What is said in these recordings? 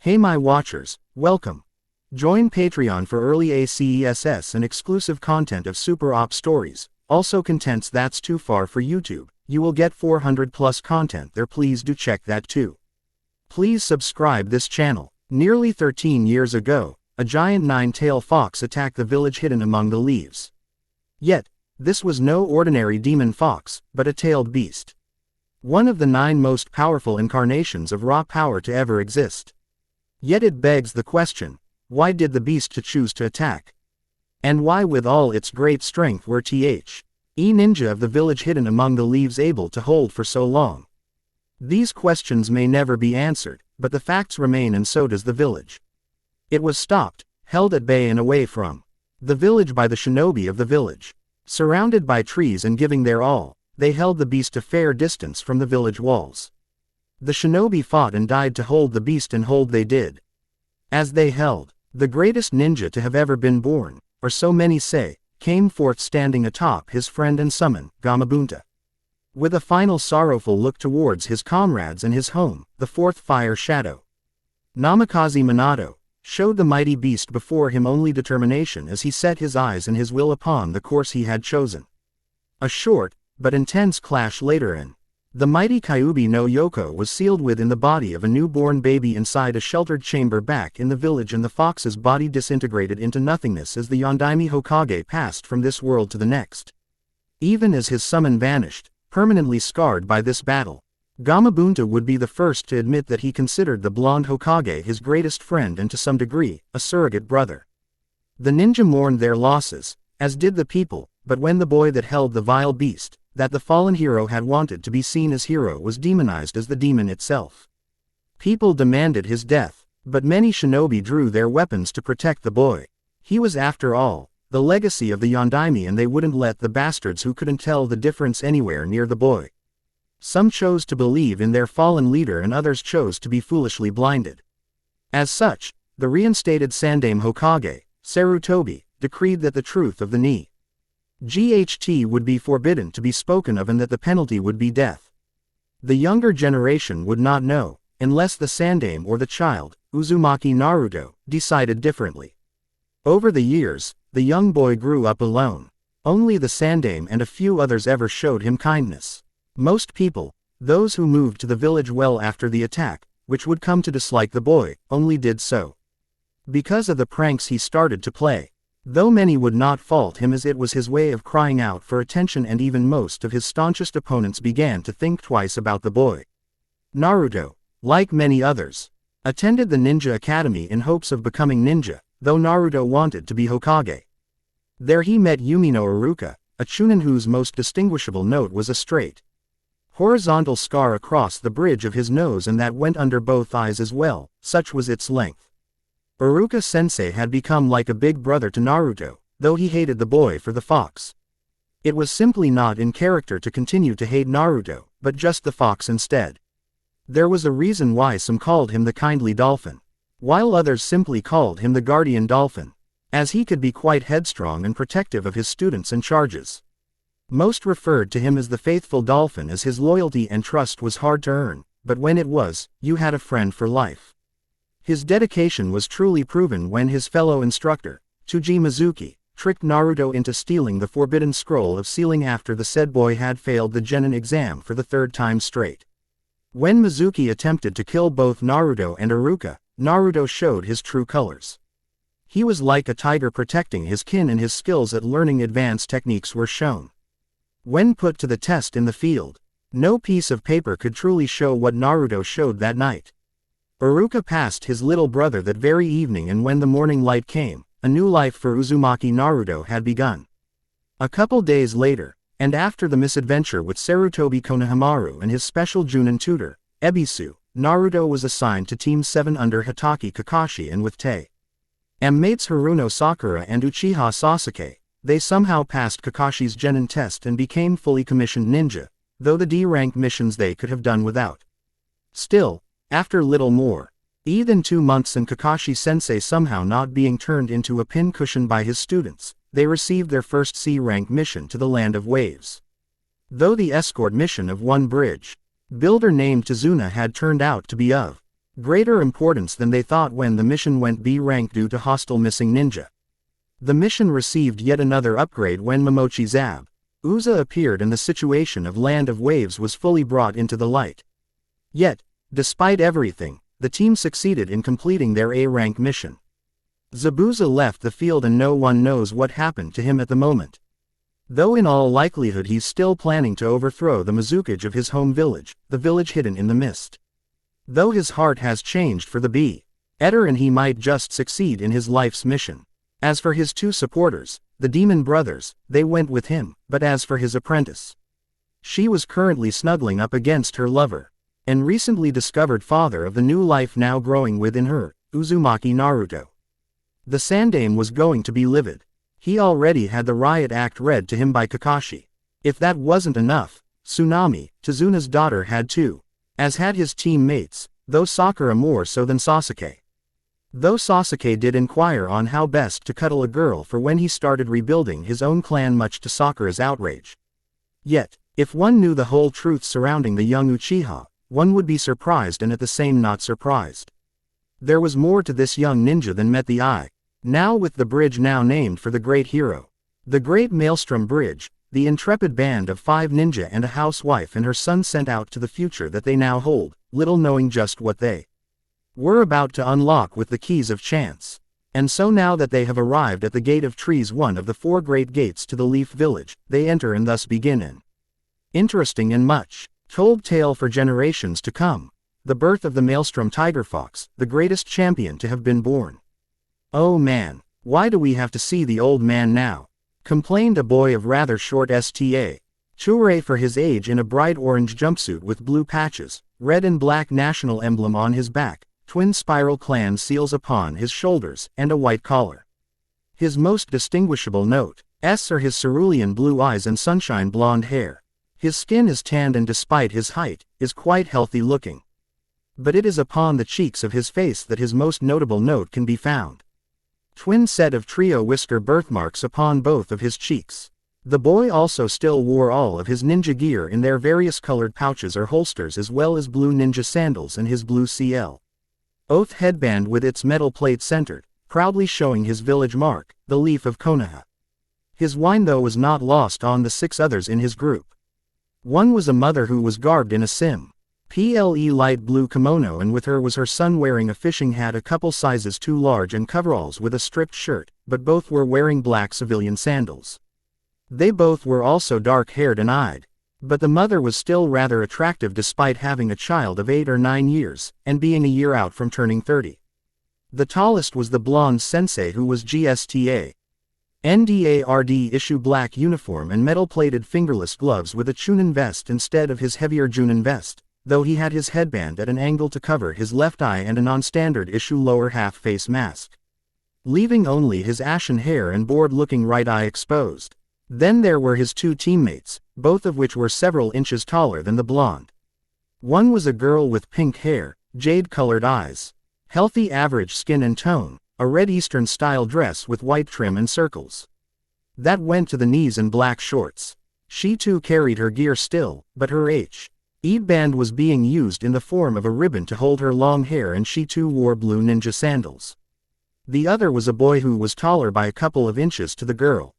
Hey my watchers, welcome. Join Patreon for early Access and exclusive content of Super Op stories, also contents that's too far for YouTube. You will get 400 plus content there, please do check that too. Please subscribe this channel. Nearly 13 years ago, a giant nine-tailed fox attacked the village hidden among the leaves. Yet, this was no ordinary demon fox, but a tailed beast. One of the 9 most powerful incarnations of raw power to ever exist. Yet it begs the question, why did the beast choose to attack? And why with all its great strength were the ninja of the village hidden among the leaves able to hold for so long? These questions may never be answered, but the facts remain, and so does the village. It was stopped, held at bay and away from the village by the shinobi of the village. Surrounded by trees and giving their all, they held the beast a fair distance from the village walls. The shinobi fought and died to hold the beast, and hold they did. As they held, the greatest ninja to have ever been born, or so many say, came forth standing atop his friend and summon, Gamabunta. With a final sorrowful look towards his comrades and his home, the fourth fire shadow, Namikaze Minato, showed the mighty beast before him only determination as he set his eyes and his will upon the course he had chosen. A short, but intense clash later, and the mighty Kyuubi no Yoko was sealed within the body of a newborn baby inside a sheltered chamber back in the village, and the fox's body disintegrated into nothingness as the Yondaime Hokage passed from this world to the next. Even as his summon vanished, permanently scarred by this battle, Gamabunta would be the first to admit that he considered the blonde Hokage his greatest friend and to some degree, a surrogate brother. The ninja mourned their losses, as did the people, but when the boy that held the vile beast, that the fallen hero had wanted to be seen as hero, was demonized as the demon itself. People demanded his death, but many shinobi drew their weapons to protect the boy. He was, after all, the legacy of the Yondaime, and they wouldn't let the bastards who couldn't tell the difference anywhere near the boy. Some chose to believe in their fallen leader and others chose to be foolishly blinded. As such, the reinstated Sandaime Hokage, Sarutobi, decreed that the truth of the GHT would be forbidden to be spoken of and that the penalty would be death. The younger generation would not know, unless the Sandaime or the child, Uzumaki Naruto, decided differently. Over the years, the young boy grew up alone. Only the Sandaime and a few others ever showed him kindness. Most people, those who moved to the village well after the attack, which would come to dislike the boy, only did so because of the pranks he started to play. Though many would not fault him, as it was his way of crying out for attention, and even most of his staunchest opponents began to think twice about the boy. Naruto, like many others, attended the Ninja Academy in hopes of becoming ninja, though Naruto wanted to be Hokage. There he met Yumino Iruka, a chunin whose most distinguishable note was a straight, horizontal scar across the bridge of his nose, and that went under both eyes as well, such was its length. Iruka-sensei had become like a big brother to Naruto, though he hated the boy for the fox. It was simply not in character to continue to hate Naruto, but just the fox instead. There was a reason why some called him the kindly dolphin, while others simply called him the guardian dolphin, as he could be quite headstrong and protective of his students and charges. Most referred to him as the faithful dolphin, as his loyalty and trust was hard to earn, but when it was, you had a friend for life. His dedication was truly proven when his fellow instructor, Tsuji Mizuki, tricked Naruto into stealing the forbidden scroll of sealing after the said boy had failed the genin exam for the 3rd time straight. When Mizuki attempted to kill both Naruto and Iruka, Naruto showed his true colors. He was like a tiger protecting his kin, and his skills at learning advanced techniques were shown. When put to the test in the field, no piece of paper could truly show what Naruto showed that night. Iruka passed his little brother that very evening, and when the morning light came, a new life for Uzumaki Naruto had begun. A couple days later, and after the misadventure with Sarutobi Konohamaru and his special Junin tutor, Ebisu, Naruto was assigned to Team 7 under Hitaki Kakashi, and with mates Haruno Sakura and Uchiha Sasuke, they somehow passed Kakashi's genin test and became fully commissioned ninja, though the D-rank missions they could have done without. Still, after little more than 2 months and Kakashi-sensei somehow not being turned into a pincushion by his students, they received their first C-rank mission to the Land of Waves. Though the escort mission of one bridge builder named Tazuna had turned out to be of Greater importance than they thought when the mission went B rank due to hostile missing ninja. The mission received yet another upgrade when Momochi Zab Uza appeared and the situation of Land of Waves was fully brought into the light. Yet, despite everything, the team succeeded in completing their A-rank mission. Zabuza left the field and no one knows what happened to him at the moment. Though in all likelihood he's still planning to overthrow the Mizukage of his home village, the village hidden in the mist. Though his heart has changed for the B. Eder and he might just succeed in his life's mission. As for his two supporters, the demon brothers, they went with him, but as for his apprentice, she was currently snuggling up against her lover, and recently discovered father of the new life now growing within her, Uzumaki Naruto. The Sandame was going to be livid. He already had the riot act read to him by Kakashi. If that wasn't enough, Tsunami, Tezuna's daughter had too, as had his teammates, though Sakura more so than Sasuke. Though Sasuke did inquire on how best to cuddle a girl for when he started rebuilding his own clan much to Sakura's outrage. Yet, if one knew the whole truth surrounding the young Uchiha, one would be surprised and at the same not surprised. There was more to this young ninja than met the eye. Now with the bridge now named for the great hero. The Great Maelstrom Bridge, the intrepid band of 5 ninja and a housewife and her son sent out to the future that they now hold, little knowing just what they were about to unlock with the keys of chance. And so now that they have arrived at the Gate of Trees, one of the 4 great gates to the Leaf Village, they enter and thus begin an interesting and much told tale for generations to come. The birth of the Maelstrom Tiger Fox, the greatest champion to have been born. "Oh man, why do we have to see the old man now?" complained a boy of rather short sta. Chure for his age in a bright orange jumpsuit with blue patches, red and black national emblem on his back, twin spiral clan seals upon his shoulders, and a white collar. His most distinguishable note are his cerulean blue eyes and sunshine blonde hair. His skin is tanned and despite his height, is quite healthy looking. But it is upon the cheeks of his face that his most notable note can be found. Twin set of trio whisker birthmarks upon both of his cheeks. The boy also still wore all of his ninja gear in their various colored pouches or holsters as well as blue ninja sandals and his blue CL Oath headband with its metal plate centered, proudly showing his village mark, the leaf of Konoha. His wine though was not lost on the 6 others in his group. One was a mother who was garbed in a ple light blue kimono and with her was her son wearing a fishing hat a couple sizes too large and coveralls with a stripped shirt, but both were wearing black civilian sandals. They both were also dark-haired and eyed. But the mother was still rather attractive despite having a child of 8 or 9 years, and being a year out from turning 30. The tallest was the blonde sensei who was GSTA. NDARD issue black uniform and metal-plated fingerless gloves with a Chunin vest instead of his heavier Junin vest, though he had his headband at an angle to cover his left eye and a non-standard issue lower half-face mask, leaving only his ashen hair and bored-looking right eye exposed. Then there were his 2 teammates, both of which were several inches taller than the blonde. One was a girl with pink hair, jade-colored eyes, healthy average skin and tone, a red Eastern-style dress with white trim and circles that went to the knees and black shorts. She too carried her gear still, but her band was being used in the form of a ribbon to hold her long hair and she too wore blue ninja sandals. The other was a boy who was taller by a couple of inches to the girl.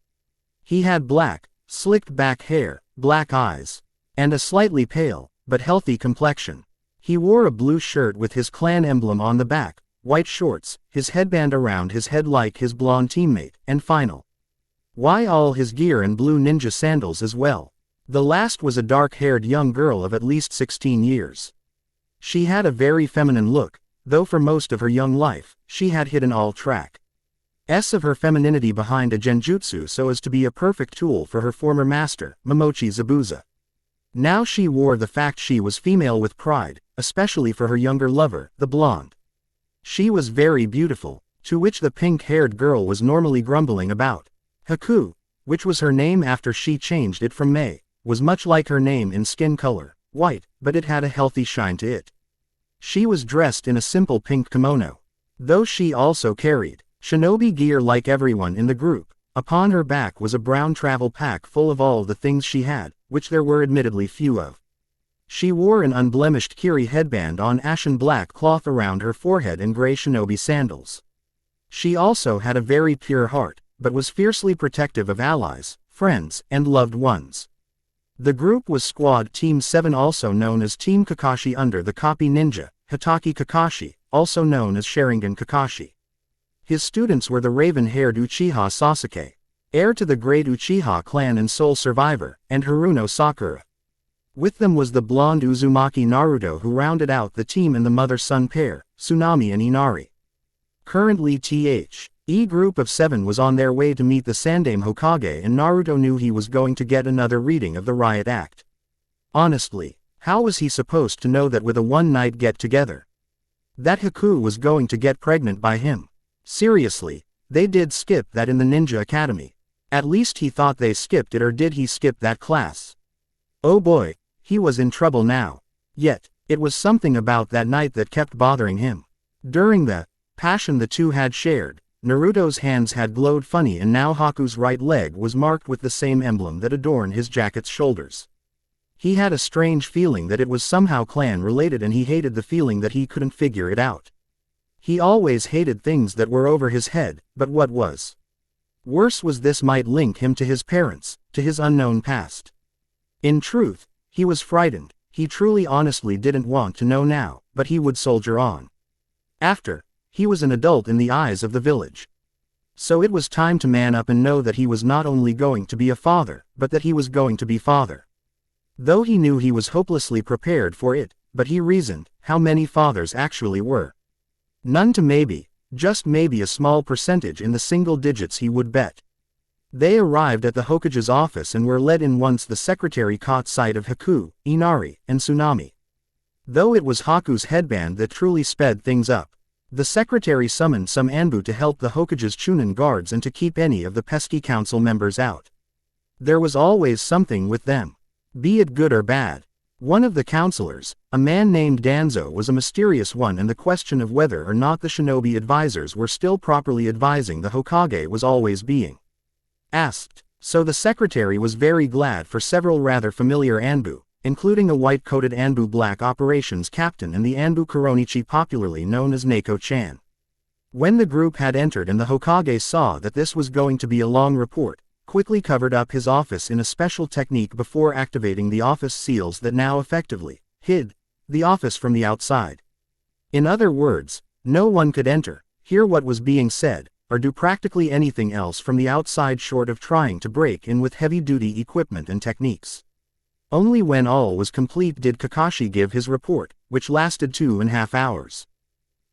He had black, slicked back hair, black eyes, and a slightly pale, but healthy complexion. He wore a blue shirt with his clan emblem on the back, white shorts, his headband around his head like his blonde teammate, and all his gear and blue ninja sandals as well. The last was a dark-haired young girl of at least 16 years. She had a very feminine look, though for most of her young life, she had hidden all trace of her femininity behind a genjutsu so as to be a perfect tool for her former master, Momochi Zabuza. Now she wore the fact she was female with pride, especially for her younger lover, the blonde. She was very beautiful, to which the pink-haired girl was normally grumbling about. Haku, which was her name after she changed it from Mei, was much like her name in skin color, white, but it had a healthy shine to it. She was dressed in a simple pink kimono. Though she also carried shinobi gear like everyone in the group, upon her back was a brown travel pack full of all the things she had, which there were admittedly few of. She wore an unblemished kiri headband on ashen black cloth around her forehead and gray shinobi sandals. She also had a very pure heart, but was fiercely protective of allies, friends, and loved ones. The group was Squad Team 7, also known as Team Kakashi, under the copy ninja, Hitaki Kakashi, also known as Sharingan Kakashi. His students were the raven-haired Uchiha Sasuke, heir to the great Uchiha clan and sole survivor, and Haruno Sakura. With them was the blonde Uzumaki Naruto, who rounded out the team, and the mother-son pair, Tsunami and Inari. Currently the group of 7 was on their way to meet the Sandaime Hokage, and Naruto knew he was going to get another reading of the Riot Act. Honestly, how was he supposed to know that with a one-night get-together? That Haku was going to get pregnant by him? Seriously, they did skip that in the Ninja Academy. At least he thought they skipped it, or did he skip that class? Oh boy, he was in trouble now. Yet, it was something about that night that kept bothering him. During the passion the two had shared, Naruto's hands had glowed funny, and now Haku's right leg was marked with the same emblem that adorned his jacket's shoulders. He had a strange feeling that it was somehow clan-related, and he hated the feeling that he couldn't figure it out. He always hated things that were over his head, but what was worse was this might link him to his parents, to his unknown past. In truth, he was frightened. He truly honestly didn't want to know now, but he would soldier on. After, he was an adult in the eyes of the village. So it was time to man up and know that he was not only going to be a father, but that he was going to be father. Though he knew he was hopelessly prepared for it, but he reasoned, how many fathers actually were? None to maybe, just maybe a small percentage in the single digits, he would bet. They arrived at the Hokage's office and were let in once the secretary caught sight of Haku, Inari, and Tsunami. Though it was Haku's headband that truly sped things up, the secretary summoned some Anbu to help the Hokage's Chunin guards and to keep any of the pesky council members out. There was always something with them, be it good or bad. One of the counselors, a man named Danzo, was a mysterious one, and the question of whether or not the shinobi advisors were still properly advising the Hokage was always being asked. So the secretary was very glad for several rather familiar Anbu, including a white-coated Anbu Black Operations Captain and the Anbu Kuronichi, popularly known as Neko-chan. When the group had entered and the Hokage saw that this was going to be a long report, quickly covered up his office in a special technique before activating the office seals that now effectively hid the office from the outside. In other words, no one could enter, hear what was being said, or do practically anything else from the outside short of trying to break in with heavy-duty equipment and techniques. Only when all was complete did Kakashi give his report, which lasted 2.5 hours.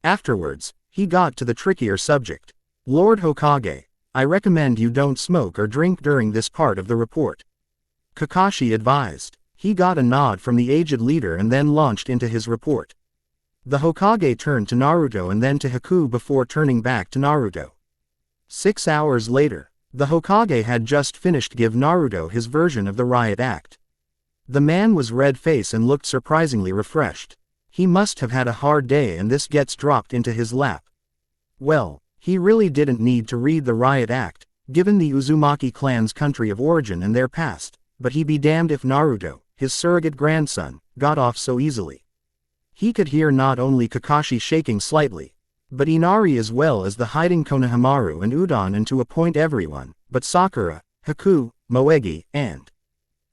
Afterwards, he got to the trickier subject. Lord Hokage, I recommend you don't smoke or drink during this part of the report, Kakashi advised. He got a nod from the aged leader and then launched into his report. The Hokage turned to Naruto and then to Haku before turning back to Naruto. 6 hours later, the Hokage had just finished give Naruto his version of the Riot Act. The man was red-faced and looked surprisingly refreshed. He must have had a hard day, and this gets dropped into his lap. Well, he really didn't need to read the Riot Act, given the Uzumaki clan's country of origin and their past, but he be damned if Naruto, his surrogate grandson, got off so easily. He could hear not only Kakashi shaking slightly, but Inari as well as the hiding Konohamaru and Udon, and to a point everyone, but Sakura, Haku, Moegi, and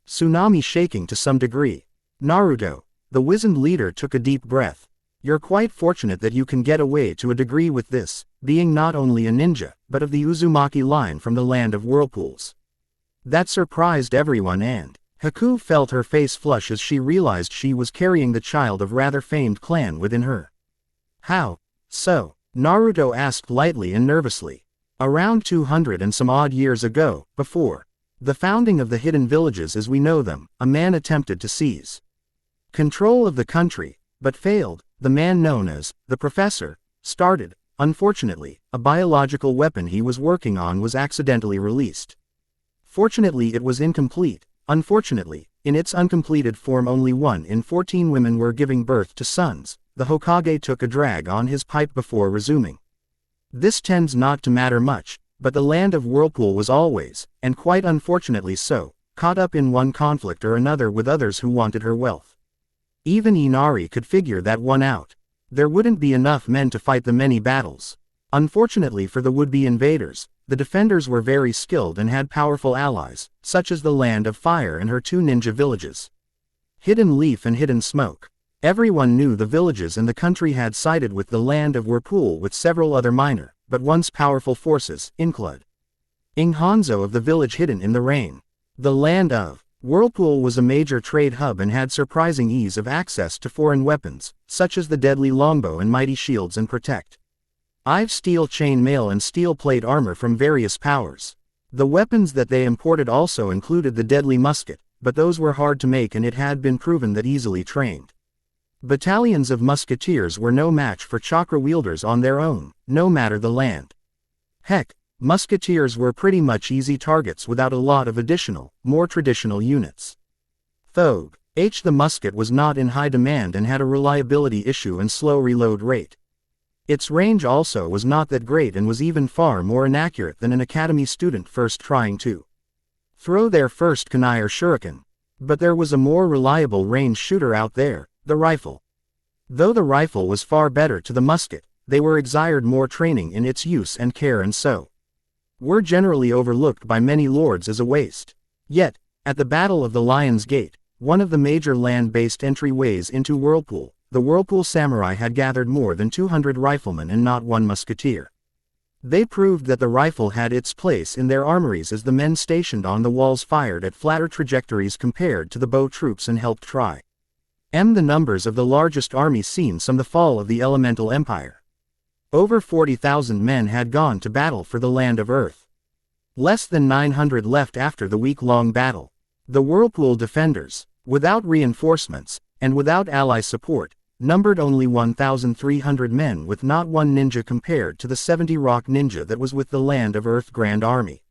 Tsunami shaking to some degree. Naruto, the wizened leader, took a deep breath. You're quite fortunate that you can get away to a degree with this, being not only a ninja, but of the Uzumaki line from the land of whirlpools. That surprised everyone, and Haku felt her face flush as she realized she was carrying the child of rather famed clan within her. How so? Naruto asked lightly and nervously. Around 200 and some odd years ago, before the founding of the hidden villages as we know them, a man attempted to seize control of the country, but failed. The man known as the Professor started. Unfortunately, a biological weapon he was working on was accidentally released. Fortunately, it was incomplete. Unfortunately, in its uncompleted form, only 1 in 14 women were giving birth to sons. The Hokage took a drag on his pipe before resuming. This tends not to matter much, but the land of Whirlpool was always, and quite unfortunately so, caught up in one conflict or another with others who wanted her wealth. Even Inari could figure that one out. There wouldn't be enough men to fight the many battles. Unfortunately for the would-be invaders, the defenders were very skilled and had powerful allies, such as the Land of Fire and her 2 ninja villages. Hidden Leaf and Hidden Smoke. Everyone knew the villages and the country had sided with the Land of Whirlpool with several other minor, but once powerful forces, including Hanzo of the village hidden in the rain. The Land of Whirlpool was a major trade hub and had surprising ease of access to foreign weapons, such as the deadly longbow and mighty shields and steel chain mail and steel plate armor from various powers. The weapons that they imported also included the deadly musket, but those were hard to make and it had been proven that easily trained battalions of musketeers were no match for chakra wielders on their own, no matter the land. Heck, musketeers were pretty much easy targets without a lot of additional, more traditional units. Though, the musket was not in high demand and had a reliability issue and slow reload rate. Its range also was not that great and was even far more inaccurate than an academy student first trying to throw their first kunai or shuriken. But there was a more reliable range shooter out there, the rifle. Though the rifle was far better to the musket, they were exired more training in its use and care and so were generally overlooked by many lords as a waste. Yet, at the Battle of the Lion's Gate, one of the major land-based entryways into Whirlpool, the Whirlpool Samurai had gathered more than 200 riflemen and not one musketeer. They proved that the rifle had its place in their armories as the men stationed on the walls fired at flatter trajectories compared to the bow troops and helped the numbers of the largest army seen since the fall of the Elemental Empire. Over 40,000 men had gone to battle for the Land of Earth. Less than 900 left after the week-long battle. The Whirlpool defenders, without reinforcements, and without ally support, numbered only 1,300 men with not one ninja compared to the 70 rock ninja that was with the Land of Earth Grand Army.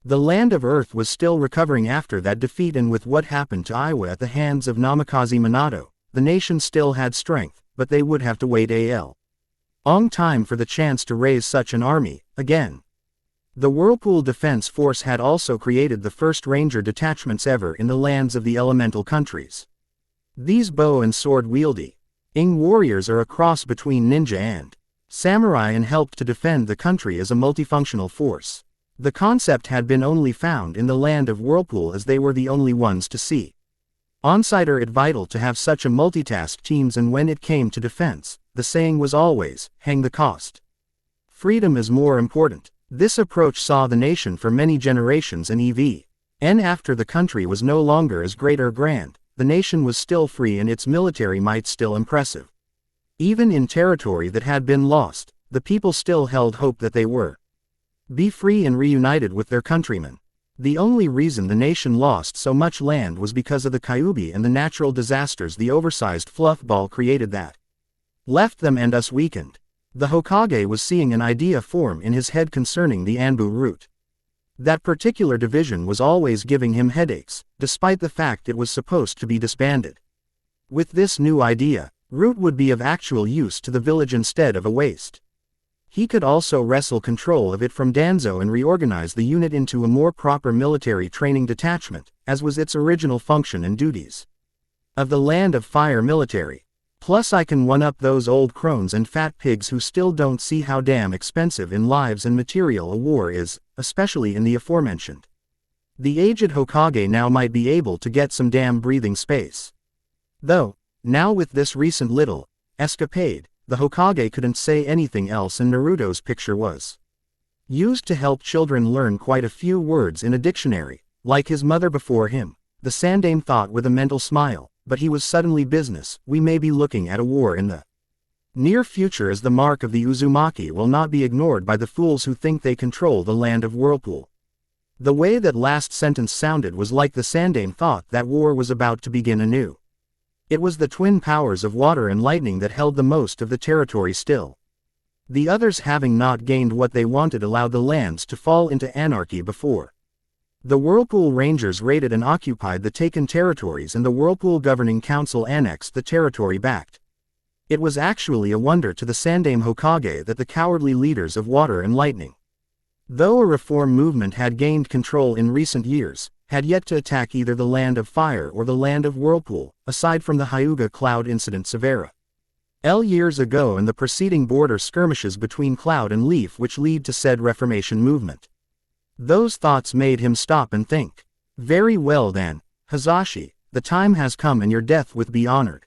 The Land of Earth was still recovering after that defeat, and with what happened to Iwa at the hands of Namikaze Minato, the nation still had strength, but they would have to wait a long time for the chance to raise such an army, again. The Whirlpool Defense Force had also created the first ranger detachments ever in the lands of the elemental countries. These bow and sword wielding warriors are a cross between ninja and samurai and helped to defend the country as a multifunctional force. The concept had been only found in the Land of Whirlpool as they were the only ones to see consider it vital to have such a multitask teams, and when it came to defense, the saying was always, hang the cost. Freedom is more important. This approach saw the nation for many generations and after the country was no longer as great or grand, the nation was still free and its military might still impressive. Even in territory that had been lost, the people still held hope that they were be free and reunited with their countrymen. The only reason the nation lost so much land was because of the Kyuubi and the natural disasters the oversized fluff ball created that left them and us weakened. The Hokage was seeing an idea form in his head concerning the Anbu route. That particular division was always giving him headaches, despite the fact it was supposed to be disbanded. With this new idea, route would be of actual use to the village instead of a waste. He could also wrestle control of it from Danzo and reorganize the unit into a more proper military training detachment, as was its original function and duties. Of the Land of Fire military. Plus I can one-up those old crones and fat pigs who still don't see how damn expensive in lives and material a war is, especially in the aforementioned. The aged Hokage now might be able to get some damn breathing space. Though, now with this recent little escapade, the Hokage couldn't say anything else, and Naruto's picture was used to help children learn quite a few words in a dictionary, like his mother before him. The Sandaime thought with a mental smile, but he was suddenly business. We may be looking at a war in the near future, as the mark of the Uzumaki will not be ignored by the fools who think they control the Land of Whirlpool. The way that last sentence sounded was like the Sandaime thought that war was about to begin anew. It was the twin powers of water and lightning that held the most of the territory still. The others, having not gained what they wanted, allowed the lands to fall into anarchy before. The Whirlpool Rangers raided and occupied the taken territories, and the Whirlpool Governing Council annexed the territory backed. It was actually a wonder to the Sandaime Hokage that the cowardly leaders of water and lightning, though a reform movement had gained control in recent years, had yet to attack either the Land of Fire or the Land of Whirlpool, aside from the Hyuga Cloud incident Severa. Years ago and the preceding border skirmishes between Cloud and Leaf which lead to said Reformation movement. Those thoughts made him stop and think. Very well then, Hazashi, the time has come and your death would be honored.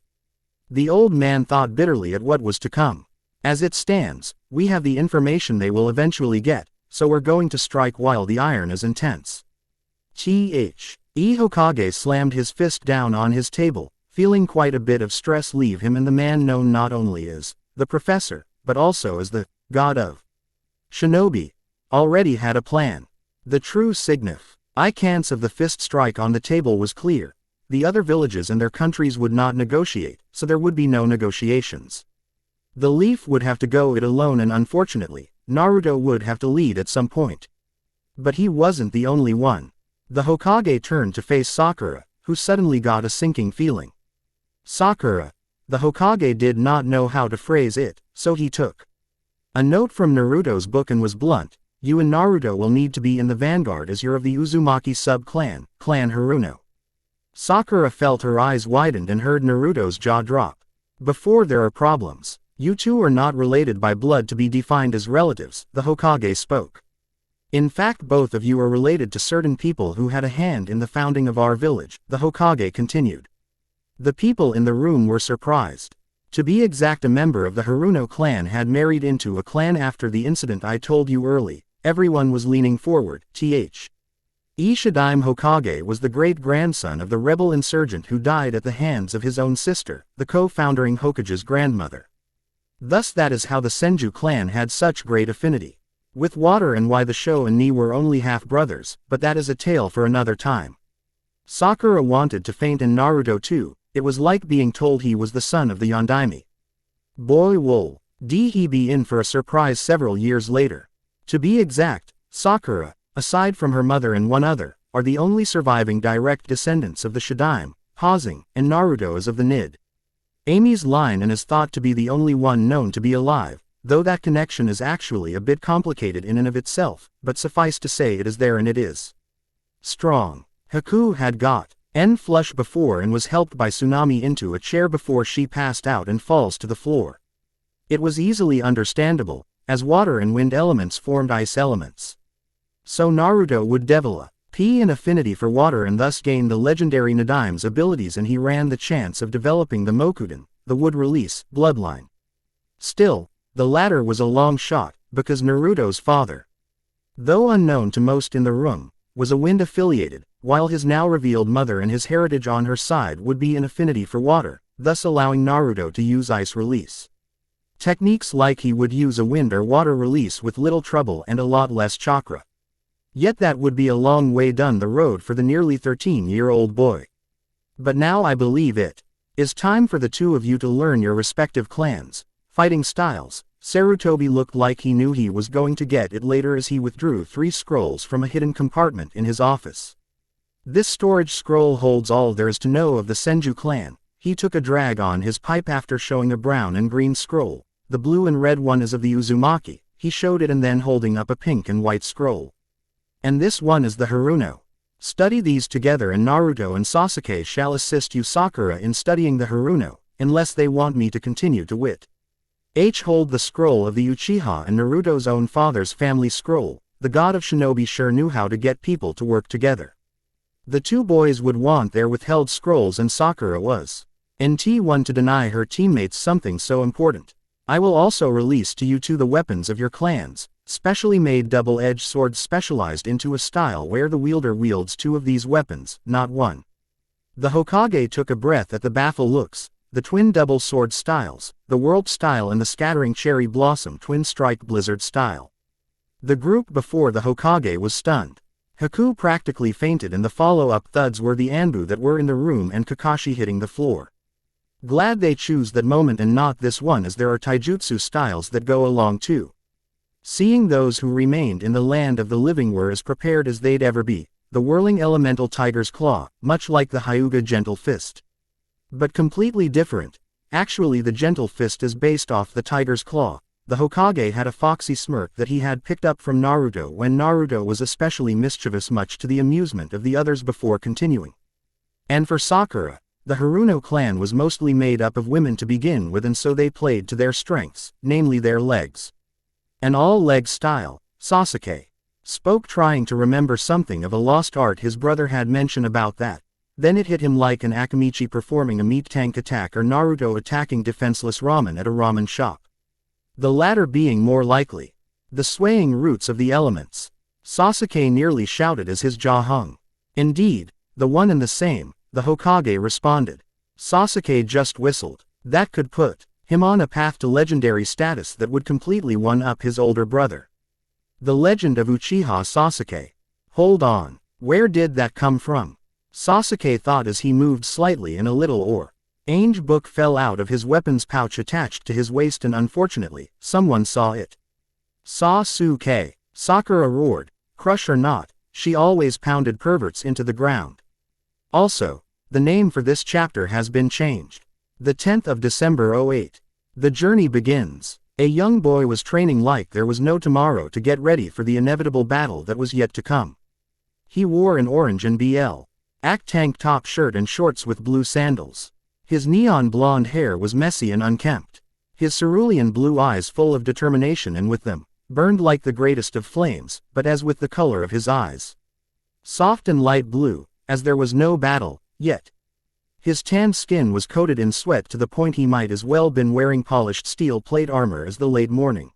The old man thought bitterly at what was to come. As it stands, we have the information they will eventually get, so we're going to strike while the iron is intense. Hokage slammed his fist down on his table, feeling quite a bit of stress leave him, and the man known not only as the professor, but also as the god of shinobi, already had a plan. The true significance of the fist strike on the table was clear. The other villages and their countries would not negotiate, so there would be no negotiations. The Leaf would have to go it alone, and unfortunately, Naruto would have to lead at some point. But he wasn't the only one. The Hokage turned to face Sakura, who suddenly got a sinking feeling. Sakura. The Hokage did not know how to phrase it, so he took a note from Naruto's book and was blunt. You and Naruto will need to be in the vanguard as you're of the Uzumaki sub-clan, Clan Haruno. Sakura felt her eyes widened and heard Naruto's jaw drop. Before there are problems, you two are not related by blood to be defined as relatives, the Hokage spoke. In fact, both of you are related to certain people who had a hand in the founding of our village, the Hokage continued. The people in the room were surprised. To be exact, a member of the Haruno clan had married into a clan after the incident I told you early. Everyone was leaning forward. Shadaime Hokage was the great-grandson of the rebel insurgent who died at the hands of his own sister, the co-founding Hokage's grandmother. Thus that is how the Senju clan had such great affinity with water and why the Sho and Ni were only half-brothers, but that is a tale for another time. Sakura wanted to faint, and Naruto too. It was like being told he was the son of the Yondaime. Boy wool. He be in for a surprise several years later. To be exact, Sakura, aside from her mother and one other, are the only surviving direct descendants of the Shadaime, Hazing, and Naruto is of the Nid. Amy's line and is thought to be the only one known to be alive, though that connection is actually a bit complicated in and of itself, but suffice to say it is there and it is strong. Haku had got flush before and was helped by Tsunami into a chair before she passed out and falls to the floor. It was easily understandable, as water and wind elements formed ice elements. So Naruto would develop an affinity for water and thus gain the legendary Nadaime's abilities, and he ran the chance of developing the Mokuden, the wood release, bloodline. Still, the latter was a long shot, because Naruto's father, though unknown to most in the room, was a wind affiliated, while his now revealed mother and his heritage on her side would be an affinity for water, thus allowing Naruto to use ice release techniques like he would use a wind or water release with little trouble and a lot less chakra. Yet that would be a long way down the road for the nearly 13-year-old boy. But now I believe it is time for the two of you to learn your respective clans, fighting styles. Sarutobi looked like he knew he was going to get it later as he withdrew 3 scrolls from a hidden compartment in his office. This storage scroll holds all there is to know of the Senju clan. He took a drag on his pipe after showing a brown and green scroll. The blue and red one is of the Uzumaki. He showed it and then holding up a pink and white scroll. And this one is the Haruno. Study these together and Naruto and Sasuke shall assist you Sakura in studying the Haruno, unless they want me to continue to hold the scroll of the Uchiha and Naruto's own father's family scroll. The god of shinobi sure knew how to get people to work together. The two boys would want their withheld scrolls, and Sakura was one to deny her teammates something so important. I will also release to you two the weapons of your clans, specially made double-edged swords specialized into a style where the wielder wields 2 of these weapons, not 1. The Hokage took a breath at the baffled looks. The twin double sword styles, the World style and the scattering cherry blossom twin strike blizzard style. The group before the Hokage was stunned. Haku practically fainted, and the follow-up thuds were the Anbu that were in the room and Kakashi hitting the floor. Glad they choose that moment and not this one, as there are taijutsu styles that go along too. Seeing those who remained in the land of the living were as prepared as they'd ever be, the whirling elemental tiger's claw, much like the Hyuga gentle fist. But completely different. Actually the gentle fist is based off the tiger's claw. The Hokage had a foxy smirk that he had picked up from Naruto when Naruto was especially mischievous, much to the amusement of the others, before continuing. And for Sakura, the Haruno clan was mostly made up of women to begin with, and so they played to their strengths, namely their legs. An all-leg style, Sasuke spoke, trying to remember something of a lost art his brother had mentioned about that. Then it hit him like an Akamichi performing a meat tank attack or Naruto attacking defenseless ramen at a ramen shop. The latter being more likely. The swaying roots of the elements. Sasuke nearly shouted as his jaw hung. Indeed, the one and the same, the Hokage responded. Sasuke just whistled. That could put him on a path to legendary status that would completely one-up his older brother. The legend of Uchiha Sasuke. Hold on, where did that come from? Sasuke thought as he moved slightly, and a little orange book fell out of his weapons pouch attached to his waist, and unfortunately, someone saw it. Sasuke, Sakura roared, crush or not, she always pounded perverts into the ground. Also, the name for this chapter has been changed. The 10th of December 08. The journey begins. A young boy was training like there was no tomorrow to get ready for the inevitable battle that was yet to come. He wore an orange and black tank top shirt and shorts with blue sandals. His neon blonde hair was messy and unkempt. His cerulean blue eyes full of determination, and with them, burned like the greatest of flames, but as with the color of his eyes. Soft and light blue, as there was no battle, yet. His tanned skin was coated in sweat to the point he might as well been wearing polished steel plate armor as the late morning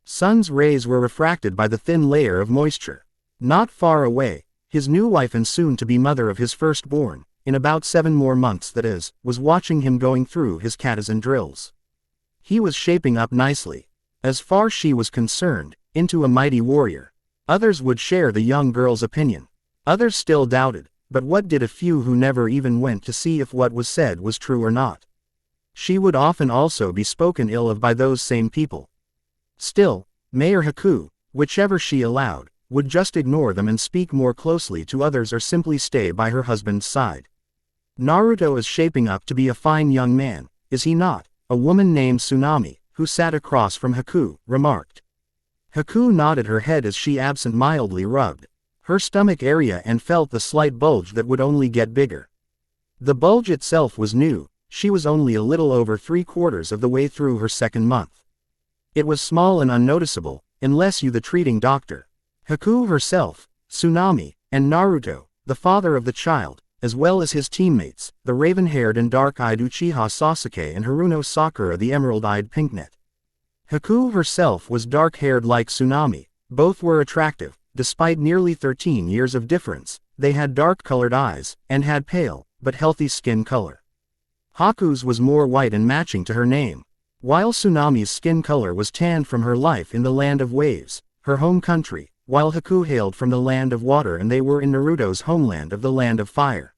sun's rays were refracted by the thin layer of moisture. Not far away, his new wife and soon-to-be mother of his firstborn, in about 7 more months that is, was watching him going through his katazen drills. He was shaping up nicely. As far as she was concerned, into a mighty warrior. Others would share the young girl's opinion. Others still doubted, but what did a few who never even went to see if what was said was true or not? She would often also be spoken ill of by those same people. Still, Mayor Haku, whichever she allowed, would just ignore them and speak more closely to others, or simply stay by her husband's side. Naruto is shaping up to be a fine young man, is he not? A woman named Tsunami, who sat across from Haku, remarked. Haku nodded her head as she absent-mindedly rubbed her stomach area and felt the slight bulge that would only get bigger. The bulge itself was new. She was only a little over 3/4 of the way through her 2nd month. It was small and unnoticeable, unless you the treating doctor. Haku herself, Tsunami, and Naruto, the father of the child, as well as his teammates, the raven-haired and dark-eyed Uchiha Sasuke and Haruno Sakura the emerald-eyed pinknet. Haku herself was dark-haired like Tsunami. Both were attractive, despite nearly 13 years of difference. They had dark-colored eyes, and had pale, but healthy skin color. Haku's was more white and matching to her name, while Tsunami's skin color was tanned from her life in the land of waves, her home country, while Haku hailed from the land of water and they were in Naruto's homeland of the land of fire.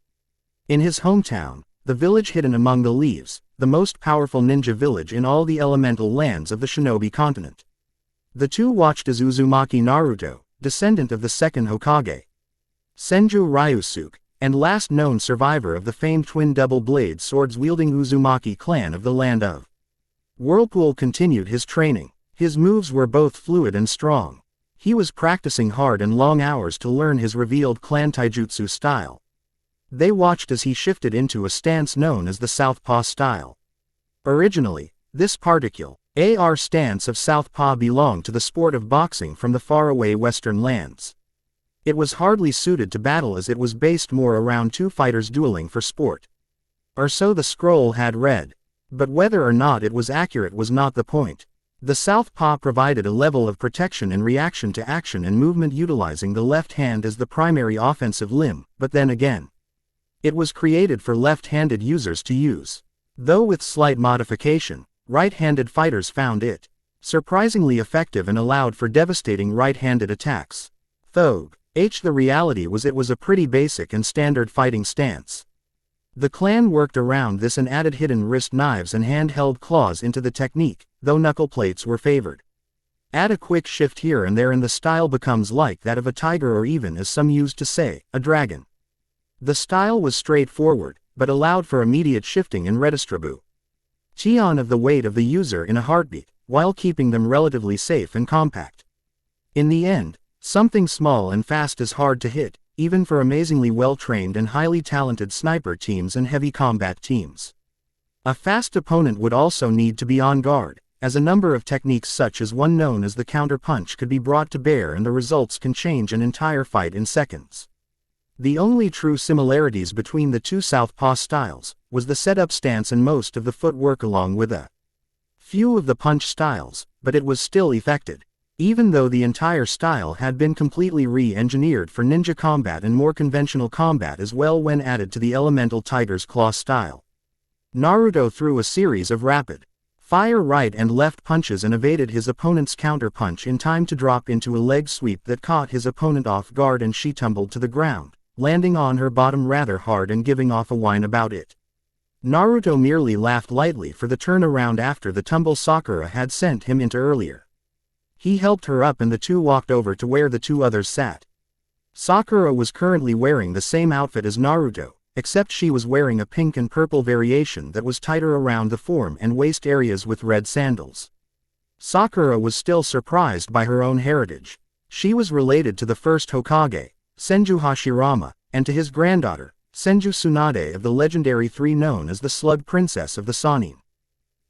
In his hometown, the village hidden among the leaves, the most powerful ninja village in all the elemental lands of the shinobi continent. The two watched as Uzumaki Naruto, descendant of the 2nd Hokage, Senju Ryusuke, and last known survivor of the famed twin double-blade swords-wielding Uzumaki clan of the land of Whirlpool, continued his training. His moves were both fluid and strong. He was practicing hard and long hours to learn his revealed clan taijutsu style. They watched as he shifted into a stance known as the Southpaw style. Originally, this particular stance of Southpaw belonged to the sport of boxing from the faraway western lands. It was hardly suited to battle as it was based more around two fighters dueling for sport. Or so the scroll had read. But whether or not it was accurate was not the point. The Southpaw provided a level of protection in reaction to action and movement, utilizing the left hand as the primary offensive limb, but then again, it was created for left-handed users to use. Though with slight modification, right-handed fighters found it surprisingly effective and allowed for devastating right-handed attacks. Though, the reality was it was a pretty basic and standard fighting stance. The clan worked around this and added hidden wrist knives and hand-held claws into the technique, though knuckle plates were favored. Add a quick shift here and there and the style becomes like that of a tiger, or even, as some used to say, a dragon. The style was straightforward, but allowed for immediate shifting and redistribution of the weight of the user in a heartbeat, while keeping them relatively safe and compact. In the end, something small and fast is hard to hit, even for amazingly well-trained and highly talented sniper teams and heavy combat teams. A fast opponent would also need to be on guard, as a number of techniques such as one known as the counter-punch could be brought to bear and the results can change an entire fight in seconds. The only true similarities between the two southpaw styles was the setup stance and most of the footwork along with a few of the punch styles, but it was still effective, even though the entire style had been completely re-engineered for ninja combat and more conventional combat as well when added to the elemental Tiger's Claw style. Naruto threw a series of rapid-fire right and left punches and evaded his opponent's counter-punch in time to drop into a leg sweep that caught his opponent off guard and she tumbled to the ground, landing on her bottom rather hard and giving off a whine about it. Naruto merely laughed lightly for the turnaround after the tumble Sakura had sent him into earlier. He helped her up and the two walked over to where the two others sat. Sakura was currently wearing the same outfit as Naruto, except she was wearing a pink and purple variation that was tighter around the form and waist areas with red sandals. Sakura was still surprised by her own heritage. She was related to the first Hokage, Senju Hashirama, and to his granddaughter, Senju Tsunade of the legendary three known as the Slug Princess of the Sannin.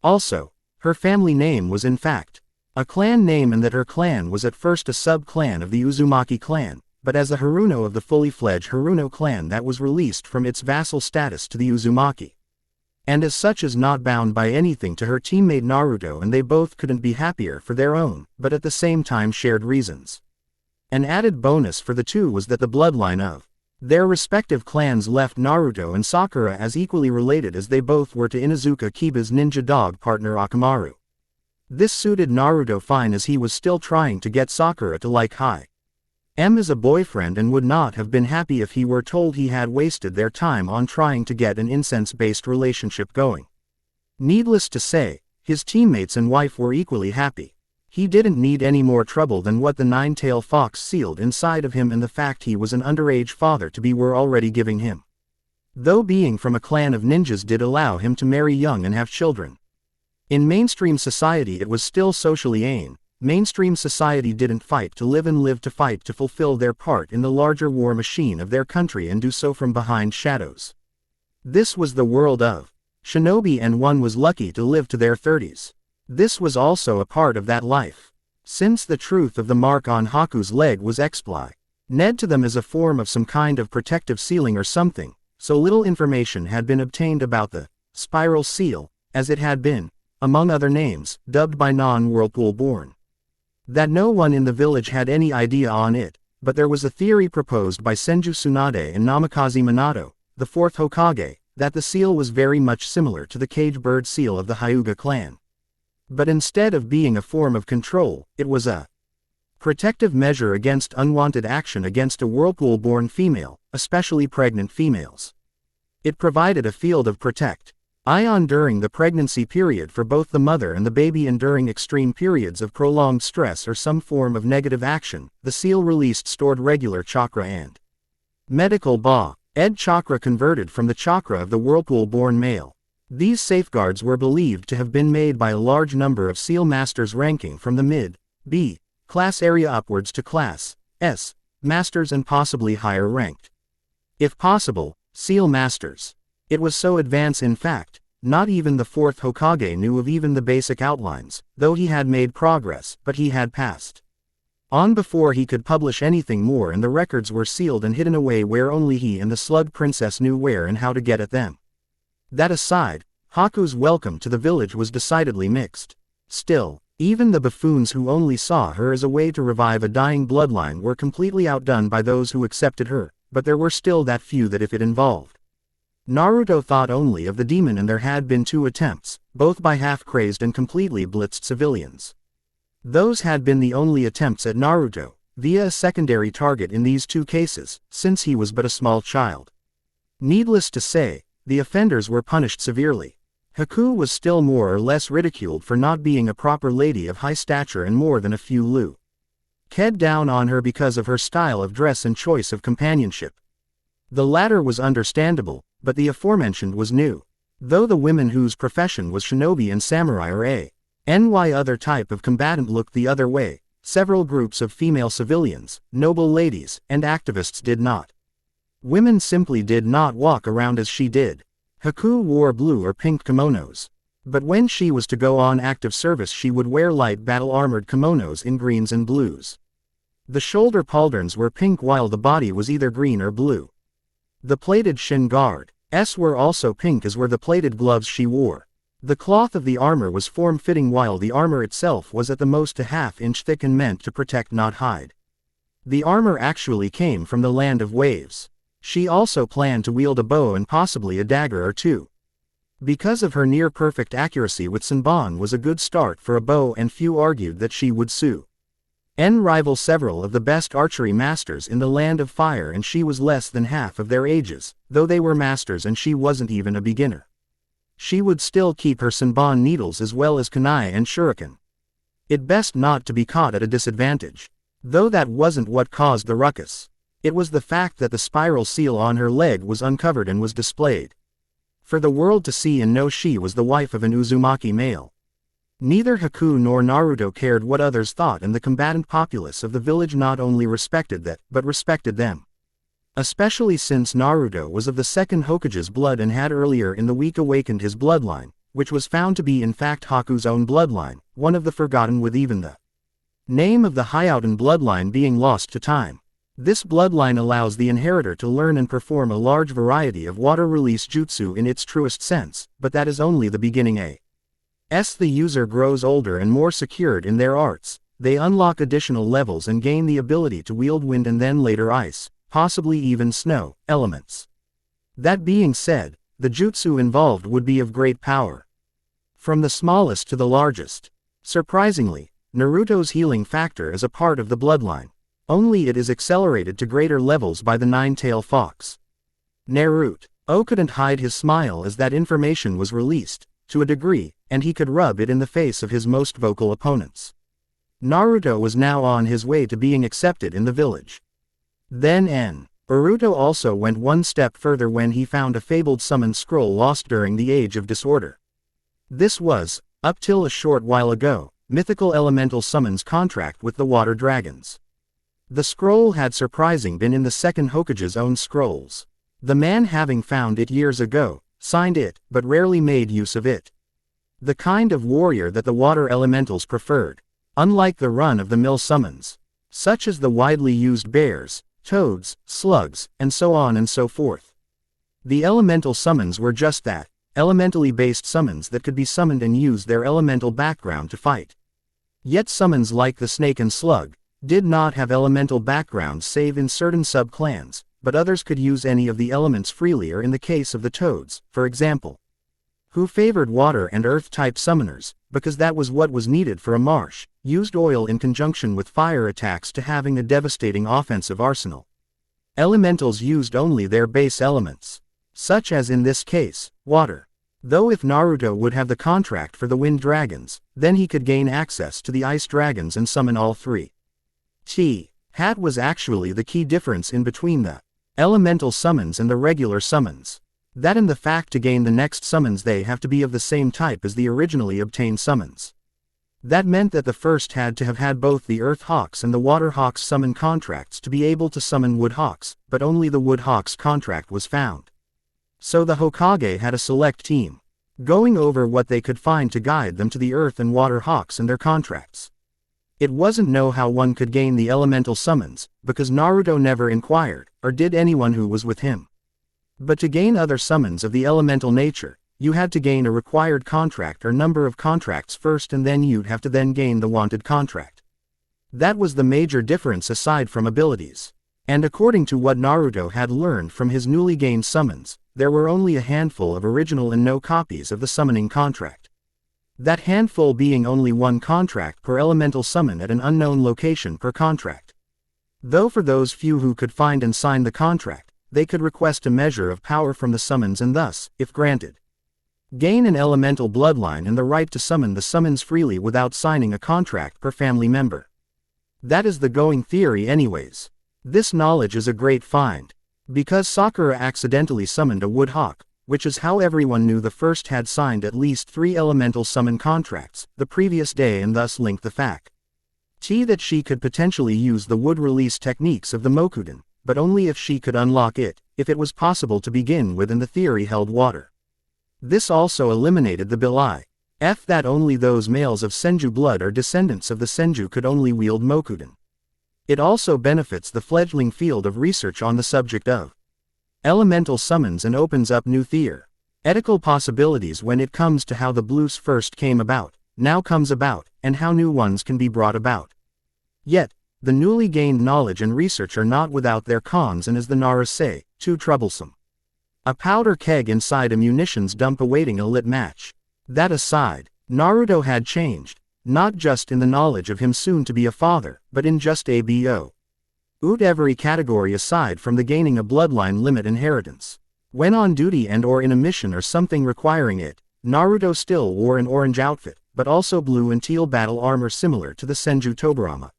Also, her family name was in fact a clan name and that her clan was at first a sub-clan of the Uzumaki clan, but as a Haruno of the fully fledged Haruno clan that was released from its vassal status to the Uzumaki. And as such is not bound by anything to her teammate Naruto and they both couldn't be happier for their own, but at the same time shared reasons. An added bonus for the two was that the bloodline of their respective clans left Naruto and Sakura as equally related as they both were to Inuzuka Kiba's ninja dog partner Akamaru. This suited Naruto fine as he was still trying to get Sakura to like him as a boyfriend and would not have been happy if he were told he had wasted their time on trying to get an incense-based relationship going. Needless to say, his teammates and wife were equally happy. He didn't need any more trouble than what the nine-tailed fox sealed inside of him and the fact he was an underage father-to-be were already giving him. Though being from a clan of ninjas did allow him to marry young and have children. In mainstream society it was still socially ain. Mainstream society didn't fight to live and live to fight to fulfill their part in the larger war machine of their country and do so from behind shadows. This was the world of shinobi and one was lucky to live to their 30s. This was also a part of that life. Since the truth of the mark on Haku's leg was expli ned to them as a form of some kind of protective sealing or something, so little information had been obtained about the spiral seal, as it had been, among other names, dubbed by non-Whirlpool born. That no one in the village had any idea on it, but there was a theory proposed by Senju Tsunade and Namikaze Minato, the fourth Hokage, that the seal was very much similar to the cage bird seal of the Hyuga clan. But instead of being a form of control, it was a protective measure against unwanted action against a Whirlpool-born female, especially pregnant females. It provided a field of protection during the pregnancy period for both the mother and the baby and during extreme periods of prolonged stress or some form of negative action. The seal released stored regular chakra and medical ed chakra converted from the chakra of the Whirlpool-born male. These safeguards were believed to have been made by a large number of seal masters ranking from the mid-B class area upwards to class S masters and possibly higher ranked. If possible, seal masters. It was so advanced in fact, not even the fourth Hokage knew of even the basic outlines, though he had made progress, but he had passed on before he could publish anything more and the records were sealed and hidden away where only he and the Slug Princess knew where and how to get at them. That aside, Haku's welcome to the village was decidedly mixed. Still, even the buffoons who only saw her as a way to revive a dying bloodline were completely outdone by those who accepted her, but there were still that few that if it involved Naruto thought only of the demon and there had been 2 attempts, both by half-crazed and completely blitzed civilians. Those had been the only attempts at Naruto, via a secondary target in these 2 cases, since he was but a small child. Needless to say, the offenders were punished severely. Haku was still more or less ridiculed for not being a proper lady of high stature and more than a few looked down on her because of her style of dress and choice of companionship. The latter was understandable, but the aforementioned was new. Though the women whose profession was shinobi and samurai are Ny other type of combatant looked the other way. Several groups of female civilians, noble ladies, and activists did not. Women simply did not walk around as she did. Haku wore blue or pink kimonos. But when she was to go on active service she would wear light battle-armored kimonos in greens and blues. The shoulder pauldrons were pink while the body was either green or blue. The plated shin guards were also pink as were the plated gloves she wore. The cloth of the armor was form-fitting while the armor itself was at the most a half-inch thick and meant to protect not hide. The armor actually came from the land of waves. She also planned to wield a bow and possibly a dagger or two. Because of her near-perfect accuracy with Senbon was a good start for a bow and few argued that she would sue. Rival several of the best archery masters in the land of fire and she was less than half of their ages, though they were masters and she wasn't even a beginner. She would still keep her Senbon needles as well as kunai and shuriken. It best not to be caught at a disadvantage. Though that wasn't what caused the ruckus. It was the fact that the spiral seal on her leg was uncovered and was displayed for the world to see and know she was the wife of an Uzumaki male. Neither Haku nor Naruto cared what others thought and the combatant populace of the village not only respected that, but respected them. Especially since Naruto was of the second Hokage's blood and had earlier in the week awakened his bloodline, which was found to be in fact Haku's own bloodline, one of the forgotten with even the name of the Hyouten bloodline being lost to time. This bloodline allows the inheritor to learn and perform a large variety of water-release jutsu in its truest sense, but that is only the beginning. As the user grows older and more secured in their arts, they unlock additional levels and gain the ability to wield wind and then later ice, possibly even snow, elements. That being said, the jutsu involved would be of great power. From the smallest to the largest. Surprisingly, Naruto's healing factor is a part of the bloodline. Only it is accelerated to greater levels by the nine-tailed fox. Naruto couldn't hide his smile as that information was released, to a degree, and he could rub it in the face of his most vocal opponents. Naruto was now on his way to being accepted in the village. Then Naruto also went one step further when he found a fabled summon scroll lost during the Age of Disorder. This was, up till a short while ago, mythical elemental summons contract with the water dragons. The scroll had surprisingly been in the second Hokage's own scrolls. The man having found it years ago, signed it, but rarely made use of it. The kind of warrior that the water elementals preferred. Unlike the run-of-the-mill summons, such as the widely used bears, toads, slugs, and so on and so forth. The elemental summons were just that, elementally based summons that could be summoned and use their elemental background to fight. Yet summons like the snake and slug did not have elemental backgrounds save in certain sub-clans, but others could use any of the elements freely or in the case of the toads, for example, who favored water and earth-type summoners, because that was what was needed for a marsh, used oil in conjunction with fire attacks to having a devastating offensive arsenal. Elementals used only their base elements, such as in this case, water. Though if Naruto would have the contract for the wind dragons, then he could gain access to the ice dragons and summon all three. That was actually the key difference in between the elemental summons and the regular summons. That and the fact to gain the next summons they have to be of the same type as the originally obtained summons. That meant that the first had to have had both the Earth Hawks and the Water Hawks summon contracts to be able to summon Wood Hawks, but only the Wood Hawks contract was found. So the Hokage had a select team, going over what they could find to guide them to the Earth and Water Hawks and their contracts. It wasn't know how one could gain the elemental summons, because Naruto never inquired, or did anyone who was with him. But to gain other summons of the elemental nature, you had to gain a required contract or number of contracts first and then you'd have to then gain the wanted contract. That was the major difference aside from abilities. And according to what Naruto had learned from his newly gained summons, there were only a handful of original and no copies of the summoning contract. That handful being only one contract per elemental summon at an unknown location per contract. Though for those few who could find and sign the contract, they could request a measure of power from the summons and thus, if granted, gain an elemental bloodline and the right to summon the summons freely without signing a contract per family member. That is the going theory anyways. This knowledge is a great find. Because Sakura accidentally summoned a Wood Hawk, which is how everyone knew the first had signed at least 3 elemental summon contracts the previous day, and thus linked the fact that she could potentially use the wood release techniques of the Mokuden, but only if she could unlock it, if it was possible to begin with, and the theory held water. This also eliminated the belief that only those males of Senju blood or descendants of the Senju could only wield Mokuden. It also benefits the fledgling field of research on the subject of elemental summons and opens up new theoretical possibilities when it comes to how the blues first came about, now comes about, and how new ones can be brought about. Yet, the newly gained knowledge and research are not without their cons, and as the Naras say, too troublesome. A powder keg inside a munitions dump awaiting a lit match. That aside, Naruto had changed, not just in the knowledge of him soon to be a father, but in just about every category aside from the gaining a bloodline limit inheritance. When on duty and or in a mission or something requiring it, Naruto still wore an orange outfit, but also blue and teal battle armor similar to the Senju Tobirama,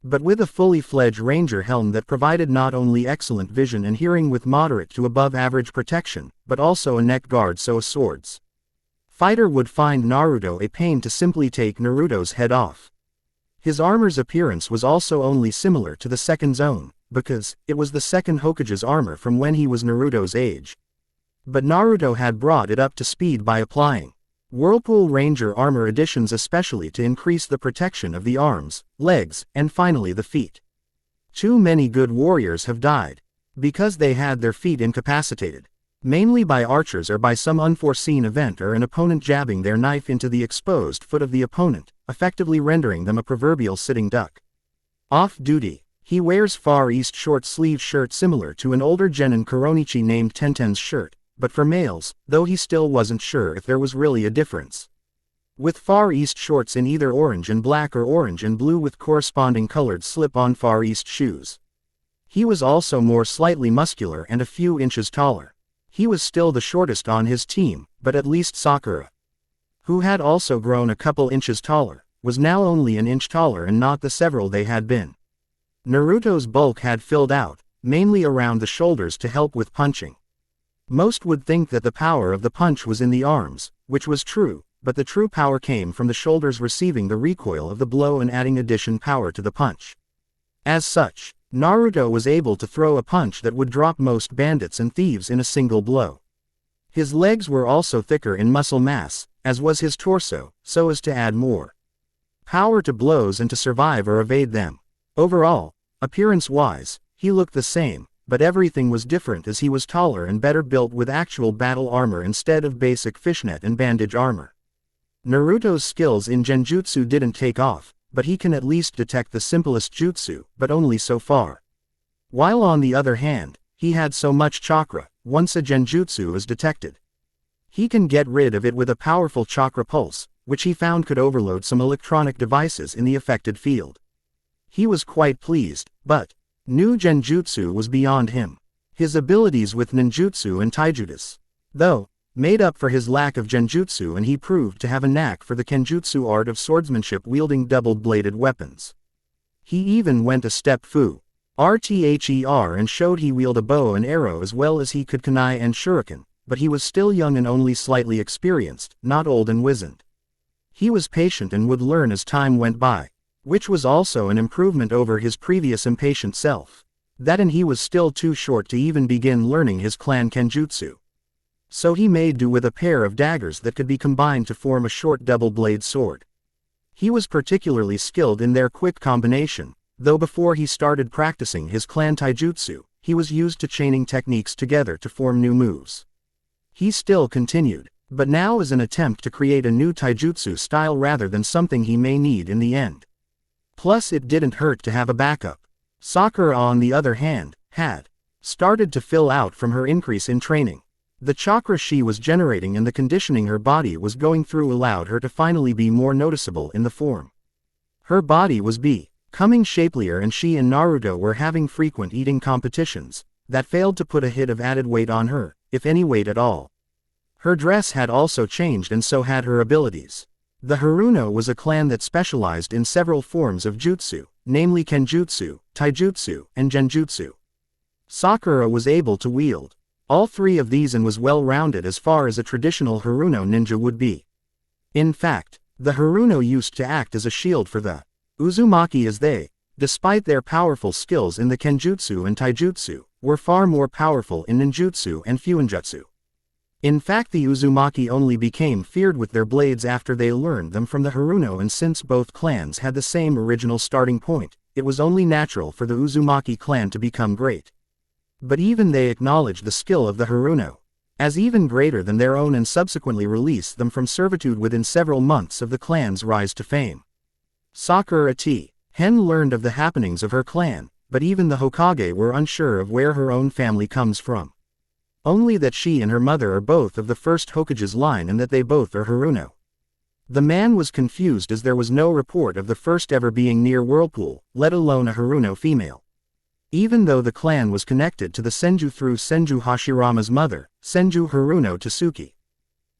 but with a fully fledged ranger helm that provided not only excellent vision and hearing with moderate to above average protection, but also a neck guard so a swords fighter would find Naruto a pain to simply take Naruto's head off. His armor's appearance was also only similar to the second's own, because it was the second Hokage's armor from when he was Naruto's age. But Naruto had brought it up to speed by applying Whirlpool Ranger armor additions, especially to increase the protection of the arms, legs, and finally the feet. Too many good warriors have died because they had their feet incapacitated, mainly by archers or by some unforeseen event or an opponent jabbing their knife into the exposed foot of the opponent, effectively rendering them a proverbial sitting duck. Off duty, he wears Far East short-sleeved shirt similar to an older genin Kuronichi named Tenten's shirt, but for males, though he still wasn't sure if there was really a difference. With Far East shorts in either orange and black or orange and blue with corresponding colored slip-on Far East shoes. He was also more slightly muscular and a few inches taller. He was still the shortest on his team, but at least Sakura, who had also grown a couple inches taller, was now only an inch taller and not the several they had been. Naruto's bulk had filled out, mainly around the shoulders to help with punching. Most would think that the power of the punch was in the arms, which was true, but the true power came from the shoulders receiving the recoil of the blow and adding addition power to the punch. As such, Naruto was able to throw a punch that would drop most bandits and thieves in a single blow. His legs were also thicker in muscle mass, as was his torso, so as to add more power to blows and to survive or evade them. Overall, appearance-wise, he looked the same, but everything was different as he was taller and better built with actual battle armor instead of basic fishnet and bandage armor. Naruto's skills in genjutsu didn't take off, but he can at least detect the simplest jutsu, but only so far. While on the other hand, he had so much chakra, once a genjutsu is detected, he can get rid of it with a powerful chakra pulse, which he found could overload some electronic devices in the affected field. He was quite pleased, but new genjutsu was beyond him. His abilities with ninjutsu and taijutsu, though, made up for his lack of genjutsu, and he proved to have a knack for the kenjutsu art of swordsmanship wielding double-bladed weapons. He even went a step further and showed he wielded a bow and arrow as well as he could kunai and shuriken, but he was still young and only slightly experienced, not old and wizened. He was patient and would learn as time went by, which was also an improvement over his previous impatient self. That and he was still too short to even begin learning his clan kenjutsu. So he made do with a pair of daggers that could be combined to form a short double-blade sword. He was particularly skilled in their quick combination, though before he started practicing his clan taijutsu, he was used to chaining techniques together to form new moves. He still continued, but now as an attempt to create a new taijutsu style rather than something he may need in the end. Plus it didn't hurt to have a backup. Sakura on the other hand, had started to fill out from her increase in training. The chakra she was generating and the conditioning her body was going through allowed her to finally be more noticeable in the form. Her body was becoming shapelier and she and Naruto were having frequent eating competitions that failed to put a hit of added weight on her, if any weight at all. Her dress had also changed and so had her abilities. The Haruno was a clan that specialized in several forms of jutsu, namely kenjutsu, taijutsu, and genjutsu. Sakura was able to wield All three of these and was well-rounded as far as a traditional Haruno ninja would be. In fact, the Haruno used to act as a shield for the Uzumaki as they, despite their powerful skills in the Kenjutsu and Taijutsu, were far more powerful in ninjutsu and fuinjutsu. In fact, the Uzumaki only became feared with their blades after they learned them from the Haruno, and since both clans had the same original starting point, it was only natural for the Uzumaki clan to become great. But even they acknowledged the skill of the Haruno as even greater than their own and subsequently released them from servitude within several months of the clan's rise to fame. Sakura T. Hen learned of the happenings of her clan, but even the Hokage were unsure of where her own family comes from. Only that she and her mother are both of the first Hokage's line and that they both are Haruno. The man was confused as there was no report of the first ever being near Whirlpool, let alone a Haruno female. Even though the clan was connected to the Senju through Senju Hashirama's mother, Senju Haruno Tsuki.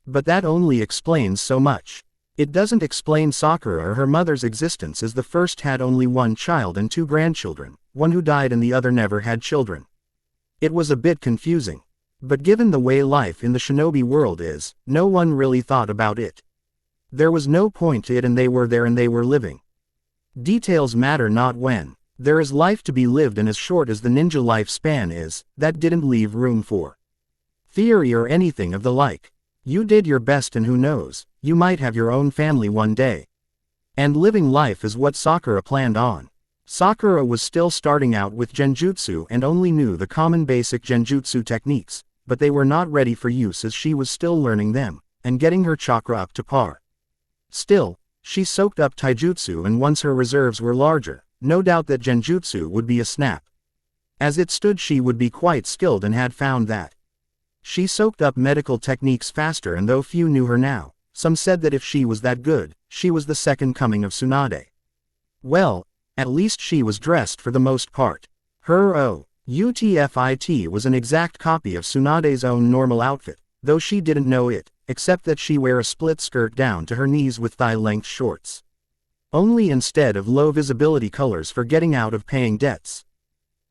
But that only explains so much. It doesn't explain Sakura or her mother's existence, as the first had only one child and two grandchildren, one who died and the other never had children. It was a bit confusing. But given the way life in the shinobi world is, no one really thought about it. There was no point to it, and they were there and they were living. Details matter not when there is life to be lived, and as short as the ninja lifespan is, that didn't leave room for theory or anything of the like. You did your best, and who knows, you might have your own family one day. And living life is what Sakura planned on. Sakura was still starting out with genjutsu and only knew the common basic genjutsu techniques, but they were not ready for use as she was still learning them, and getting her chakra up to par. Still, she soaked up taijutsu, and once her reserves were larger, no doubt that genjutsu would be a snap. As it stood, she would be quite skilled and had found that. She soaked up medical techniques faster, and though few knew her now, some said that if she was that good, she was the second coming of Tsunade. Well, at least she was dressed for the most part. Her outfit was an exact copy of Tsunade's own normal outfit, though she didn't know it, except that she wear a split skirt down to her knees with thigh-length shorts. Only instead of low visibility colors for getting out of paying debts.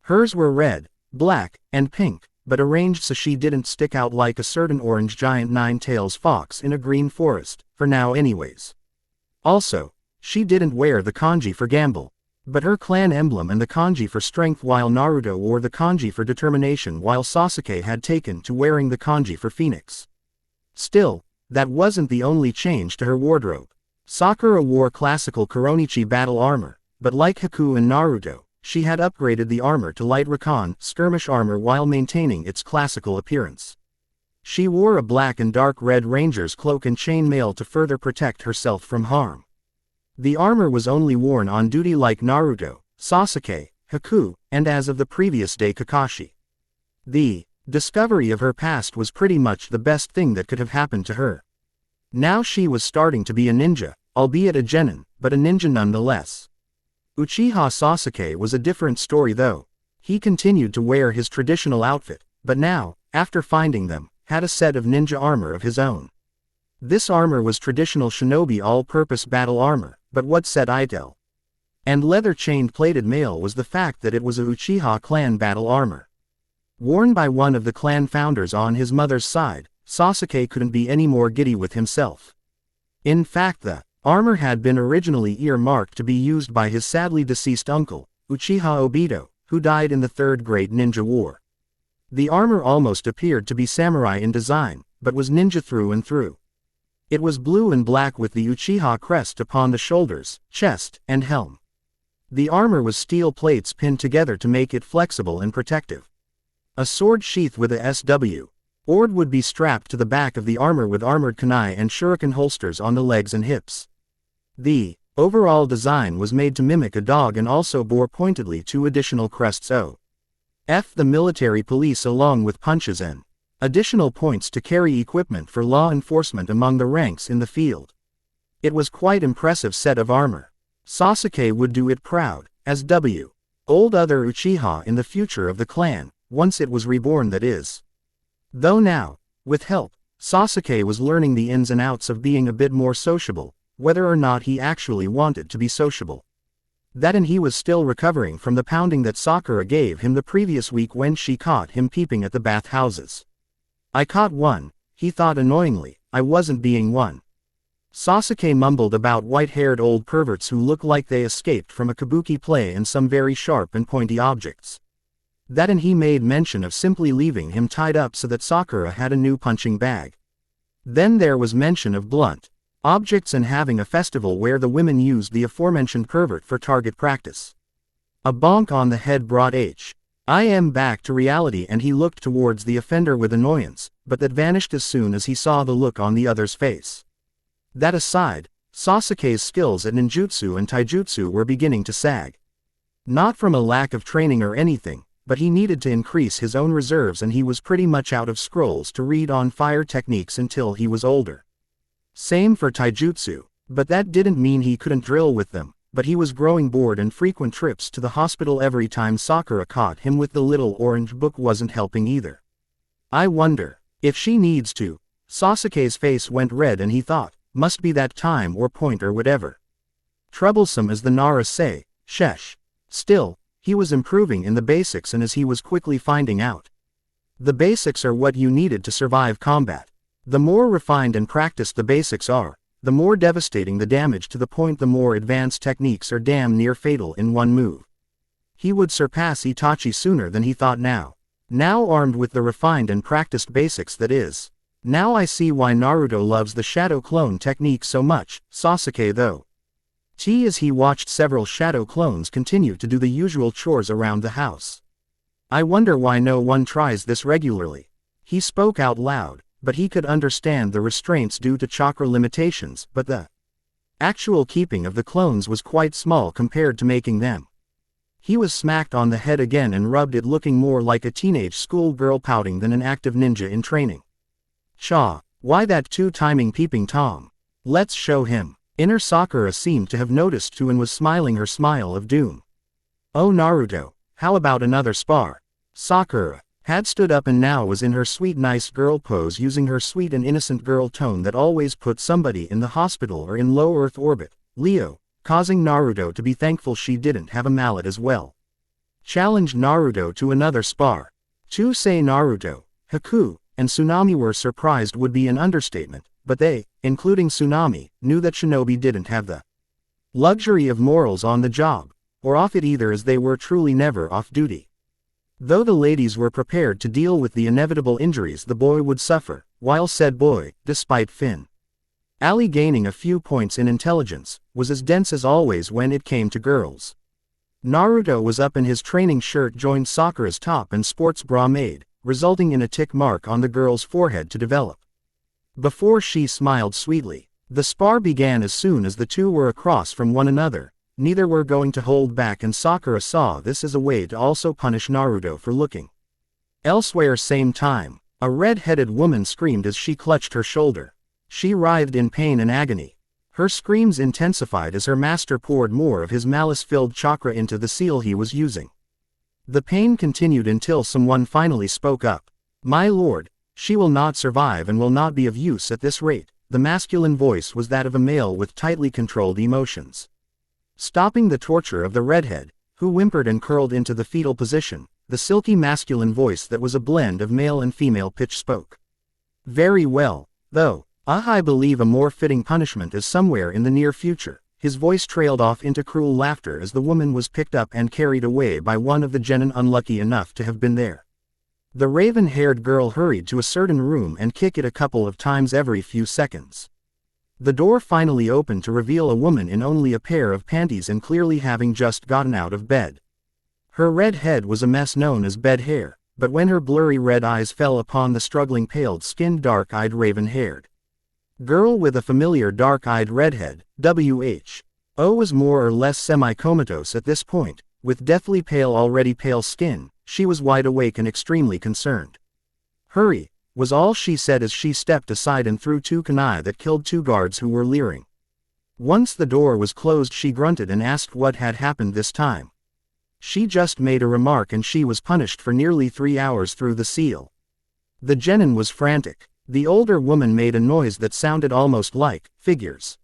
Hers were red, black, and pink, but arranged so she didn't stick out like a certain orange giant nine-tails fox in a green forest, for now anyways. Also, she didn't wear the kanji for gamble, but her clan emblem and the kanji for strength, while Naruto wore the kanji for determination, while Sasuke had taken to wearing the kanji for phoenix. Still, that wasn't the only change to her wardrobe. Sakura wore classical Kuronichi battle armor, but like Haku and Naruto, she had upgraded the armor to light recon skirmish armor while maintaining its classical appearance. She wore a black and dark red ranger's cloak and chainmail to further protect herself from harm. The armor was only worn on duty like Naruto, Sasuke, Haku, and as of the previous day Kakashi. The discovery of her past was pretty much the best thing that could have happened to her. Now she was starting to be a ninja, albeit a genin, but a ninja nonetheless. Uchiha Sasuke was a different story though. He continued to wear his traditional outfit, but now, after finding them, had a set of ninja armor of his own. This armor was traditional shinobi all-purpose battle armor, but what set Itel and leather chain-plated mail was the fact that it was a Uchiha clan battle armor. Worn by one of the clan founders on his mother's side, Sasuke couldn't be any more giddy with himself. In fact, the armor had been originally earmarked to be used by his sadly deceased uncle, Uchiha Obito, who died in the Third Great Ninja War. The armor almost appeared to be samurai in design, but was ninja through and through. It was blue and black with the Uchiha crest upon the shoulders, chest, and helm. The armor was steel plates pinned together to make it flexible and protective. A sword sheath with a SW Ord would be strapped to the back of the armor with armored kunai and shuriken holsters on the legs and hips. The overall design was made to mimic a dog and also bore pointedly two additional crests the military police, along with punches and additional points to carry equipment for law enforcement among the ranks in the field. It was quite impressive set of armor. Sasuke would do it proud, as old other Uchiha in the future of the clan, once it was reborn, that is. Though now, with help, Sasuke was learning the ins and outs of being a bit more sociable, whether or not he actually wanted to be sociable. That, and he was still recovering from the pounding that Sakura gave him the previous week when she caught him peeping at the bathhouses. I caught one, he thought annoyingly. I wasn't being one. Sasuke mumbled about white-haired old perverts who look like they escaped from a kabuki play and some very sharp and pointy objects. That, and he made mention of simply leaving him tied up so that Sakura had a new punching bag. Then there was mention of blunt objects and having a festival where the women used the aforementioned pervert for target practice. A bonk on the head brought him back to reality, and he looked towards the offender with annoyance, but that vanished as soon as he saw the look on the other's face. That aside, Sasuke's skills at ninjutsu and taijutsu were beginning to sag. Not from a lack of training or anything, but he needed to increase his own reserves, and he was pretty much out of scrolls to read on fire techniques until he was older. Same for taijutsu, but that didn't mean he couldn't drill with them, but he was growing bored, and frequent trips to the hospital every time Sakura caught him with the little orange book wasn't helping either. I wonder if she needs to. Sasuke's face went red and he thought, must be that time or point or whatever. Troublesome as the Nara say, sheesh. Still, he was improving in the basics, and as he was quickly finding out, the basics are what you needed to survive combat. The more refined and practiced the basics are, the more devastating the damage, to the point the more advanced techniques are damn near fatal in one move. He would surpass Itachi sooner than he thought now. Now armed with the refined and practiced basics, that is. Now I see why Naruto loves the shadow clone technique so much. Sasuke though, as he watched several shadow clones continue to do the usual chores around the house. I wonder why no one tries this regularly. He spoke out loud, but he could understand the restraints due to chakra limitations, but the actual keeping of the clones was quite small compared to making them. He was smacked on the head again and rubbed it, looking more like a teenage schoolgirl pouting than an active ninja in training. Cha, why that two-timing peeping Tom? Let's show him. Inner Sakura seemed to have noticed too and was smiling her smile of doom. Oh Naruto, how about another spar? Sakura had stood up and now was in her sweet nice girl pose, using her sweet and innocent girl tone that always put somebody in the hospital or in low Earth orbit, Leo, causing Naruto to be thankful she didn't have a mallet as well. Challenged Naruto to another spar. To say Naruto, Haku, and Tsunami were surprised would be an understatement, but they, including Tsunami, knew that Shinobi didn't have the luxury of morals on the job, or off it either, as they were truly never off duty. Though the ladies were prepared to deal with the inevitable injuries the boy would suffer, while said boy, despite Finn Ali gaining a few points in intelligence, was as dense as always when it came to girls. Naruto was up in his training shirt, joined Sakura's top and sports bra made, resulting in a tick mark on the girl's forehead to develop. Before she smiled sweetly. The spar began as soon as the two were across from one another. Neither were going to hold back, and Sakura saw this as a way to also punish Naruto for looking elsewhere. Same time, a red-headed woman screamed as she clutched her shoulder. She writhed in pain and agony. Her screams intensified as her master poured more of his malice-filled chakra into the seal he was using. The pain continued until someone finally spoke up. My lord, she will not survive and will not be of use at this rate. The masculine voice was that of a male with tightly controlled emotions. Stopping the torture of the redhead, who whimpered and curled into the fetal position, the silky masculine voice that was a blend of male and female pitch spoke. Very well, though, I believe a more fitting punishment is somewhere in the near future. His voice trailed off into cruel laughter as the woman was picked up and carried away by one of the genin unlucky enough to have been there. The raven-haired girl hurried to a certain room and kicked it a couple of times every few seconds. The door finally opened to reveal a woman in only a pair of panties and clearly having just gotten out of bed. Her red head was a mess known as bed hair, but when her blurry red eyes fell upon the struggling pale-skinned dark-eyed raven-haired girl with a familiar dark-eyed redhead, W.H.O. was more or less semi-comatose at this point. With deathly pale, already pale skin, she was wide awake and extremely concerned. Hurry, was all she said as she stepped aside and threw two kunai that killed two guards who were leering. Once the door was closed, she grunted and asked what had happened this time. She just made a remark and she was punished for nearly 3 hours through the seal. The genin was frantic. The older woman made a noise that sounded almost like figures.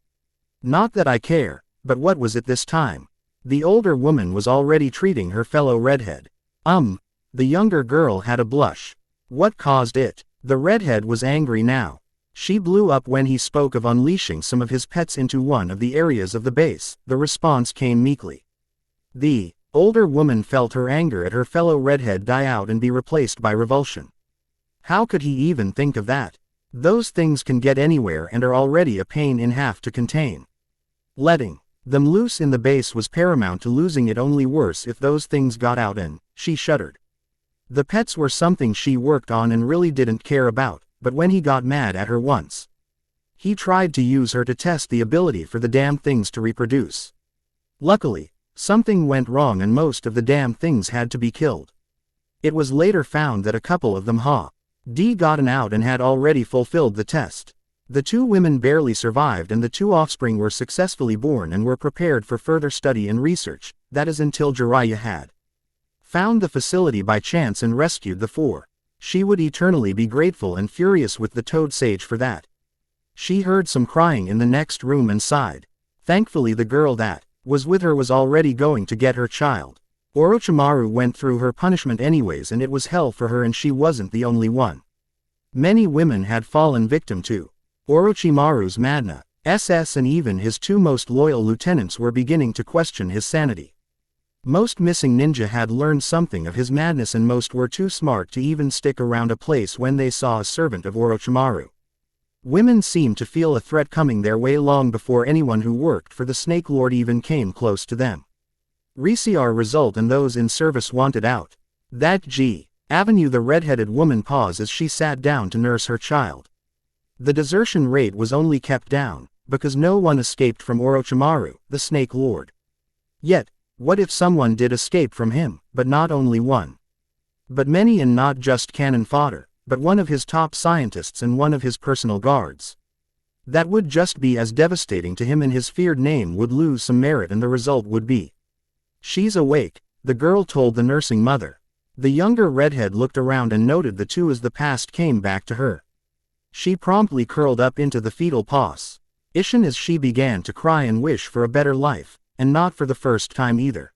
Not that I care, but what was it this time? The older woman was already treating her fellow redhead. The younger girl had a blush. What caused it? The redhead was angry now. She blew up when he spoke of unleashing some of his pets into one of the areas of the base. The response came meekly. The older woman felt her anger at her fellow redhead die out and be replaced by revulsion. How could he even think of that? Those things can get anywhere and are already a pain in half to contain. Letting them loose in the base was paramount to losing it, only worse if those things got out, and she shuddered. The pets were something she worked on and really didn't care about, but when he got mad at her once, he tried to use her to test the ability for the damn things to reproduce. Luckily, something went wrong and most of the damn things had to be killed. It was later found that a couple of them had gotten out and had already fulfilled the test. The 2 women barely survived and the 2 offspring were successfully born and were prepared for further study and research, that is until Jiraiya had found the facility by chance and rescued the 4. She would eternally be grateful and furious with the Toad Sage for that. She heard some crying in the next room and sighed. Thankfully the girl that was with her was already going to get her child. Orochimaru went through her punishment anyways and it was hell for her, and she wasn't the only one. Many women had fallen victim to Orochimaru's madness. Acess and even his 2 most loyal lieutenants were beginning to question his sanity. Most missing ninja had learned something of his madness and most were too smart to even stick around a place when they saw a servant of Orochimaru. Women seemed to feel a threat coming their way long before anyone who worked for the Snake Lord even came close to them. Reciar result and those in service wanted out. That Avenue. The red-headed woman paused as she sat down to nurse her child. The desertion rate was only kept down, because no one escaped from Orochimaru, the Snake Lord. Yet, what if someone did escape from him, but not only one, but many, and not just cannon fodder, but one of his top scientists and one of his personal guards? That would just be as devastating to him, and his feared name would lose some merit, and the result would be, "She's awake," the girl told the nursing mother. The younger redhead looked around and noted the 2 as the past came back to her. She promptly curled up into the fetal position as she began to cry and wish for a better life, and not for the first time either.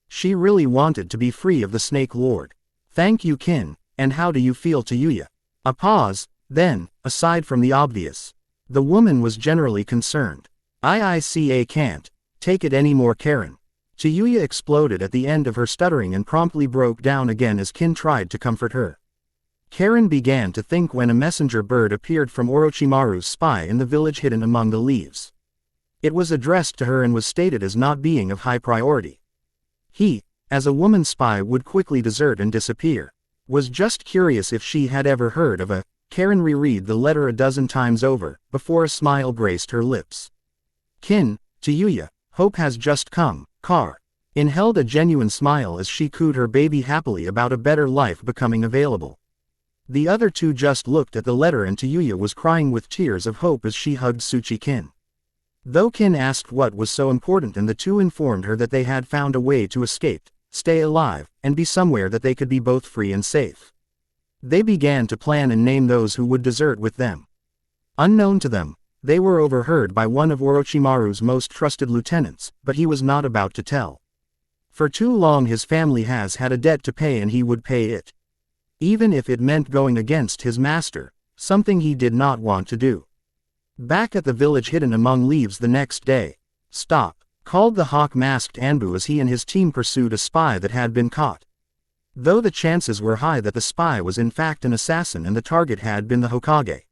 She really wanted to be free of the Snake Lord. "Thank you, Kin, and how do you feel, Tayuya?" A pause, then, aside from the obvious, the woman was generally concerned. I can't take it anymore, Karen." Tayuya exploded at the end of her stuttering and promptly broke down again as Kin tried to comfort her. Karen began to think when a messenger bird appeared from Orochimaru's spy in the village hidden among the leaves. It was addressed to her and was stated as not being of high priority. He, as a woman spy, would quickly desert and disappear. Was just curious if she had ever heard of a. Karen reread the letter a dozen times over, before a smile graced her lips. "Kin, Tayuya, hope has just come." Inhaled a genuine smile as she cooed her baby happily about a better life becoming available. The other 2 just looked at the letter, and Tayuya was crying with tears of hope as she hugged Tsuchi-kin. Though Kin asked what was so important, and the 2 informed her that they had found a way to escape, stay alive, and be somewhere that they could be both free and safe. They began to plan and name those who would desert with them. Unknown to them, they were overheard by one of Orochimaru's most trusted lieutenants, but he was not about to tell. For too long his family has had a debt to pay, and he would pay it. Even if it meant going against his master, something he did not want to do. Back at the village hidden among leaves the next day, "Stop," called the hawk-masked Anbu as he and his team pursued a spy that had been caught. Though the chances were high that the spy was in fact an assassin and the target had been the Hokage.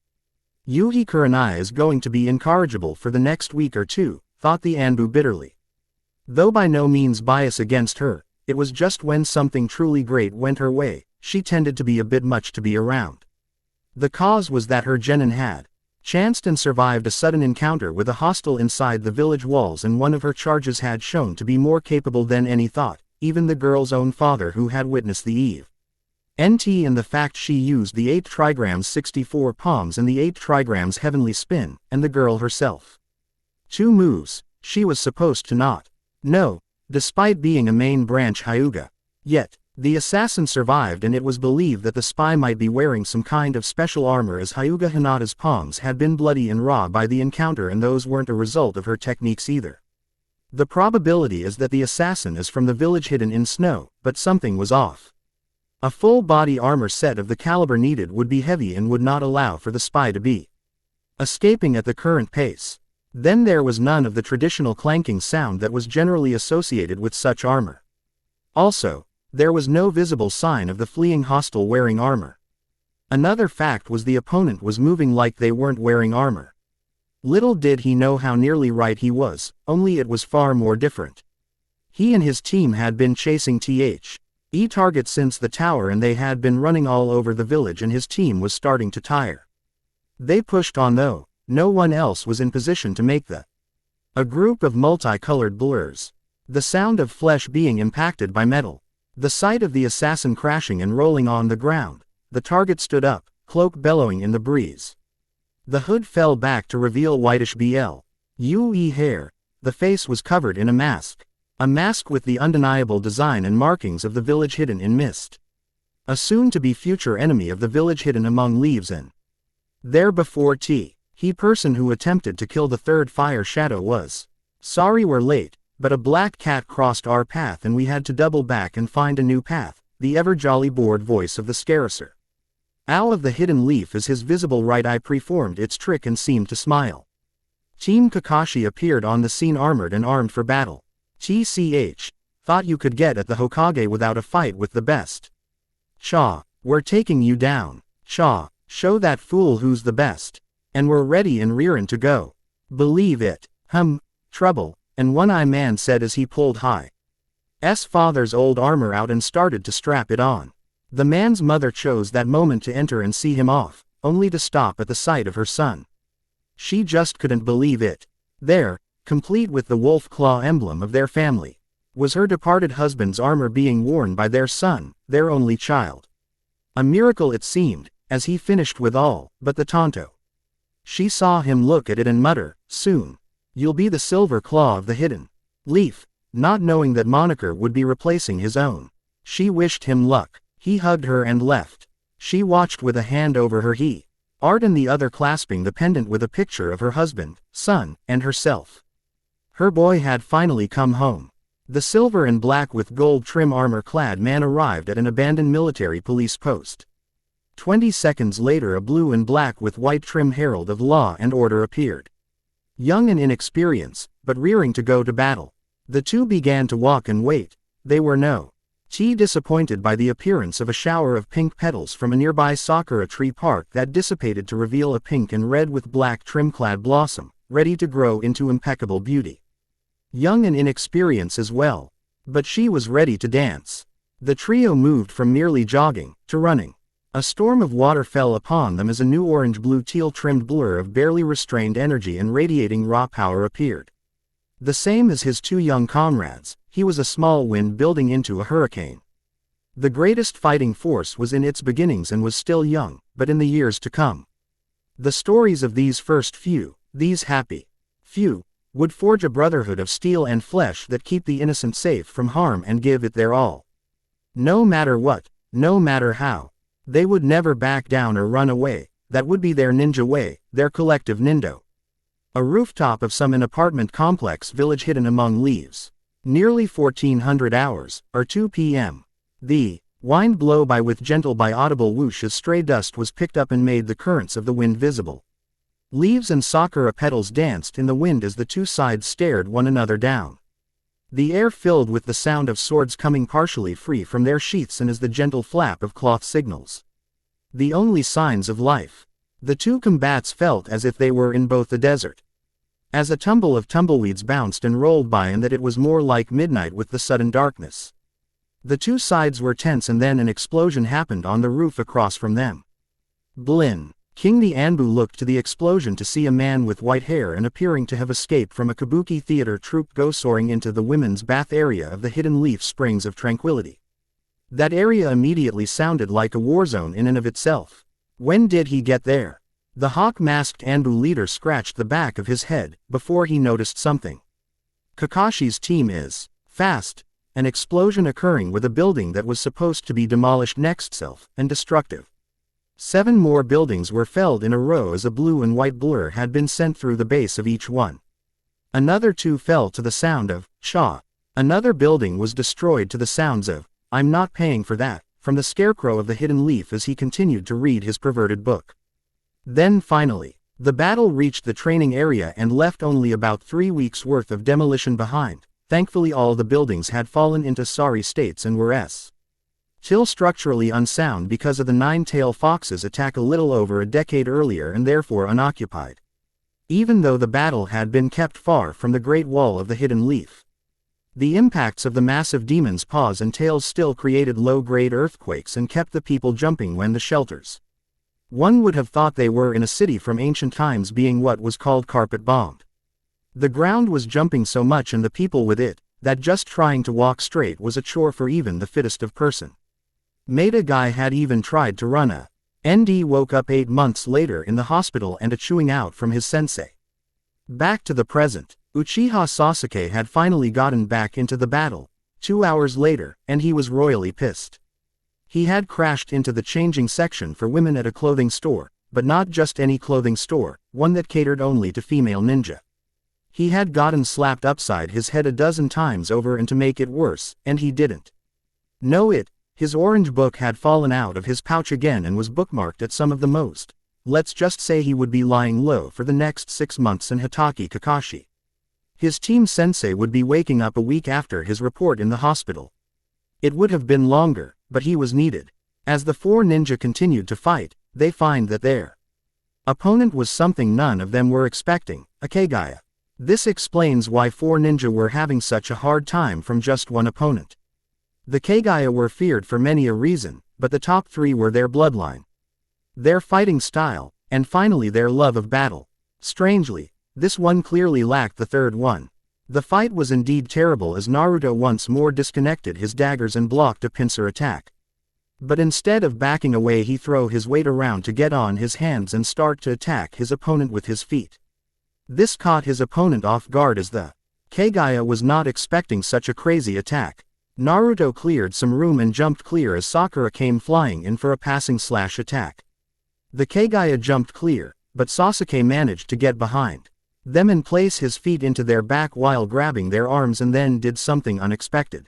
Yuhi Kurenai is going to be incorrigible for the next week or 2, thought the Anbu bitterly. Though by no means biased against her, it was just when something truly great went her way, she tended to be a bit much to be around. The cause was that her genin had chanced and survived a sudden encounter with a hostile inside the village walls, and one of her charges had shown to be more capable than any thought, even the girl's own father who had witnessed the event, and the fact she used the 8 trigrams 64 palms and the 8 trigrams heavenly spin, and the girl herself. 2 moves, she was supposed to not know, despite being a main branch Hyuga. Yet, the assassin survived, and it was believed that the spy might be wearing some kind of special armor, as Hyuga Hinata's palms had been bloody and raw by the encounter, and those weren't a result of her techniques either. The probability is that the assassin is from the village hidden in snow, but something was off. A full body armor set of the caliber needed would be heavy and would not allow for the spy to be escaping at the current pace. Then there was none of the traditional clanking sound that was generally associated with such armor. Also, there was no visible sign of the fleeing hostile wearing armor. Another fact was the opponent was moving like they weren't wearing armor. Little did he know how nearly right he was, only it was far more different. He and his team had been chasing THE target since the tower, and they had been running all over the village, and his team was starting to tire. They pushed on though. No one else was in position to make a group of multicolored blurs. The sound of flesh being impacted by metal. The sight of the assassin crashing and rolling on the ground. The target stood up, cloak bellowing in the breeze. The hood fell back to reveal whitish blue hair. The face was covered in a mask. A mask with the undeniable design and markings of the village hidden in mist. A soon-to-be future enemy of the village hidden among leaves, and there before he person who attempted to kill the third fire shadow was. Sorry we're late, but a black cat crossed our path and we had to double back and find a new path, the ever-jolly bored voice of the Scarisser. Owl of the hidden leaf, as his visible right eye performed its trick and seemed to smile. Team Kakashi appeared on the scene armored and armed for battle. TCH, thought you could get at the Hokage without a fight with the best. Cha, we're taking you down. Cha, show that fool who's the best. And we're ready and rearin' to go. Believe it. Trouble, and One-Eye Man said as he pulled S father's old armor out and started to strap it on. The man's mother chose that moment to enter and see him off, only to stop at the sight of her son. She just couldn't believe it. There, complete with the wolf claw emblem of their family, was her departed husband's armor being worn by their son, their only child. A miracle it seemed, as he finished with all but the Tonto. She saw him look at it and mutter, "Soon, you'll be the silver claw of the hidden leaf," not knowing that moniker would be replacing his own. She wished him luck. He hugged her and left. She watched with a hand over her heart and the other clasping the pendant with a picture of her husband, son, and herself. Her boy had finally come home. The silver and black with gold trim armor-clad man arrived at an abandoned military police post. 20 seconds later a blue and black with white trim herald of law and order appeared. Young and inexperienced, but rearing to go to battle. The two began to walk and wait. They were disappointed by the appearance of a shower of pink petals from a nearby sakura tree park that dissipated to reveal a pink and red with black trim-clad blossom, ready to grow into impeccable beauty. Young and inexperienced as well. But she was ready to dance. The trio moved from merely jogging to running. A storm of water fell upon them as a new orange-blue teal-trimmed blur of barely restrained energy and radiating raw power appeared. The same as his two young comrades, he was a small wind building into a hurricane. The greatest fighting force was in its beginnings and was still young, but in the years to come. The stories of these first few, these happy few, would forge a brotherhood of steel and flesh that keep the innocent safe from harm and give it their all. No matter what, no matter how. They would never back down or run away. That would be their ninja way, their collective nindo. A rooftop of some apartment complex village hidden among leaves. Nearly 1400 hours, or 2 p.m. The wind blow by with gentle by audible whoosh as stray dust was picked up and made the currents of the wind visible. Leaves and sakura petals danced in the wind as the two sides stared one another down. The air filled with the sound of swords coming partially free from their sheaths and as the gentle flap of cloth signals the only signs of life. The two combats felt as if they were in both the desert. As a tumble of tumbleweeds bounced and rolled by, and that it was more like midnight with the sudden darkness. The two sides were tense, and then an explosion happened on the roof across from them. Blin. King the Anbu looked to the explosion to see a man with white hair and appearing to have escaped from a kabuki theater troupe go soaring into the women's bath area of the Hidden Leaf Springs of Tranquility. That area immediately sounded like a war zone in and of itself. When did he get there? The hawk-masked Anbu leader scratched the back of his head before he noticed something. Kakashi's team is fast. An explosion occurring with a building that was supposed to be demolished next self and destructive. 7 more buildings were felled in a row as a blue and white blur had been sent through the base of each one. Another 2 fell to the sound of cha. Another building was destroyed to the sounds of I'm not paying for that from the scarecrow of the hidden leaf as he continued to read his perverted book. Then finally, the battle reached the training area and left only about 3 weeks' worth of demolition behind. Thankfully all the buildings had fallen into sorry states and were still structurally unsound because of the nine-tailed fox's attack a little over a decade earlier and therefore unoccupied. Even though the battle had been kept far from the Great Wall of the Hidden Leaf, the impacts of the massive demon's paws and tails still created low-grade earthquakes and kept the people jumping when the shelters. One would have thought they were in a city from ancient times being what was called carpet-bombed. The ground was jumping so much and the people with it, that just trying to walk straight was a chore for even the fittest of person. Maida Guy had even tried to run a ND woke up 8 months later in the hospital and a chewing out from his sensei. Back to the present, Uchiha Sasuke had finally gotten back into the battle, 2 hours later, and he was royally pissed. He had crashed into the changing section for women at a clothing store, but not just any clothing store, one that catered only to female ninja. He had gotten slapped upside his head a dozen times over, and to make it worse, and he didn't know it, his orange book had fallen out of his pouch again and was bookmarked at some of the most. Let's just say he would be lying low for the next 6 months in Hitaki Kakashi. His team sensei would be waking up a week after his report in the hospital. It would have been longer, but he was needed. As the 4 ninja continued to fight, they find that their opponent was something none of them were expecting, a Kagaya. This explains why 4 ninja were having such a hard time from just one opponent. The Kagaya were feared for many a reason, but the top 3 were their bloodline, their fighting style, and finally their love of battle. Strangely, this one clearly lacked the third one. The fight was indeed terrible as Naruto once more disconnected his daggers and blocked a pincer attack. But instead of backing away he threw his weight around to get on his hands and start to attack his opponent with his feet. This caught his opponent off guard as the Kagaya was not expecting such a crazy attack. Naruto cleared some room and jumped clear as Sakura came flying in for a passing slash attack. The Kagaya jumped clear, but Sasuke managed to get behind them and place his feet into their back while grabbing their arms, and then did something unexpected.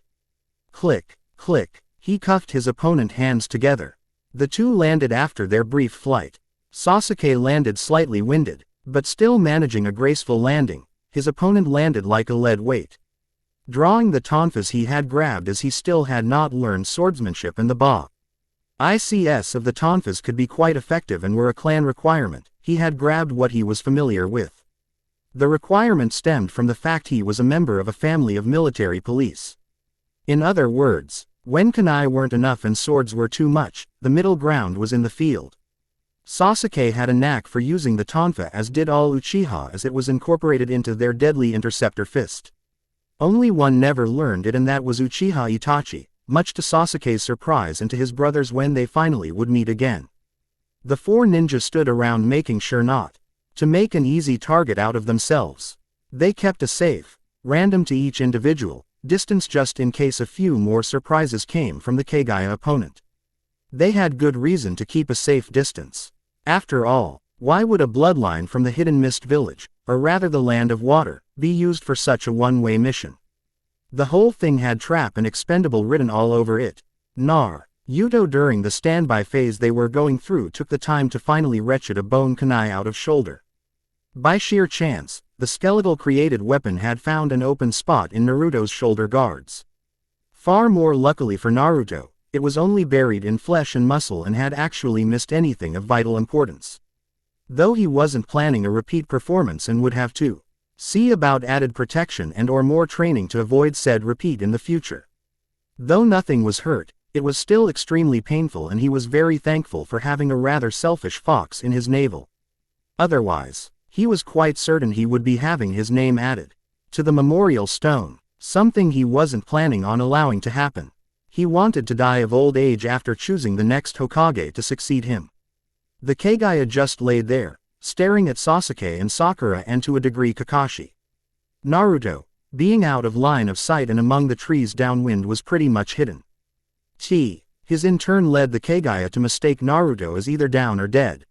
Click, click, he cuffed his opponent's hands together. The two landed after their brief flight. Sasuke landed slightly winded, but still managing a graceful landing. His opponent landed like a lead weight, drawing the tonfas he had grabbed as he still had not learned swordsmanship, and the Acess of the tonfas could be quite effective and were a clan requirement. He had grabbed what he was familiar with. The requirement stemmed from the fact he was a member of a family of military police. In other words, when kunai weren't enough and swords were too much, the middle ground was in the field. Sasuke had a knack for using the tonfa, as did all Uchiha, as it was incorporated into their deadly interceptor fist. Only one never learned it, and that was Uchiha Itachi, much to Sasuke's surprise and to his brothers when they finally would meet again. The 4 ninjas stood around making sure not to make an easy target out of themselves. They kept a safe, random to each individual, distance just in case a few more surprises came from the Kagaya opponent. They had good reason to keep a safe distance. After all, why would a bloodline from the Hidden Mist Village, or rather the Land of Water, be used for such a one-way mission? The whole thing had trap and expendable written all over it. Naruto during the standby phase they were going through took the time to finally wrench a bone kunai out of shoulder. By sheer chance, the skeletal created weapon had found an open spot in Naruto's shoulder guards. Far more luckily for Naruto, it was only buried in flesh and muscle and had actually missed anything of vital importance. Though he wasn't planning a repeat performance and would have to see about added protection and or more training to avoid said repeat in the future. Though nothing was hurt, it was still extremely painful, and he was very thankful for having a rather selfish fox in his navel. Otherwise, he was quite certain he would be having his name added to the memorial stone, something he wasn't planning on allowing to happen. He wanted to die of old age after choosing the next Hokage to succeed him. The Kagaya just laid there, staring at Sasuke and Sakura and to a degree Kakashi. Naruto, being out of line of sight and among the trees downwind, was pretty much hidden. His in turn led the Kagaya to mistake Naruto as either down or dead.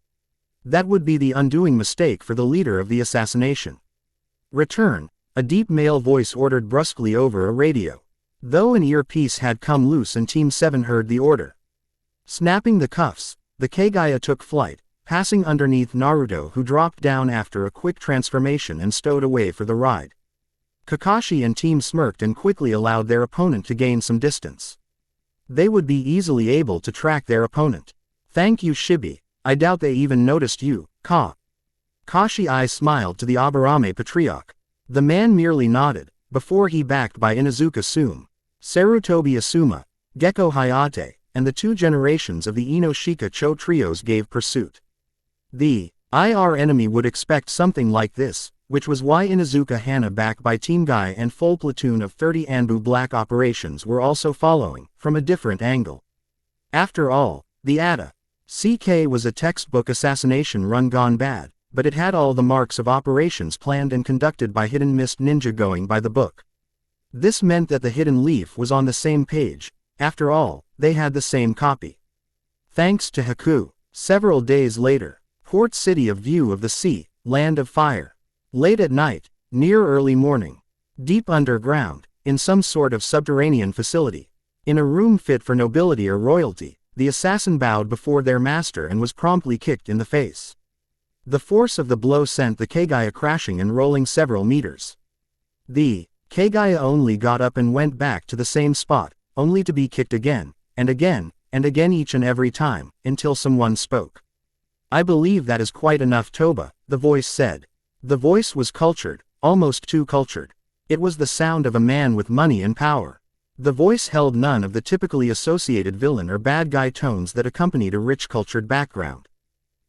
That would be the undoing mistake for the leader of the assassination. Return, a deep male voice ordered brusquely over a radio. Though an earpiece had come loose and Team 7 heard the order, Snapping the cuffs, the Kagaya took flight, passing underneath Naruto, who dropped down after a quick transformation and stowed away for the ride. Kakashi and team smirked and quickly allowed their opponent to gain some distance. They would be easily able to track their opponent. Thank you, Shibi. I doubt they even noticed you, Kashi I smiled to the Aburame Patriarch. The man merely nodded, before he backed by Inuzuka Sume, Sarutobi Asuma, Gekko Hayate, and the 2 generations of the Inoshika Cho trios gave pursuit. The IR enemy would expect something like this, which was why Inuzuka Hana backed by Team Guy and full platoon of 30 Anbu Black operations were also following, from a different angle. After all, the ATA CK was a textbook assassination run gone bad, but it had all the marks of operations planned and conducted by Hidden Mist Ninja going by the book. This meant that the Hidden Leaf was on the same page. After all, they had the same copy. Thanks to Haku. Several days later, port city of View of the Sea, Land of Fire. Late at night, near early morning. Deep underground, in some sort of subterranean facility. In a room fit for nobility or royalty, the assassin bowed before their master and was promptly kicked in the face. The force of the blow sent the Kagaya crashing and rolling several meters. The Kagaya only got up and went back to the same spot, only to be kicked again, and again, and again each and every time, until someone spoke. I believe that is quite enough, Toba, the voice said. The voice was cultured, almost too cultured. It was the sound of a man with money and power. The voice held none of the typically associated villain or bad guy tones that accompanied a rich cultured background.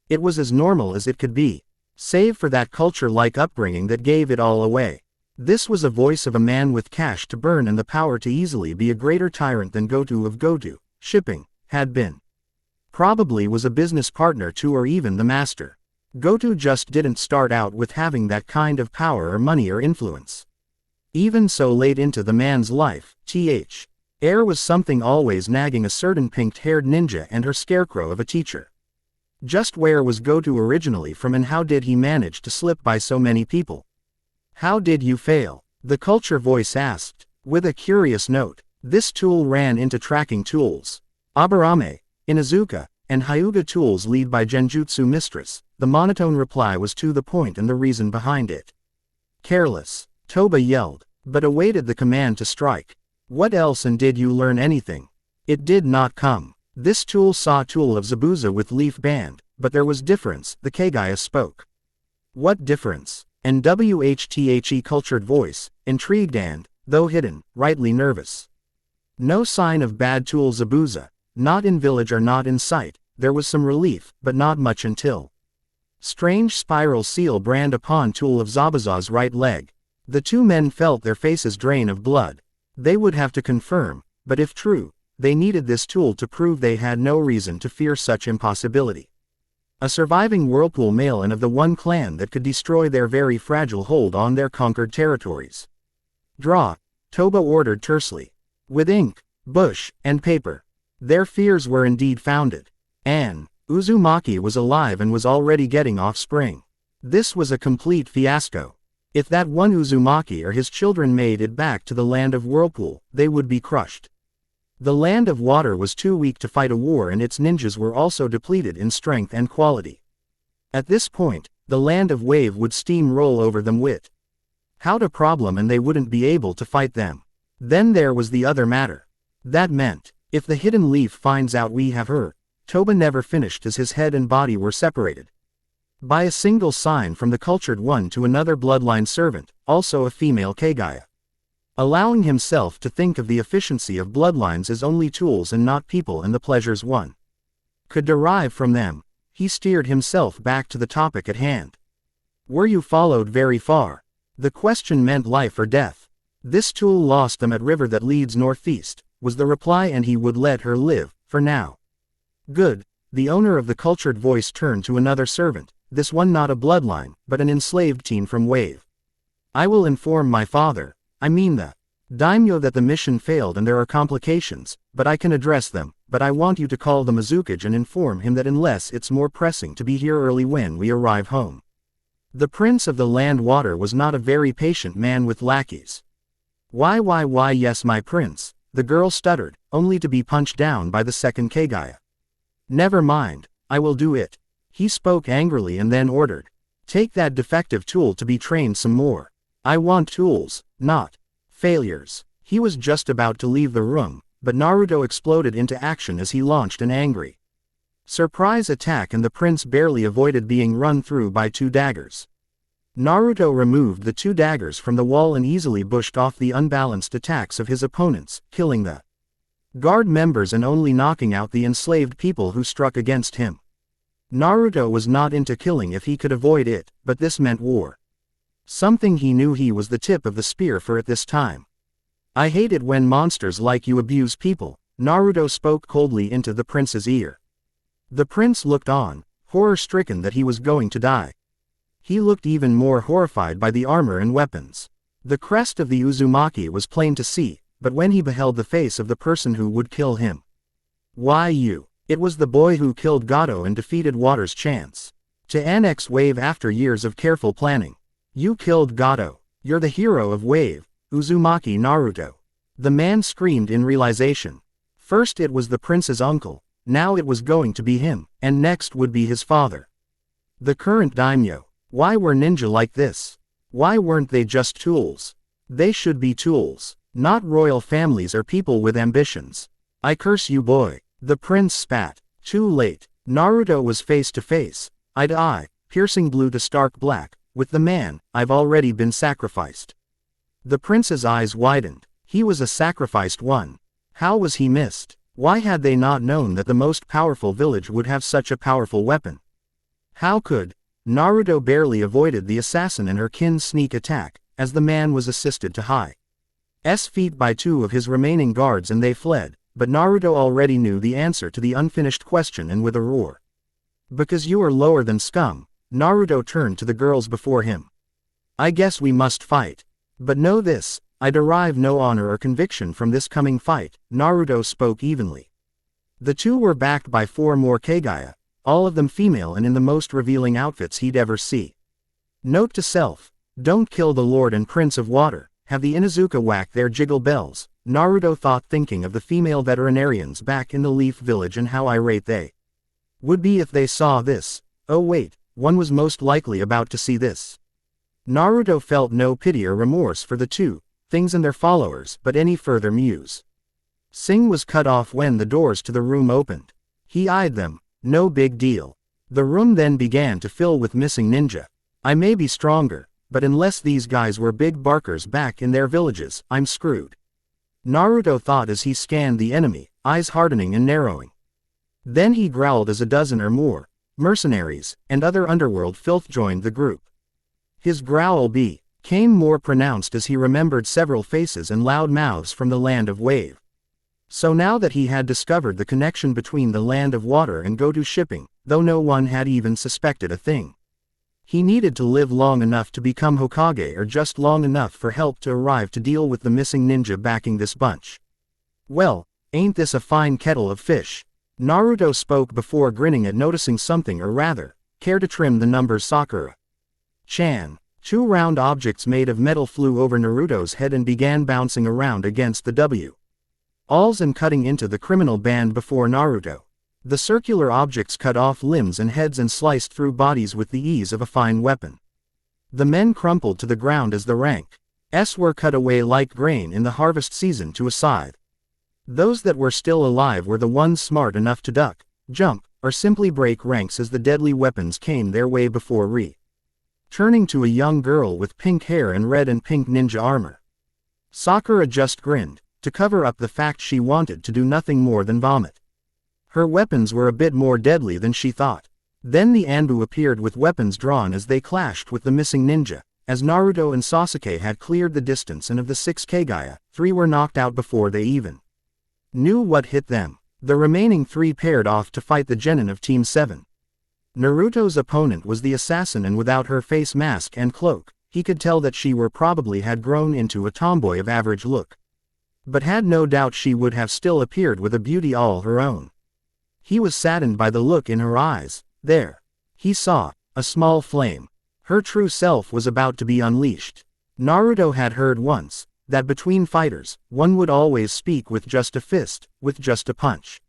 It was as normal as it could be, save for that culture-like upbringing that gave it all away. This was a voice of a man with cash to burn and the power to easily be a greater tyrant than Goto of Goto, shipping, had been. Probably was a business partner to or even the master. Goto just didn't start out with having that kind of power or money or influence. Even so late into the man's life, Air was something always nagging a certain pink-haired ninja and her scarecrow of a teacher. Just where was Goto originally from and how did he manage to slip by so many people? How did you fail? The culture voice asked, with a curious note. This tool ran into tracking tools. Aburame, Inuzuka, and Hyuga tools lead by Genjutsu Mistress. The monotone reply was to the point and the reason behind it. Careless, Toba yelled, but awaited the command to strike. What else, and did you learn anything? It did not come. This tool saw tool of Zabuza with leaf band, but there was difference, the Kagaya spoke. What difference? NWHTHE cultured voice, intrigued and, though hidden, rightly nervous. No sign of bad tool Zabuza, not in village or not in sight. There was some relief, but not much until. Strange spiral seal brand upon tool of Zabuza's right leg. The 2 men felt their faces drain of blood. They would have to confirm, but if true, they needed this tool to prove they had no reason to fear such impossibility. A surviving whirlpool male and of the one clan that could destroy their very fragile hold on their conquered territories. Draw, Toba ordered tersely. With ink, bush, and paper. Their fears were indeed founded. An Uzumaki was alive and was already getting offspring. This was a complete fiasco. If that one Uzumaki or his children made it back to the land of Whirlpool, they would be crushed. The land of water was too weak to fight a war and its ninjas were also depleted in strength and quality. At this point, the land of wave would steamroll over them with How'd a problem and they wouldn't be able to fight them. Then there was the other matter. That meant, if the hidden leaf finds out we have her, Toba never finished as his head and body were separated. By a single sign from the cultured one to another bloodline servant, also a female Kagaya. Allowing himself to think of the efficiency of bloodlines as only tools and not people and the pleasures one could derive from them, he steered himself back to the topic at hand. Were you followed very far? The question meant life or death. This tool lost them at river that leads northeast, was the reply, and he would let her live, for now. Good, the owner of the cultured voice turned to another servant, this one not a bloodline, but an enslaved teen from Wave. I will inform my father, I mean the daimyo, that the mission failed and there are complications, but I can address them, but I want you to call the Mizukage and inform him that unless it's more pressing to be here early when we arrive home. The prince of the land water was not a very patient man with lackeys. Why yes my prince, the girl stuttered, only to be punched down by the second Kagaya. Never mind, I will do it. He spoke angrily and then ordered. Take that defective tool to be trained some more. I want tools, not failures. He was just about to leave the room, but Naruto exploded into action as he launched an angry surprise attack and the prince barely avoided being run through by 2 daggers. Naruto removed the 2 daggers from the wall and easily bushed off the unbalanced attacks of his opponents, killing the guard members and only knocking out the enslaved people who struck against him. Naruto was not into killing if he could avoid it, but this meant war. Something he knew he was the tip of the spear for at this time. I hate it when monsters like you abuse people, Naruto spoke coldly into the prince's ear. The prince looked on, horror-stricken that he was going to die. He looked even more horrified by the armor and weapons. The crest of the Uzumaki was plain to see, but when he beheld the face of the person who would kill him. Why you? It was the boy who killed Gato and defeated Water's Chance to annex Wave after years of careful planning. You killed Gato. You're the hero of Wave, Uzumaki Naruto. The man screamed in realization. First it was the prince's uncle, now it was going to be him, and next would be his father. The current daimyo. Why were ninja like this? Why weren't they just tools? They should be tools, not royal families or people with ambitions. I curse you, boy. The prince spat. Too late. Naruto was face to face, eye to eye, piercing blue to stark black, with the man. I've already been sacrificed. The prince's eyes widened. He was a sacrificed one. How was he missed? Why had they not known that the most powerful village would have such a powerful weapon? How could? Naruto barely avoided the assassin and her kin's sneak attack, as the man was assisted to high feet by 2 of his remaining guards and they fled, but Naruto already knew the answer to the unfinished question and with a roar. Because you are lower than scum, Naruto turned to the girls before him. I guess we must fight. But know this, I derive no honor or conviction from this coming fight, Naruto spoke evenly. The 2 were backed by 4 more Kagaya, all of them female and in the most revealing outfits he'd ever see. Note to self, don't kill the Lord and Prince of Water, have the Inuzuka whack their jiggle bells, Naruto thought thinking of the female veterinarians back in the Leaf Village and how irate they would be if they saw this. Oh wait, one was most likely about to see this. Naruto felt no pity or remorse for the 2 things and their followers, but any further muse. Sing was cut off when the doors to the room opened. He eyed them. No big deal. The room then began to fill with missing ninja. I may be stronger, but unless these guys were big barkers back in their villages, I'm screwed. Naruto thought as he scanned the enemy, eyes hardening and narrowing. Then he growled as a dozen or more mercenaries and other underworld filth joined the group. His growl became more pronounced as he remembered several faces and loud mouths from the land of Wave. So now that he had discovered the connection between the land of water and go-to shipping, though no one had even suspected a thing. He needed to live long enough to become Hokage or just long enough for help to arrive to deal with the missing ninja backing this bunch. Well, ain't this a fine kettle of fish? Naruto spoke before grinning at noticing something or rather, care to trim the numbers Sakura-chan. 2 round objects made of metal flew over Naruto's head and began bouncing around against the walls and cutting into the criminal band before Naruto. The circular objects cut off limbs and heads and sliced through bodies with the ease of a fine weapon. The men crumpled to the ground as the ranks were cut away like grain in the harvest season to a scythe. Those that were still alive were the ones smart enough to duck, jump, or simply break ranks as the deadly weapons came their way before turning to a young girl with pink hair and red and pink ninja armor. Sakura just grinned, to cover up the fact she wanted to do nothing more than vomit. Her weapons were a bit more deadly than she thought. Then the Anbu appeared with weapons drawn as they clashed with the missing ninja, as Naruto and Sasuke had cleared the distance and of the 6 Kagaya, 3 were knocked out before they even knew what hit them. The remaining 3 paired off to fight the genin of Team 7. Naruto's opponent was the assassin and without her face mask and cloak, he could tell that she probably had grown into a tomboy of average look. But had no doubt she would have still appeared with a beauty all her own. He was saddened by the look in her eyes. There. He saw a small flame. Her true self was about to be unleashed. Naruto had heard once that between fighters, one would always speak with just a fist, with just a punch.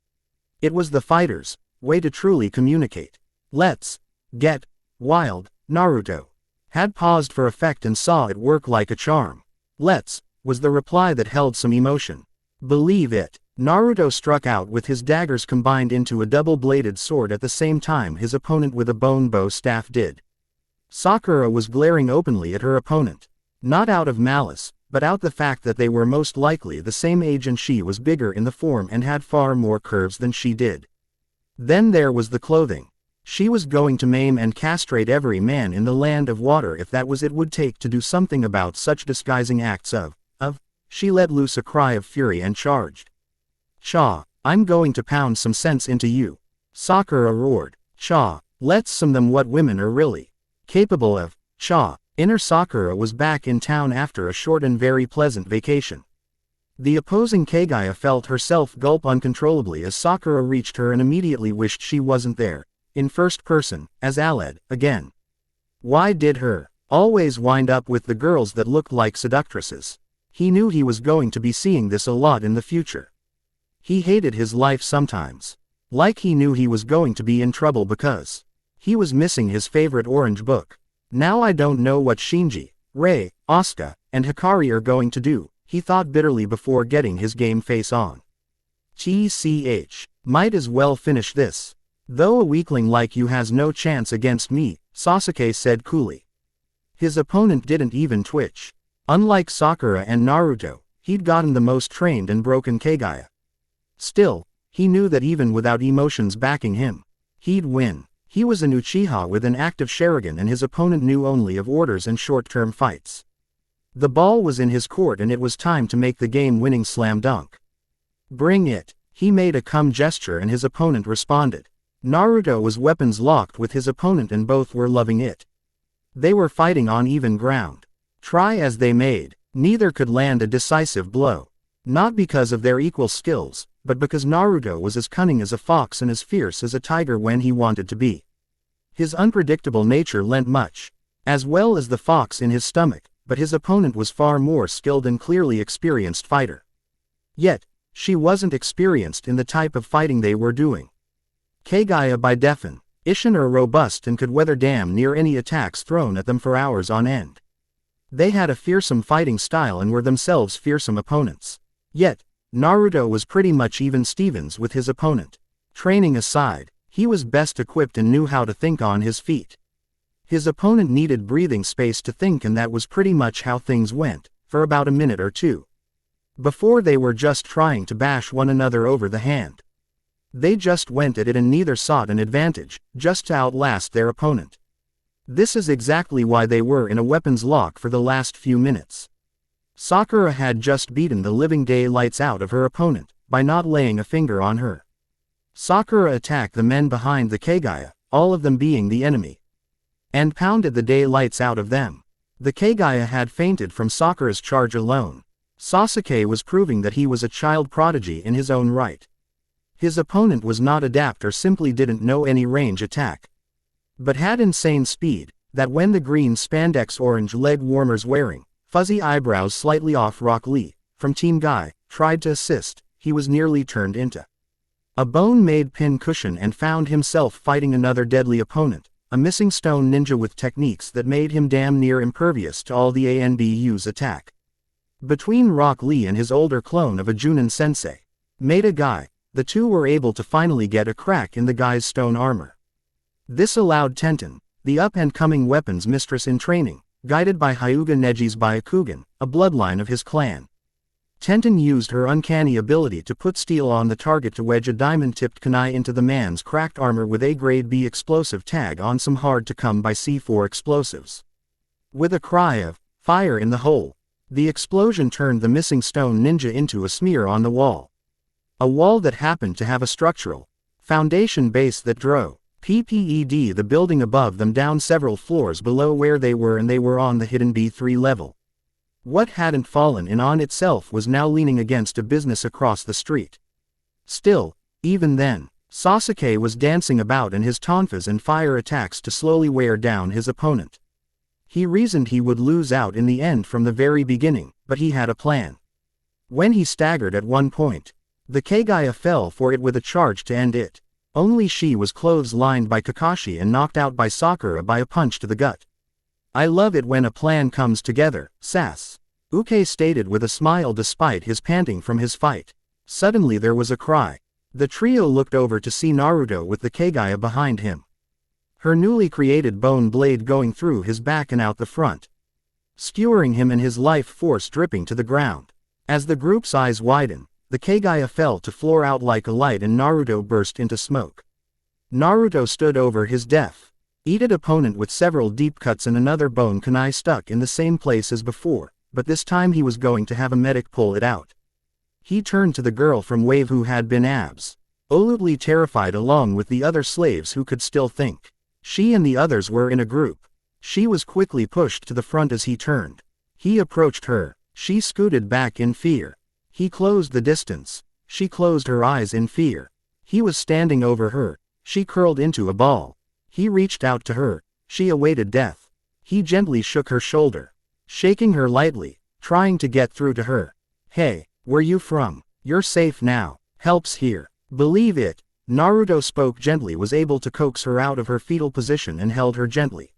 It was the fighters, way to truly communicate. Let's get wild. Naruto had paused for effect and saw it work like a charm. Let's was the reply that held some emotion. Believe it. Naruto struck out with his daggers combined into a double-bladed sword at the same time his opponent with a bone bow staff did. Sakura was glaring openly at her opponent. Not out of malice, but out the fact that they were most likely the same age and she was bigger in the form and had far more curves than she did. Then there was the clothing. She was going to maim and castrate every man in the land of water if that was it would take to do something about such disguising acts of. She let loose a cry of fury and charged. Cha, I'm going to pound some sense into you. Sakura roared. Cha, let's some them what women are really capable of. Cha, inner Sakura was back in town after a short and very pleasant vacation. The opposing Kaguya felt herself gulp uncontrollably as Sakura reached her and immediately wished she wasn't there, in first person, as Aled, again. Why did her always wind up with the girls that looked like seductresses? He knew he was going to be seeing this a lot in the future. He hated his life sometimes. Like he knew he was going to be in trouble because he was missing his favorite orange book. Now I don't know what Shinji, Rei, Asuka, and Hikari are going to do, he thought bitterly before getting his game face on. TCH, might as well finish this. Though a weakling like you has no chance against me, Sasuke said coolly. His opponent didn't even twitch. Unlike Sakura and Naruto, he'd gotten the most trained and broken Kaguya. Still, he knew that even without emotions backing him, he'd win. He was an Uchiha with an active Sharingan and his opponent knew only of orders and short-term fights. The ball was in his court and it was time to make the game-winning slam dunk. Bring it. He made a come gesture and his opponent responded. Naruto was weapons locked with his opponent and both were loving it. They were fighting on even ground. Try as they made, neither could land a decisive blow. Not because of their equal skills, but because Naruto was as cunning as a fox and as fierce as a tiger when he wanted to be. His unpredictable nature lent much, as well as the fox in his stomach, but his opponent was far more skilled and clearly experienced fighter. Yet, she wasn't experienced in the type of fighting they were doing. Kaguya by definition are robust and could weather damn near any attacks thrown at them for hours on end. They had a fearsome fighting style and were themselves fearsome opponents. Yet, Naruto was pretty much even Stevens with his opponent. Training aside, he was best equipped and knew how to think on his feet. His opponent needed breathing space to think and that was pretty much how things went, for about a minute or two. Before they were just trying to bash one another over the hand. They just went at it and neither sought an advantage, just to outlast their opponent. This is exactly why they were in a weapons lock for the last few minutes. Sakura had just beaten the living daylights out of her opponent, by not laying a finger on her. Sakura attacked the men behind the Kaguya, all of them being the enemy. And pounded the daylights out of them. The Kaguya had fainted from Sakura's charge alone. Sasuke was proving that he was a child prodigy in his own right. His opponent was not adept or simply didn't know any range attack. But had insane speed, that when the green spandex orange leg warmers wearing, fuzzy eyebrows slightly off Rock Lee, from Team Guy, tried to assist, he was nearly turned into a bone-made pin cushion and found himself fighting another deadly opponent, a missing stone ninja with techniques that made him damn near impervious to all the ANBU's attack. Between Rock Lee and his older clone of a Junin sensei, Maeda Guy, the two were able to finally get a crack in the guy's stone armor. This allowed Tenten, the up-and-coming weapons mistress in training, guided by Hyuga Neji's Byakugan, a bloodline of his clan. Tenten used her uncanny ability to put steel on the target to wedge a diamond-tipped kunai into the man's cracked armor with a grade B explosive tag on some hard-to-come-by C4 explosives. With a cry of, "Fire in the hole!" the explosion turned the missing stone ninja into a smear on the wall. A wall that happened to have a structural foundation base that drove PPED the building above them down several floors below where they were, and they were on the hidden B3 level. What hadn't fallen in on itself was now leaning against a business across the street. Still, even then, Sasuke was dancing about in his tonfas and fire attacks to slowly wear down his opponent. He reasoned he would lose out in the end from the very beginning, but he had a plan. When he staggered at one point, the Kaguya fell for it with a charge to end it. Only she was clotheslined by Kakashi and knocked out by Sakura by a punch to the gut. I love it when a plan comes together, Sass. Uke stated with a smile despite his panting from his fight. Suddenly there was a cry. The trio looked over to see Naruto with the Kagaya behind him. Her newly created bone blade going through his back and out the front, skewering him and his life force dripping to the ground. As the group's eyes widened, the Kagaya fell to floor out like a light and Naruto burst into smoke. Naruto stood over his death-eated opponent with several deep cuts and another bone kunai stuck in the same place as before, but this time he was going to have a medic pull it out. He turned to the girl from Wave who had been absolutely terrified along with the other slaves who could still think. She and the others were in a group. She was quickly pushed to the front as he turned. He approached her. She scooted back in fear. He closed the distance. She closed her eyes in fear. He was standing over her. She curled into a ball. He reached out to her. She awaited death. He gently shook her shoulder, shaking her lightly, trying to get through to her. Hey, where you from? You're safe now. Help's here. Believe it. Naruto spoke gently, was able to coax her out of her fetal position and held her gently.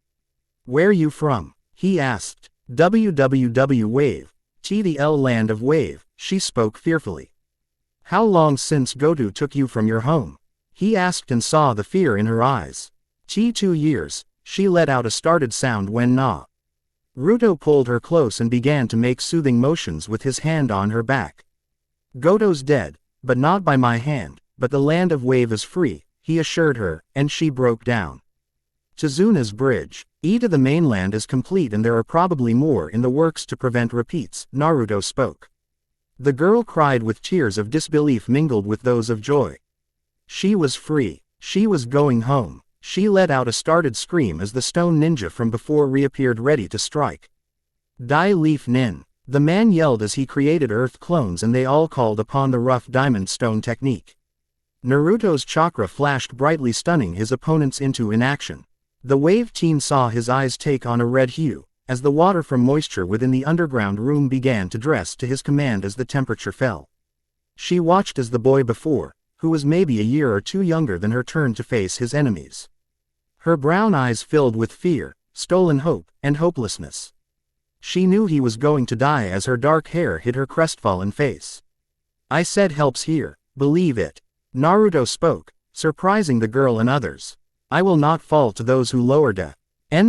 Where you from? He asked. WWW Wave. TDL Land of Wave, she spoke fearfully. How long since Goto took you from your home? He asked and saw the fear in her eyes. 2 years, she let out a startled sound when Naruto pulled her close and began to make soothing motions with his hand on her back. Goto's dead, but not by my hand, but the Land of Wave is free, he assured her, and she broke down. Chizuna's bridge. To the mainland is complete and there are probably more in the works to prevent repeats, Naruto spoke. The girl cried with tears of disbelief mingled with those of joy. She was free. She was going home. She let out a startled scream as the stone ninja from before reappeared ready to strike. Dai Leaf Nin. The man yelled as he created earth clones and they all called upon the rough diamond stone technique. Naruto's chakra flashed brightly, stunning his opponents into inaction. The wave teen saw his eyes take on a red hue, as the water from moisture within the underground room began to dress to his command as the temperature fell. She watched as the boy before, who was maybe a year or two younger than her, turned to face his enemies. Her brown eyes filled with fear, stolen hope, and hopelessness. She knew he was going to die as her dark hair hid her crestfallen face. I said help's here, believe it. Naruto spoke, surprising the girl and others. I will not fall to those who lowered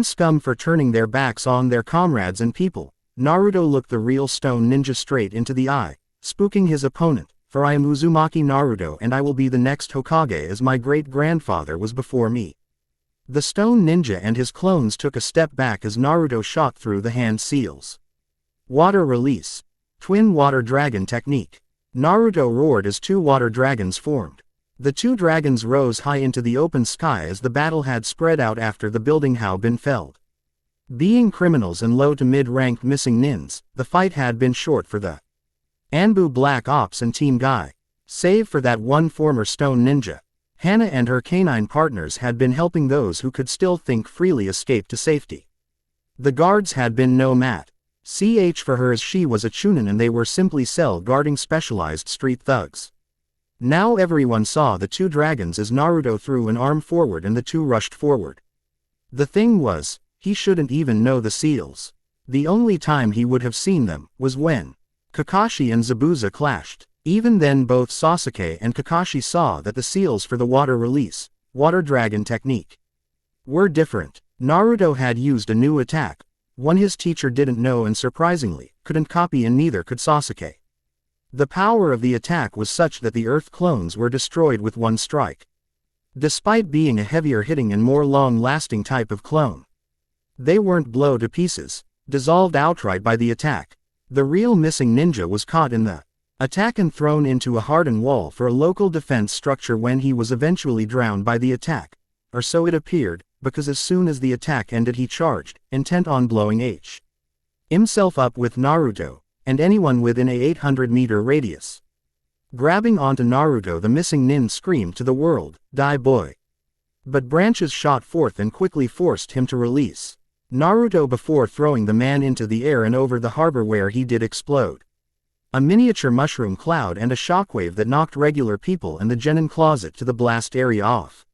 scum for turning their backs on their comrades and people. Naruto looked the real stone ninja straight into the eye, spooking his opponent, for I am Uzumaki Naruto and I will be the next Hokage as my great-grandfather was before me. The stone ninja and his clones took a step back as Naruto shot through the hand seals. Water release. Twin water dragon technique. Naruto roared as 2 water dragons formed. The 2 dragons rose high into the open sky as the battle had spread out after the building had been felled. Being criminals and low to mid-ranked missing nins, the fight had been short for the Anbu Black Ops and Team Guy. Save for that one former stone ninja, Hana and her canine partners had been helping those who could still think freely escape to safety. The guards had been no match for her as she was a chunin and they were simply cell guarding specialized street thugs. Now everyone saw the 2 dragons as Naruto threw an arm forward and the 2 rushed forward. The thing was, he shouldn't even know the seals. The only time he would have seen them was when Kakashi and Zabuza clashed. Even then both Sasuke and Kakashi saw that the seals for the water release, water dragon technique, were different. Naruto had used a new attack, one his teacher didn't know and surprisingly, couldn't copy, and neither could Sasuke. The power of the attack was such that the earth clones were destroyed with one strike. Despite being a heavier hitting and more long-lasting type of clone, they weren't blown to pieces, dissolved outright by the attack. The real missing ninja was caught in the attack and thrown into a hardened wall for a local defense structure when he was eventually drowned by the attack, or so it appeared, because as soon as the attack ended he charged, intent on blowing himself up with Naruto and anyone within a 800-meter radius. Grabbing onto Naruto, the missing nin screamed to the world, "Die boy!" But branches shot forth and quickly forced him to release Naruto before throwing the man into the air and over the harbor where he did explode. A miniature mushroom cloud and a shockwave that knocked regular people in the genin closet to the blast area off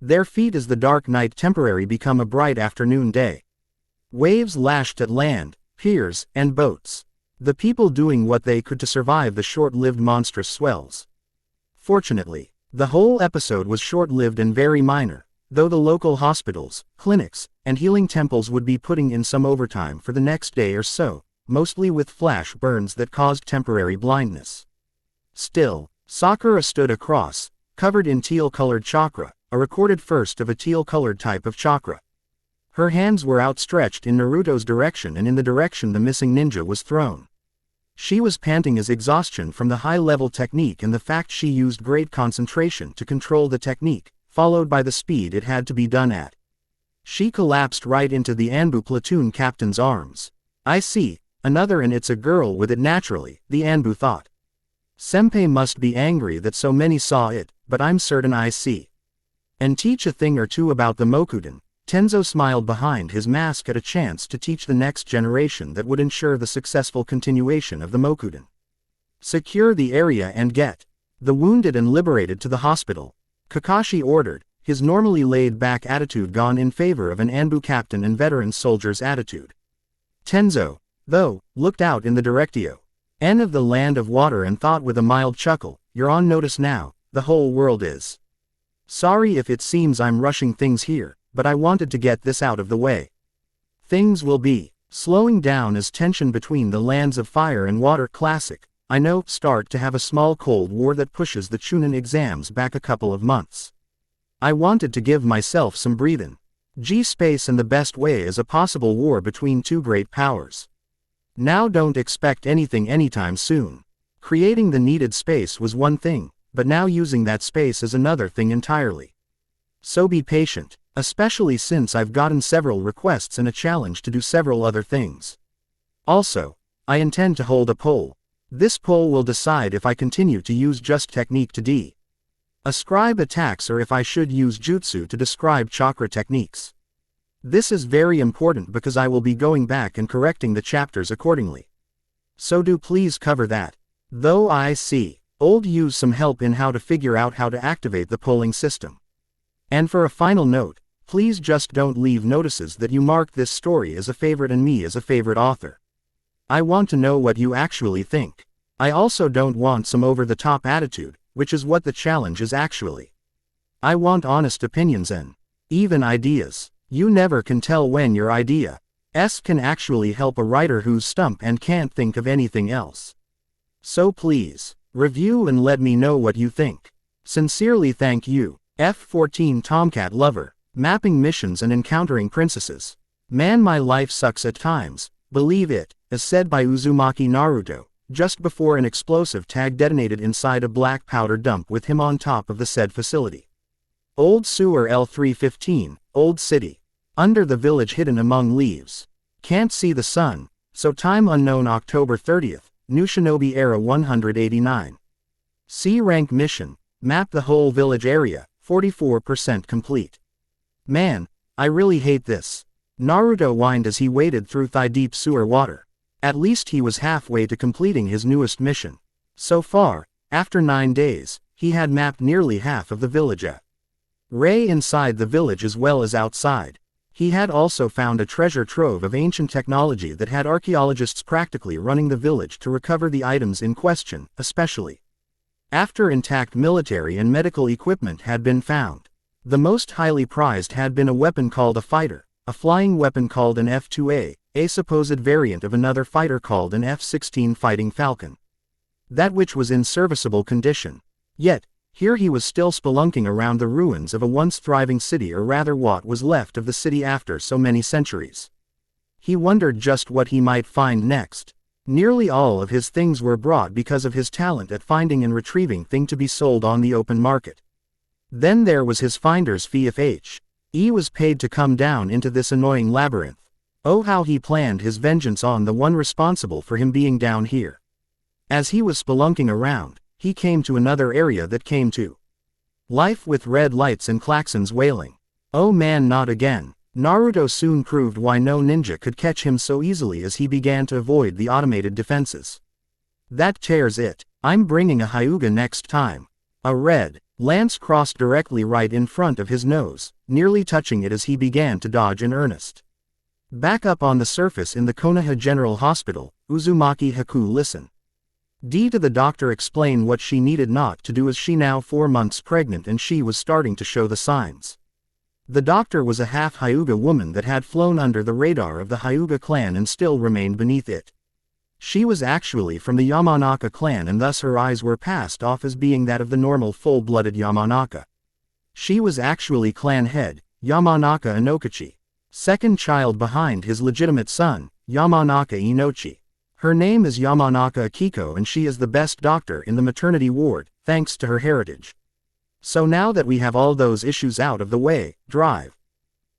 their feet as the dark night temporary become a bright afternoon day. Waves lashed at land, piers, and boats. The people doing what they could to survive the short-lived monstrous swells. Fortunately, the whole episode was short-lived and very minor, though the local hospitals, clinics, and healing temples would be putting in some overtime for the next day or so, mostly with flash burns that caused temporary blindness. Still, Sakura stood across, covered in teal-colored chakra, a recorded first of a teal-colored type of chakra. Her hands were outstretched in Naruto's direction and in the direction the missing ninja was thrown. She was panting as exhaustion from the high-level technique and the fact she used great concentration to control the technique, followed by the speed it had to be done at. She collapsed right into the Anbu platoon captain's arms. I see, another, and it's a girl with it naturally, the Anbu thought. Senpai must be angry that so many saw it, but I'm certain I see. And teach a thing or two about the Mokuden. Tenzo smiled behind his mask at a chance to teach the next generation that would ensure the successful continuation of the Mokuden. Secure the area and get the wounded and liberated to the hospital, Kakashi ordered, his normally laid-back attitude gone in favor of an Anbu captain and veteran soldier's attitude. Tenzo, though, looked out in the directio N of the land of water and thought with a mild chuckle, you're on notice now, the whole world is. Sorry if it seems I'm rushing things here, but I wanted to get this out of the way. Things will be slowing down as tension between the lands of fire and water classic, I know, start to have a small cold war that pushes the Chunin exams back a couple of months. I wanted to give myself some breathing space, and the best way is a possible war between two great powers. Now don't expect anything anytime soon. Creating the needed space was one thing, but now using that space is another thing entirely. So be patient, especially since I've gotten several requests and a challenge to do several other things. Also, I intend to hold a poll. This poll will decide if I continue to use just technique to ascribe attacks or if I should use jutsu to describe chakra techniques. This is very important because I will be going back and correcting the chapters accordingly. So do please cover that. Though I see old use some help in how to figure out how to activate the polling system. And for a final note, please just don't leave notices that you marked this story as a favorite and me as a favorite author. I want to know what you actually think. I also don't want some over-the-top attitude, which is what the challenge is actually. I want honest opinions and even ideas. You never can tell when your idea can actually help a writer who's stumped and can't think of anything else. So please, review and let me know what you think. Sincerely, thank you. F14 Tomcat Lover. Mapping missions and encountering princesses. Man, my life sucks at times, believe it, as said by Uzumaki Naruto, just before an explosive tag detonated inside a black powder dump with him on top of the said facility. Old Sewer L315, Old City. Under the village hidden among leaves. Can't see the sun, so time unknown October 30th, New Shinobi Era 189. C rank mission, map the whole village area, 44% complete. Man, I really hate this. Naruto whined as he waded through thigh-deep sewer water. At least he was halfway to completing his newest mission. So far, after 9 days, he had mapped nearly half of the village. Ray inside the village as well as outside. He had also found a treasure trove of ancient technology that had archaeologists practically running the village to recover the items in question, especially after intact military and medical equipment had been found. The most highly prized had been a weapon called a fighter, a flying weapon called an F-2A, a supposed variant of another fighter called an F-16 Fighting Falcon. That which was in serviceable condition. Yet, here he was still spelunking around the ruins of a once thriving city, or rather what was left of the city after so many centuries. He wondered just what he might find next. Nearly all of his things were brought because of his talent at finding and retrieving things to be sold on the open market. Then there was his finder's fee if He was paid to come down into this annoying labyrinth. Oh, how he planned his vengeance on the one responsible for him being down here. As he was spelunking around, he came to another area that came to life with red lights and klaxons wailing. Oh man, not again. Naruto soon proved why no ninja could catch him so easily as he began to avoid the automated defenses. That tears it. I'm bringing a Hyuga next time. A red lance crossed directly right in front of his nose, nearly touching it as he began to dodge in earnest. Back up on the surface in the Konoha General Hospital, Uzumaki Haku listened. To the doctor explain what she needed not to do as she now 4 months pregnant and she was starting to show the signs. The doctor was a half Hyuga woman that had flown under the radar of the Hyuga clan and still remained beneath it. She was actually from the Yamanaka clan and thus her eyes were passed off as being that of the normal full-blooded Yamanaka. She was actually clan head, Yamanaka Inokachi, second child behind his legitimate son, Yamanaka Inochi. Her name is Yamanaka Akiko and she is the best doctor in the maternity ward, thanks to her heritage. So now that we have all those issues out of the way, drive.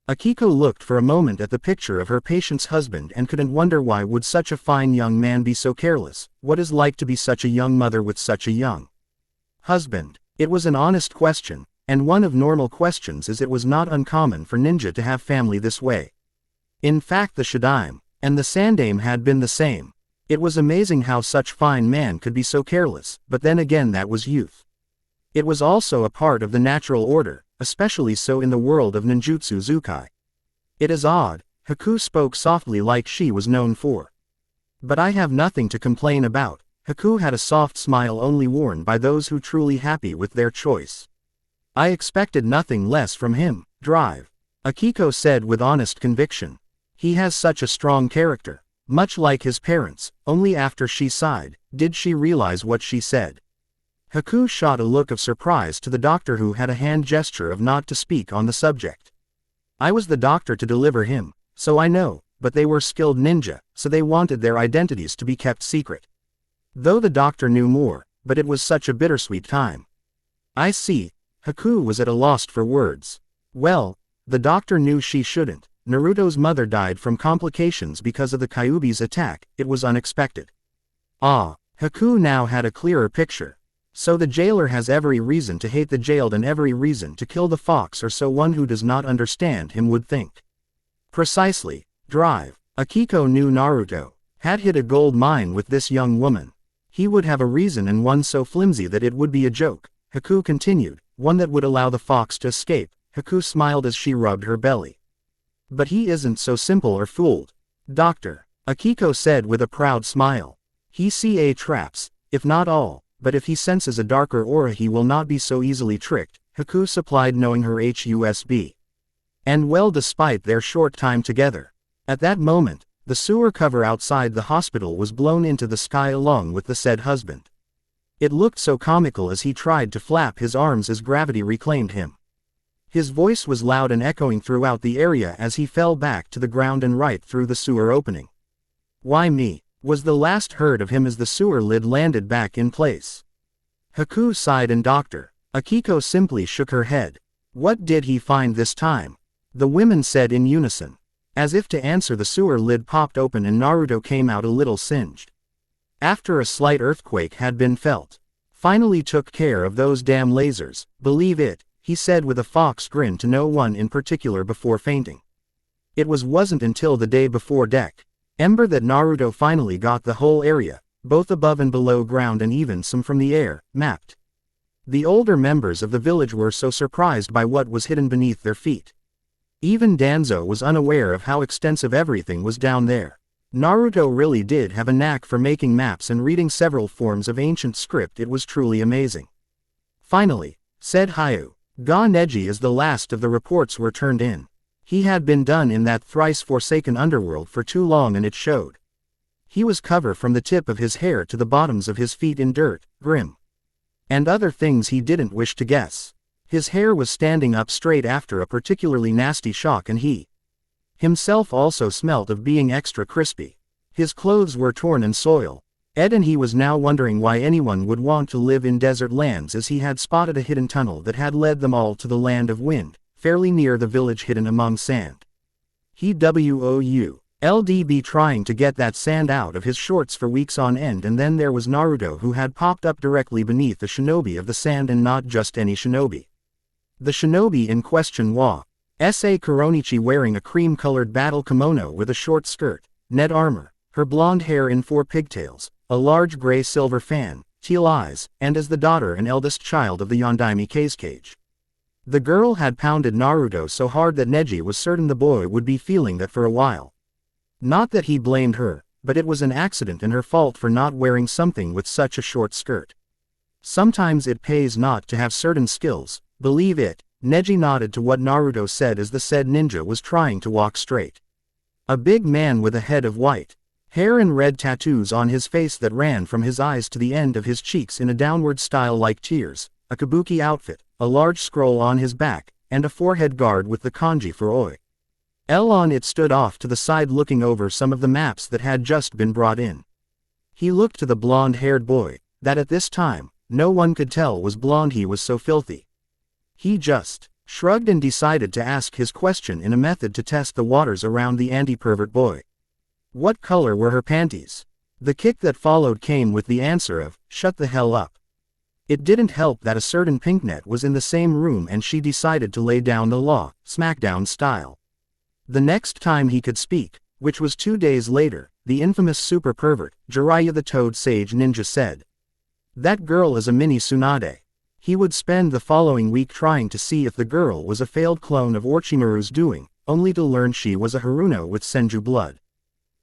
Akiko looked for a moment at the picture of her patient's husband and couldn't wonder why would such a fine young man be so careless. What is like to be such a young mother with such a young husband? It was an honest question, and one of normal questions as it was not uncommon for ninja to have family this way. In fact the Shadaime and the Sandaime had been the same. It was amazing how such fine man could be so careless, but then again that was youth. It was also a part of the natural order, especially so in the world of ninjutsu Zukai. It is odd, Haku spoke softly like she was known for. But I have nothing to complain about. Haku had a soft smile only worn by those who truly happy with their choice. I expected nothing less from him, drive. Akiko said with honest conviction. He has such a strong character. Much like his parents, only after she sighed, did she realize what she said. Haku shot a look of surprise to the doctor who had a hand gesture of not to speak on the subject. I was the doctor to deliver him, so I know, but they were skilled ninja, so they wanted their identities to be kept secret. Though the doctor knew more, but it was such a bittersweet time. I see, Haku was at a loss for words. Well, the doctor knew she shouldn't. Naruto's mother died from complications because of the Kyuubi's attack. It was unexpected. Ah, Haku now had a clearer picture. So the jailer has every reason to hate the jailed and every reason to kill the fox, or so one who does not understand him would think. Precisely, drive. Akiko knew Naruto had hit a gold mine with this young woman. He would have a reason, and one so flimsy that it would be a joke. Haku continued, one that would allow the fox to escape. Haku smiled as she rubbed her belly. But he isn't so simple or fooled. Doctor, Akiko said with a proud smile. He see traps, if not all, but if he senses a darker aura he will not be so easily tricked, Haku supplied knowing her HUSB. And well, despite their short time together. At that moment, the sewer cover outside the hospital was blown into the sky along with the said husband. It looked so comical as he tried to flap his arms as gravity reclaimed him. His voice was loud and echoing throughout the area as he fell back to the ground and right through the sewer opening. Why me? Was the last heard of him as the sewer lid landed back in place. Haku sighed and Dr. Akiko simply shook her head. What did he find this time? The women said in unison. As if to answer, the sewer lid popped open and Naruto came out a little singed. After a slight earthquake had been felt. Finally took care of those damn lasers, believe it. He said with a fox grin to no one in particular before fainting. It wasn't until the day before deck Ember that Naruto finally got the whole area, both above and below ground and even some from the air, mapped. The older members of the village were so surprised by what was hidden beneath their feet. Even Danzo was unaware of how extensive everything was down there. Naruto really did have a knack for making maps and reading several forms of ancient script. It was truly amazing. Finally, said Hayu, Ga Neji as the last of the reports were turned in. He had been done in that thrice-forsaken underworld for too long and it showed. He was covered from the tip of his hair to the bottoms of his feet in dirt, grim. And other things he didn't wish to guess. His hair was standing up straight after a particularly nasty shock and he himself also smelt of being extra crispy. His clothes were torn and soiled. And he was now wondering why anyone would want to live in desert lands, as he had spotted a hidden tunnel that had led them all to the land of wind, fairly near the village hidden among sand. He LDB trying to get that sand out of his shorts for weeks on end, and then there was Naruto who had popped up directly beneath the shinobi of the sand, and not just any shinobi. The shinobi in question was S.A. Kuronichi, wearing a cream-colored battle kimono with a short skirt, net armor, her blonde hair in 4 pigtails, a large gray-silver fan, teal eyes, and as the daughter and eldest child of the Yondaime Kazekage. The girl had pounded Naruto so hard that Neji was certain the boy would be feeling that for a while. Not that he blamed her, but it was an accident and her fault for not wearing something with such a short skirt. Sometimes it pays not to have certain skills, believe it. Neji nodded to what Naruto said as the said ninja was trying to walk straight. A big man with a head of white hair and red tattoos on his face that ran from his eyes to the end of his cheeks in a downward style like tears, a kabuki outfit, a large scroll on his back, and a forehead guard with the kanji for Oi. L on it stood off to the side looking over some of the maps that had just been brought in. He looked to the blonde-haired boy, that at this time, no one could tell was blonde. He was so filthy. He just shrugged and decided to ask his question in a method to test the waters around the anti-pervert boy. What color were her panties? The kick that followed came with the answer of, shut the hell up. It didn't help that a certain pinknet was in the same room and she decided to lay down the law, SmackDown style. The next time he could speak, which was 2 days later, the infamous super pervert, Jiraiya the Toad Sage Ninja said. That girl is a mini Tsunade. He would spend the following week trying to see if the girl was a failed clone of Orochimaru's doing, only to learn she was a Haruno with Senju blood.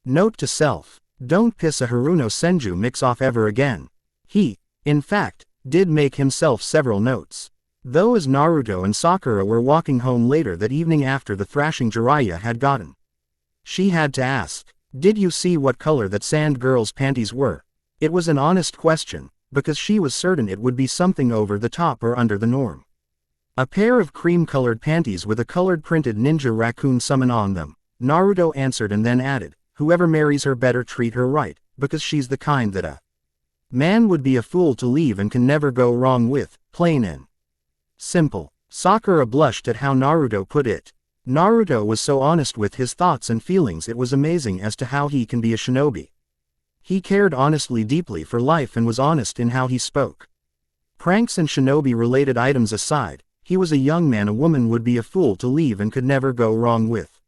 Note to self, don't piss a Haruno Senju mix off ever again. He, in fact, did make himself several notes. Though as Naruto and Sakura were walking home later that evening after the thrashing Jiraiya had gotten, she had to ask, did you see what color that sand girl's panties were? It was an honest question, because she was certain it would be something over the top or under the norm. A pair of cream-colored panties with a colored printed ninja raccoon summon on them, Naruto answered and then added, whoever marries her better treat her right, because she's the kind that a man would be a fool to leave and can never go wrong with, plain and simple. Sakura blushed at how Naruto put it. Naruto was so honest with his thoughts and feelings, it was amazing as to how he can be a shinobi. He cared honestly deeply for life and was honest in how he spoke. Pranks and shinobi-related items aside, he was a young man a woman would be a fool to leave and could never go wrong with.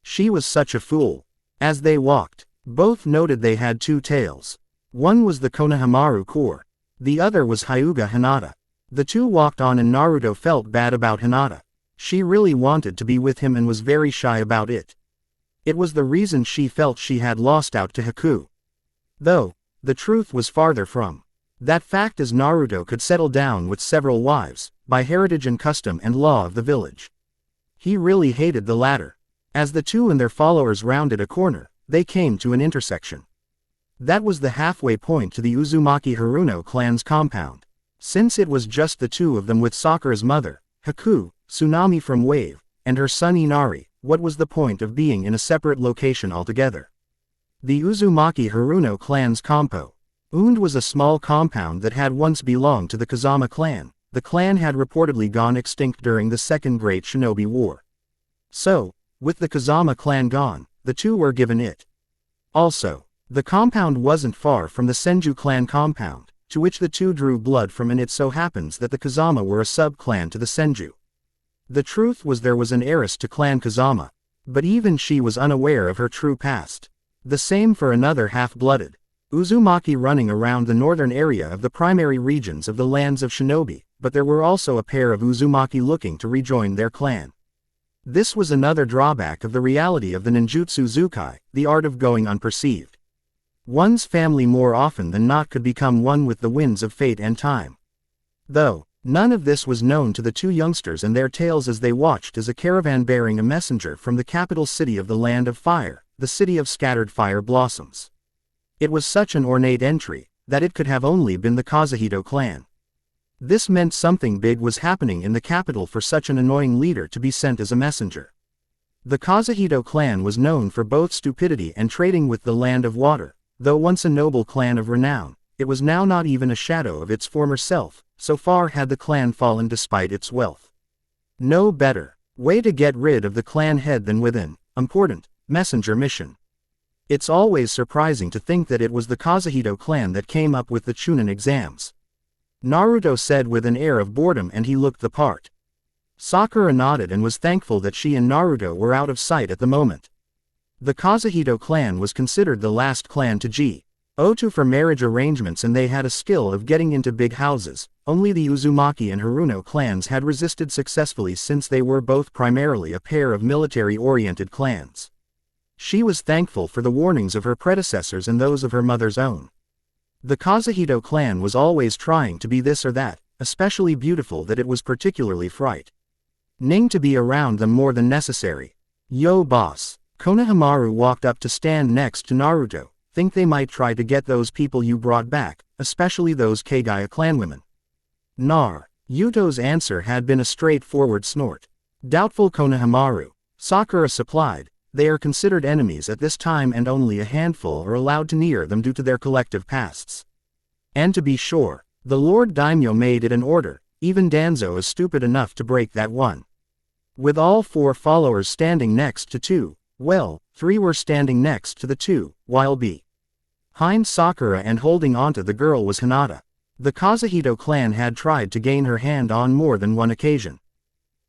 She was such a fool. As they walked, both noted they had two tails. One was the Konohamaru core. The other was Hyuga Hinata. The two walked on and Naruto felt bad about Hinata. She really wanted to be with him and was very shy about it. It was the reason she felt she had lost out to Haku. Though, the truth was farther from that fact, as Naruto could settle down with several wives, by heritage and custom and law of the village. He really hated the latter. As the two and their followers rounded a corner, they came to an intersection. That was the halfway point to the Uzumaki Haruno clan's compound. Since it was just the two of them with Sakura's mother, Haku, Tsunami from Wave, and her son Inari, what was the point of being in a separate location altogether? The Uzumaki Haruno clan's compound was a small compound that had once belonged to the Kazama clan. The clan had reportedly gone extinct during the Second Great Shinobi War. So, with the Kazama clan gone, the two were given it. Also, the compound wasn't far from the Senju clan compound, to which the two drew blood from, and it so happens that the Kazama were a sub-clan to the Senju. The truth was there was an heiress to Clan Kazama, but even she was unaware of her true past. The same for another half-blooded Uzumaki running around the northern area of the primary regions of the lands of Shinobi, but there were also a pair of Uzumaki looking to rejoin their clan. This was another drawback of the reality of the ninjutsu Zukai, the art of going unperceived. One's family more often than not could become one with the winds of fate and time. Though, none of this was known to the two youngsters and their tales as they watched as a caravan bearing a messenger from the capital city of the Land of Fire, the city of scattered fire blossoms. It was such an ornate entry, that it could have only been the Kazuhito clan. This meant something big was happening in the capital for such an annoying leader to be sent as a messenger. The Kazuhito clan was known for both stupidity and trading with the Land of Water. Though once a noble clan of renown, it was now not even a shadow of its former self, so far had the clan fallen despite its wealth. No better way to get rid of the clan head than with an important messenger mission. It's always surprising to think that it was the Kazuhito clan that came up with the Chunin exams. Naruto said with an air of boredom, and he looked the part. Sakura nodded and was thankful that she and Naruto were out of sight at the moment. The Kazuhito clan was considered the last clan to O2 for marriage arrangements, and they had a skill of getting into big houses. Only the Uzumaki and Haruno clans had resisted successfully, since they were both primarily a pair of military-oriented clans. She was thankful for the warnings of her predecessors and those of her mother's own. The Kazuhito clan was always trying to be this or that, especially beautiful, that it was particularly frightening to be around them more than necessary. Yo boss. Konohamaru walked up to stand next to Naruto. Think they might try to get those people you brought back, especially those Kagaya clanwomen. Yuto's answer had been a straightforward snort. Doubtful. Konohamaru. Sakura supplied. They are considered enemies at this time, and only a handful are allowed to near them due to their collective pasts. And to be sure, the Lord Daimyo made it an order. Even Danzo is stupid enough to break that one. With all 4 followers standing next to 2, well, 3 were standing next to the 2, while behind Sakura and holding onto the girl was Hinata. The Kazuhito clan had tried to gain her hand on more than one occasion.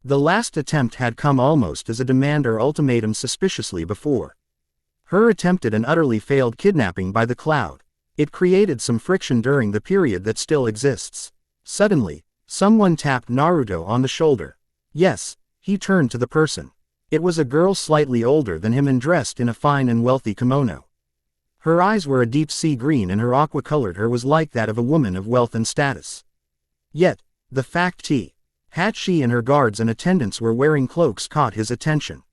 The last attempt had come almost as a demand or ultimatum suspiciously before her attempted and utterly failed kidnapping by the Cloud. It created some friction during the period that still exists. Suddenly, someone tapped Naruto on the shoulder. Yes, he turned to the person. It was a girl slightly older than him and dressed in a fine and wealthy kimono. Her eyes were a deep sea green, and her aqua-colored hair was like that of a woman of wealth and status. Yet, the fact that she and her guards and attendants were wearing cloaks caught his attention.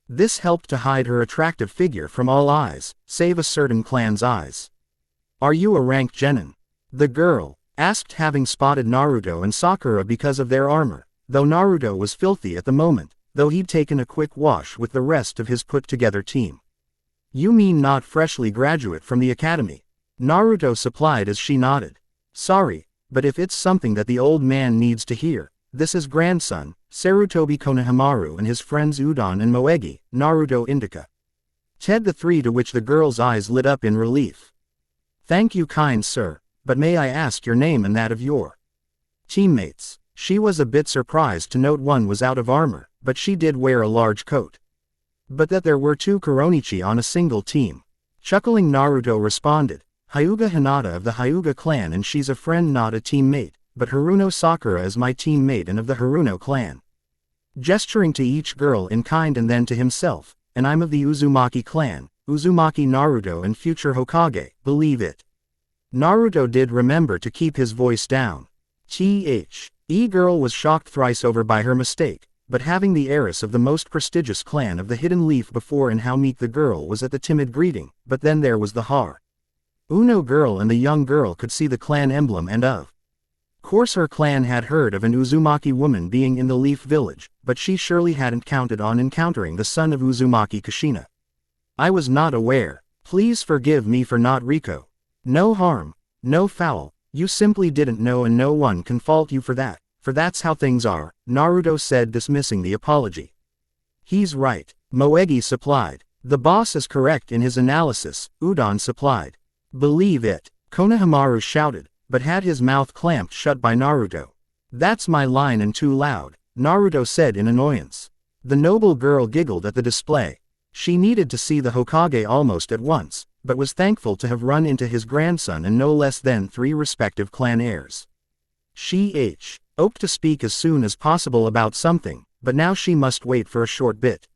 This helped to hide her attractive figure from all eyes, save a certain clan's eyes. "Are you a ranked genin?" the girl asked, having spotted Naruto and Sakura because of their armor, though Naruto was filthy at the moment, though he'd taken a quick wash with the rest of his put-together team. "You mean not freshly graduate from the academy?" Naruto supplied as she nodded. "Sorry, but if it's something that the old man needs to hear, this is grandson, Sarutobi Konohamaru, and his friends Udon and Moegi," Naruto indicated the 3, to which the girl's eyes lit up in relief. "Thank you, kind sir, but may I ask your name and that of your teammates?" She was a bit surprised to note one was out of armor, but she did wear a large coat. But that there were 2 Kuronichi on a single team. Chuckling, Naruto responded, "Hyuga Hinata of the Hyuga clan, and she's a friend, not a teammate, but Haruno Sakura is my teammate and of the Haruno clan." Gesturing to each girl in kind and then to himself, "And I'm of the Uzumaki clan, Uzumaki Naruto and future Hokage, believe it." Naruto did remember to keep his voice down. E-girl was shocked thrice over by her mistake, but having the heiress of the most prestigious clan of the Hidden Leaf before, and how meek the girl was at the timid greeting. But then there was the Haruno girl, and the young girl could see the clan emblem, and of course her clan had heard of an Uzumaki woman being in the Leaf Village, but she surely hadn't counted on encountering the son of Uzumaki Kushina. "I was not aware. Please forgive me for not Riko. No harm, no foul, you simply didn't know, and no one can fault you for that, for that's how things are," Naruto said, dismissing the apology. "He's right," Moegi supplied. "The boss is correct in his analysis," Udon supplied. "Believe it," Konohamaru shouted, but had his mouth clamped shut by Naruto. "That's my line, and too loud," Naruto said in annoyance. The noble girl giggled at the display. She needed to see the Hokage almost at once, but was thankful to have run into his grandson and no less than 3 respective clan heirs. She hoped to speak as soon as possible about something, but now she must wait for a short bit.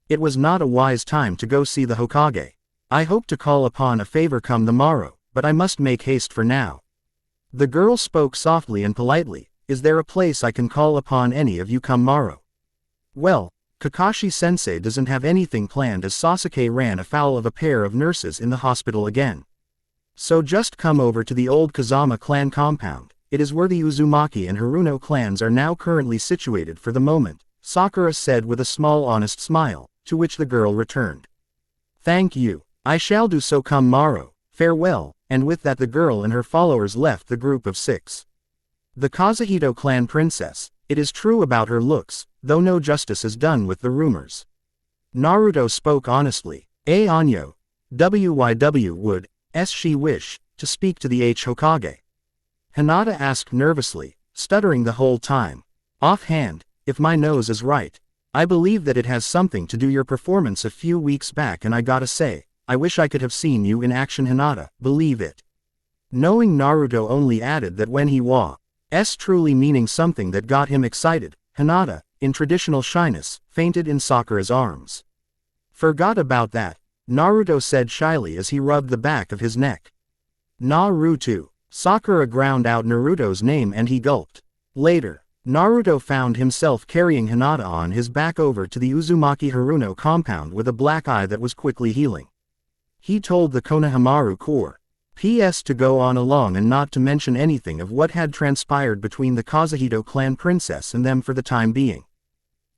It was not a wise time to go see the Hokage. "I hope to call upon a favor come the morrow, but I must make haste for now." The girl spoke softly and politely. "Is there a place I can call upon any of you come morrow?" "Well, Kakashi-sensei doesn't have anything planned, as Sasuke ran afoul of a pair of nurses in the hospital again. So just come over to the old Kazama clan compound. It is where the Uzumaki and Haruno clans are now currently situated for the moment," Sakura said with a small honest smile, to which the girl returned, "Thank you. I shall do so come morrow. Farewell," and with that the girl and her followers left the group of 6. The Kazuhito clan princess. It is true about her looks, though no justice is done with the rumors. Naruto spoke honestly. Anyo. Wyw would, she wish, to speak to the Hokage. Hinata asked nervously, stuttering the whole time. "Offhand, if my nose is right, I believe that it has something to do your performance a few weeks back, and I gotta say, I wish I could have seen you in action, Hinata, believe it. Knowing Naruto only added that when he was truly meaning something that got him excited, Hinata, in traditional shyness, fainted in Sakura's arms. Forgot about that, Naruto said shyly as he rubbed the back of his neck. Naruto. Sakura ground out Naruto's name and he gulped. Later, Naruto found himself carrying Hinata on his back over to the Uzumaki Haruno compound with a black eye that was quickly healing. He told the Konohamaru Corps. P.S. to go on along and not to mention anything of what had transpired between the Kazuhito clan princess and them for the time being.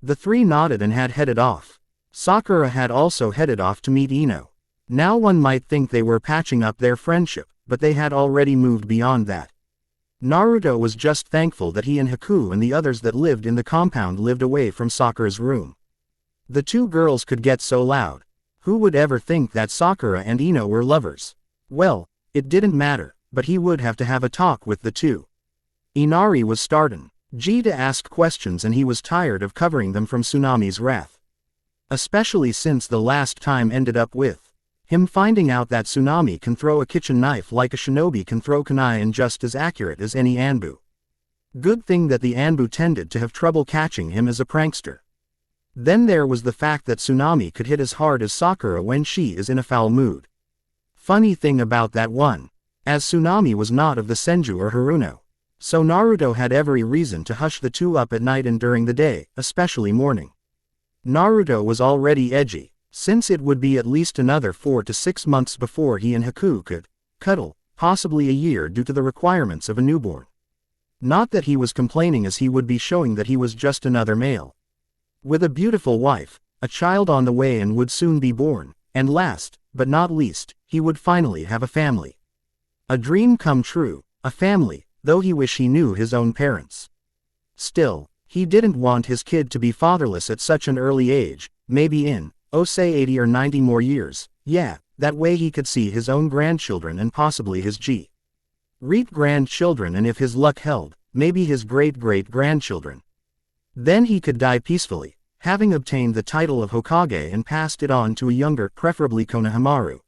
The three nodded and had headed off. Sakura had also headed off to meet Ino. Now one might think they were patching up their friendship, but they had already moved beyond that. Naruto was just thankful that he and Haku and the others that lived in the compound lived away from Sakura's room. The two girls could get so loud. Who would ever think that Sakura and Ino were lovers? Well, it didn't matter, but he would have to have a talk with the two. Inari was starting to ask questions and he was tired of covering them from Tsunami's wrath. Especially since the last time ended up with him finding out that Tsunami can throw a kitchen knife like a shinobi can throw kunai and just as accurate as any Anbu. Good thing that the Anbu tended to have trouble catching him as a prankster. Then there was the fact that Tsunami could hit as hard as Sakura when she is in a foul mood. Funny thing about that one, as Tsunami was not of the Senju or Haruno. So Naruto had every reason to hush the two up at night and during the day, especially morning. Naruto was already edgy, since it would be at least another 4 to 6 months before he and Haku could cuddle, possibly a year due to the requirements of a newborn. Not that he was complaining, as he would be showing that he was just another male. With a beautiful wife, a child on the way and would soon be born, and last, but not least, he would finally have a family. A dream come true, a family, though he wished he knew his own parents. Still, he didn't want his kid to be fatherless at such an early age, maybe in, say 80 or 90 more years, yeah, that way he could see his own grandchildren and possibly his grandchildren and if his luck held, maybe his great-great-grandchildren. Then he could die peacefully, having obtained the title of Hokage and passed it on to a younger, preferably Konohamaru.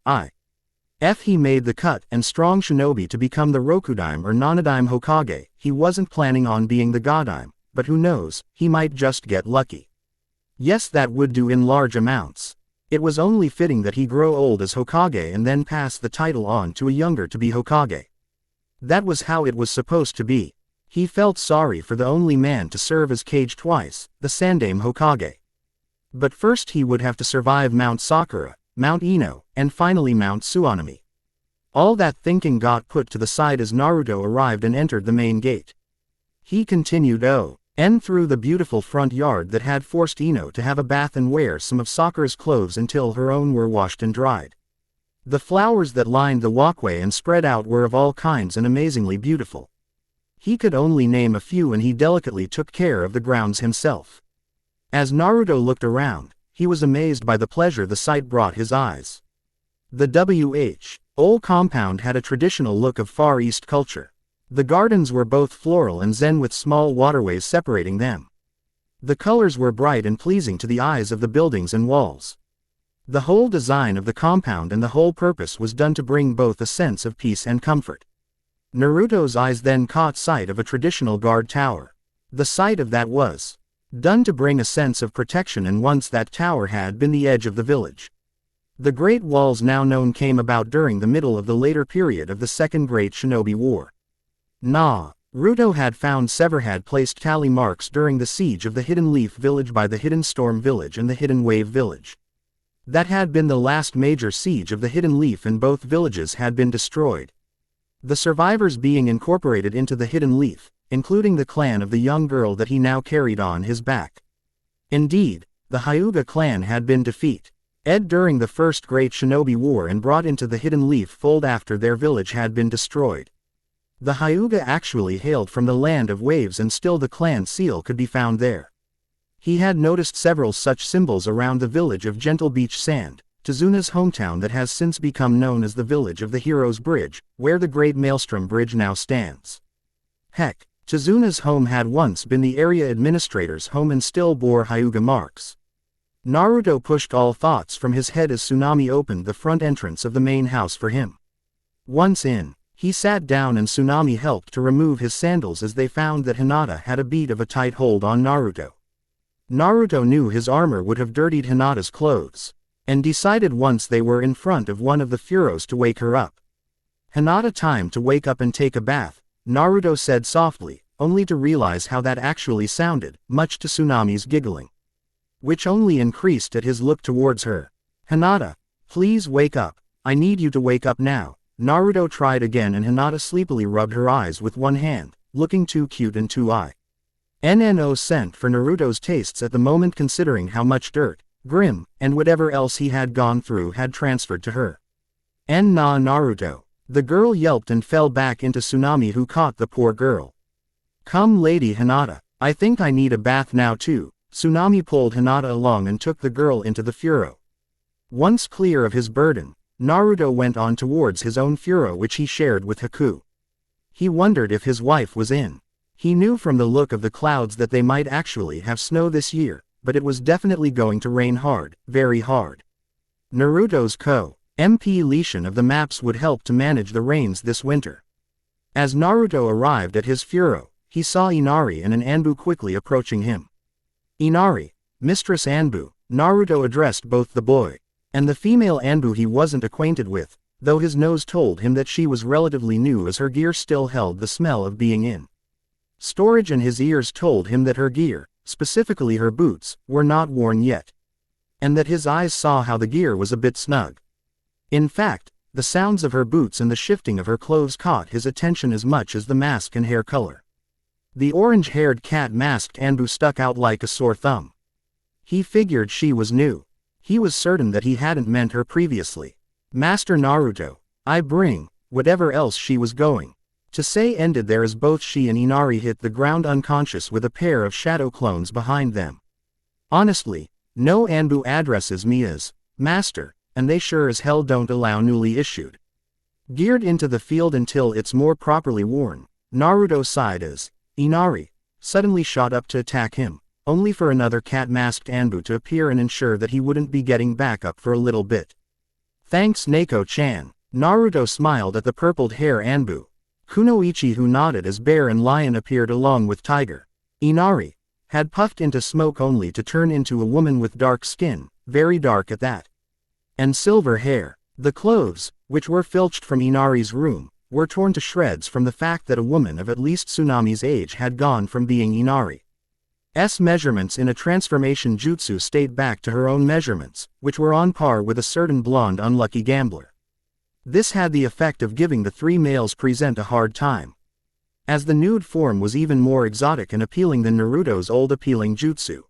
If he made the cut and strong shinobi to become the Rokudime or Nanadime Hokage, he wasn't planning on being the Godime, but who knows, he might just get lucky. Yes, that would do in large amounts. It was only fitting that he grow old as Hokage and then pass the title on to a younger to be Hokage. That was how it was supposed to be. He felt sorry for the only man to serve as Kage twice, the Sandaime Hokage. But first he would have to survive Mount Sakura, Mount Ino, and finally Mount Tsunami. All that thinking got put to the side as Naruto arrived and entered the main gate. He continued through the beautiful front yard that had forced Ino to have a bath and wear some of Sakura's clothes until her own were washed and dried. The flowers that lined the walkway and spread out were of all kinds and amazingly beautiful. He could only name a few and he delicately took care of the grounds himself. As Naruto looked around, he was amazed by the pleasure the sight brought his eyes. The old compound had a traditional look of Far East culture. The gardens were both floral and zen with small waterways separating them. The colors were bright and pleasing to the eyes of the buildings and walls. The whole design of the compound and the whole purpose was done to bring both a sense of peace and comfort. Naruto's eyes then caught sight of a traditional guard tower. The sight of that was done to bring a sense of protection, and once that tower had been the edge of the village. The Great Walls now known came about during the middle of the later period of the Second Great Shinobi War. Naruto had found Sever had placed tally marks during the siege of the Hidden Leaf Village by the Hidden Storm Village and the Hidden Wave Village. That had been the last major siege of the Hidden Leaf and both villages had been destroyed. The survivors being incorporated into the Hidden Leaf, including the clan of the young girl that he now carried on his back. Indeed, the Hyuga clan had been defeated during the First Great Shinobi War and brought into the Hidden Leaf fold after their village had been destroyed. The Hyuga actually hailed from the land of waves and still the clan seal could be found there. He had noticed several such symbols around the village of Gentle Beach Sand, Tizuna's hometown that has since become known as the village of the Heroes Bridge, where the Great Maelstrom Bridge now stands. Heck, Tizuna's home had once been the area administrator's home and still bore Hyuga marks. Naruto pushed all thoughts from his head as Tsunami opened the front entrance of the main house for him. Once in, he sat down and Tsunami helped to remove his sandals as they found that Hinata had a bit of a tight hold on Naruto. Naruto knew his armor would have dirtied Hinata's clothes, and decided once they were in front of one of the Furos to wake her up. "Hinata, time to wake up and take a bath," Naruto said softly, only to realize how that actually sounded, much to Tsunami's giggling, which only increased at his look towards her. "Hinata, please wake up, I need you to wake up now." Naruto tried again and Hinata sleepily rubbed her eyes with one hand, looking too cute and too INNO sent for Naruto's tastes at the moment, considering how much dirt, grim, and whatever else he had gone through had transferred to her. "Nah, Naruto." The girl yelped and fell back into Tsunami, who caught the poor girl. "Come, Lady Hinata, I think I need a bath now too." Tsunami pulled Hinata along and took the girl into the Furo. Once clear of his burden, Naruto went on towards his own Furo, which he shared with Haku. He wondered if his wife was in. He knew from the look of the clouds that they might actually have snow this year, but it was definitely going to rain hard, very hard. Naruto's compilation of the maps would help to manage the rains this winter. As Naruto arrived at his Furo, he saw Inari and an Anbu quickly approaching him. "Inari, Mistress Anbu," Naruto addressed both the boy and the female Anbu he wasn't acquainted with, though his nose told him that she was relatively new as her gear still held the smell of being in storage, and his ears told him that her gear, specifically her boots, were not worn yet, and that his eyes saw how the gear was a bit snug. In fact, the sounds of her boots and the shifting of her clothes caught his attention as much as the mask and hair color. The orange-haired cat-masked Anbu stuck out like a sore thumb. He figured she was new. He was certain that he hadn't met her previously. "Master Naruto, I bring whatever else she was going to say," ended there as both she and Inari hit the ground unconscious with a pair of shadow clones behind them. "Honestly, no Anbu addresses me as Master, and they sure as hell don't allow newly issued geared into the field until it's more properly worn." Naruto sighed as Inari suddenly shot up to attack him, only for another cat-masked Anbu to appear and ensure that he wouldn't be getting back up for a little bit. "Thanks, Neko-chan." Naruto smiled at the purpled hair Anbu. Kunoichi, who nodded as Bear and Lion appeared along with Tiger. Inari had puffed into smoke only to turn into a woman with dark skin, very dark at that, and silver hair. The clothes, which were filched from Inari's room, were torn to shreds from the fact that a woman of at least Tsunami's age had gone from being Inari's measurements in a transformation jutsu stayed back to her own measurements, which were on par with a certain blonde unlucky gambler. This had the effect of giving the three males present a hard time, as the nude form was even more exotic and appealing than Naruto's old appealing jutsu.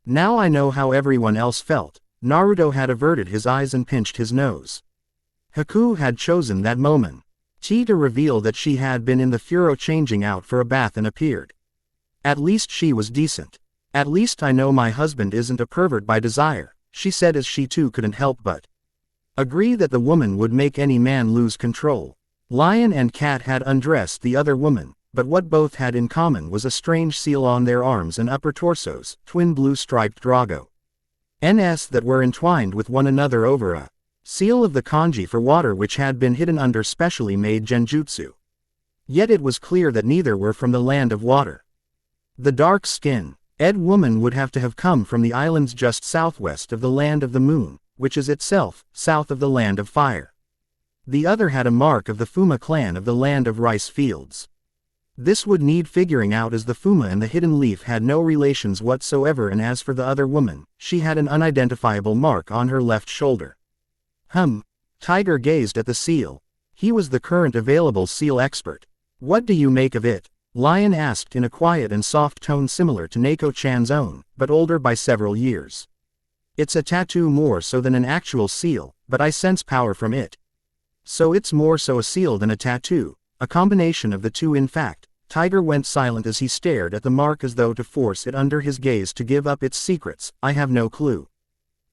"Now I know how everyone else felt." Naruto had averted his eyes and pinched his nose. Haku had chosen that moment to reveal that she had been in the Furo changing out for a bath and appeared. "At least she was decent. At least I know my husband isn't a pervert by desire," she said as she too couldn't help but agree that the woman would make any man lose control. Lion and Cat had undressed the other woman, but what both had in common was a strange seal on their arms and upper torsos, twin blue-striped dragons that were entwined with one another over a seal of the kanji for water, which had been hidden under specially made genjutsu. Yet it was clear that neither were from the land of water. The dark-skinned woman would have to have come from the islands just southwest of the land of the moon, which is itself south of the land of fire. The other had a mark of the Fuma clan of the land of rice fields. This would need figuring out, as the Fuma and the hidden leaf had no relations whatsoever, and as for the other woman, she had an unidentifiable mark on her left shoulder. Tiger gazed at the seal. He was the current available seal expert. "What do you make of it?" Lion asked in a quiet and soft tone similar to Neko-chan's own, but older by several years. "It's a tattoo more so than an actual seal, but I sense power from it." "So it's more so a seal than a tattoo, a combination of the two in fact." Tiger went silent as he stared at the mark as though to force it under his gaze to give up its secrets. "I have no clue.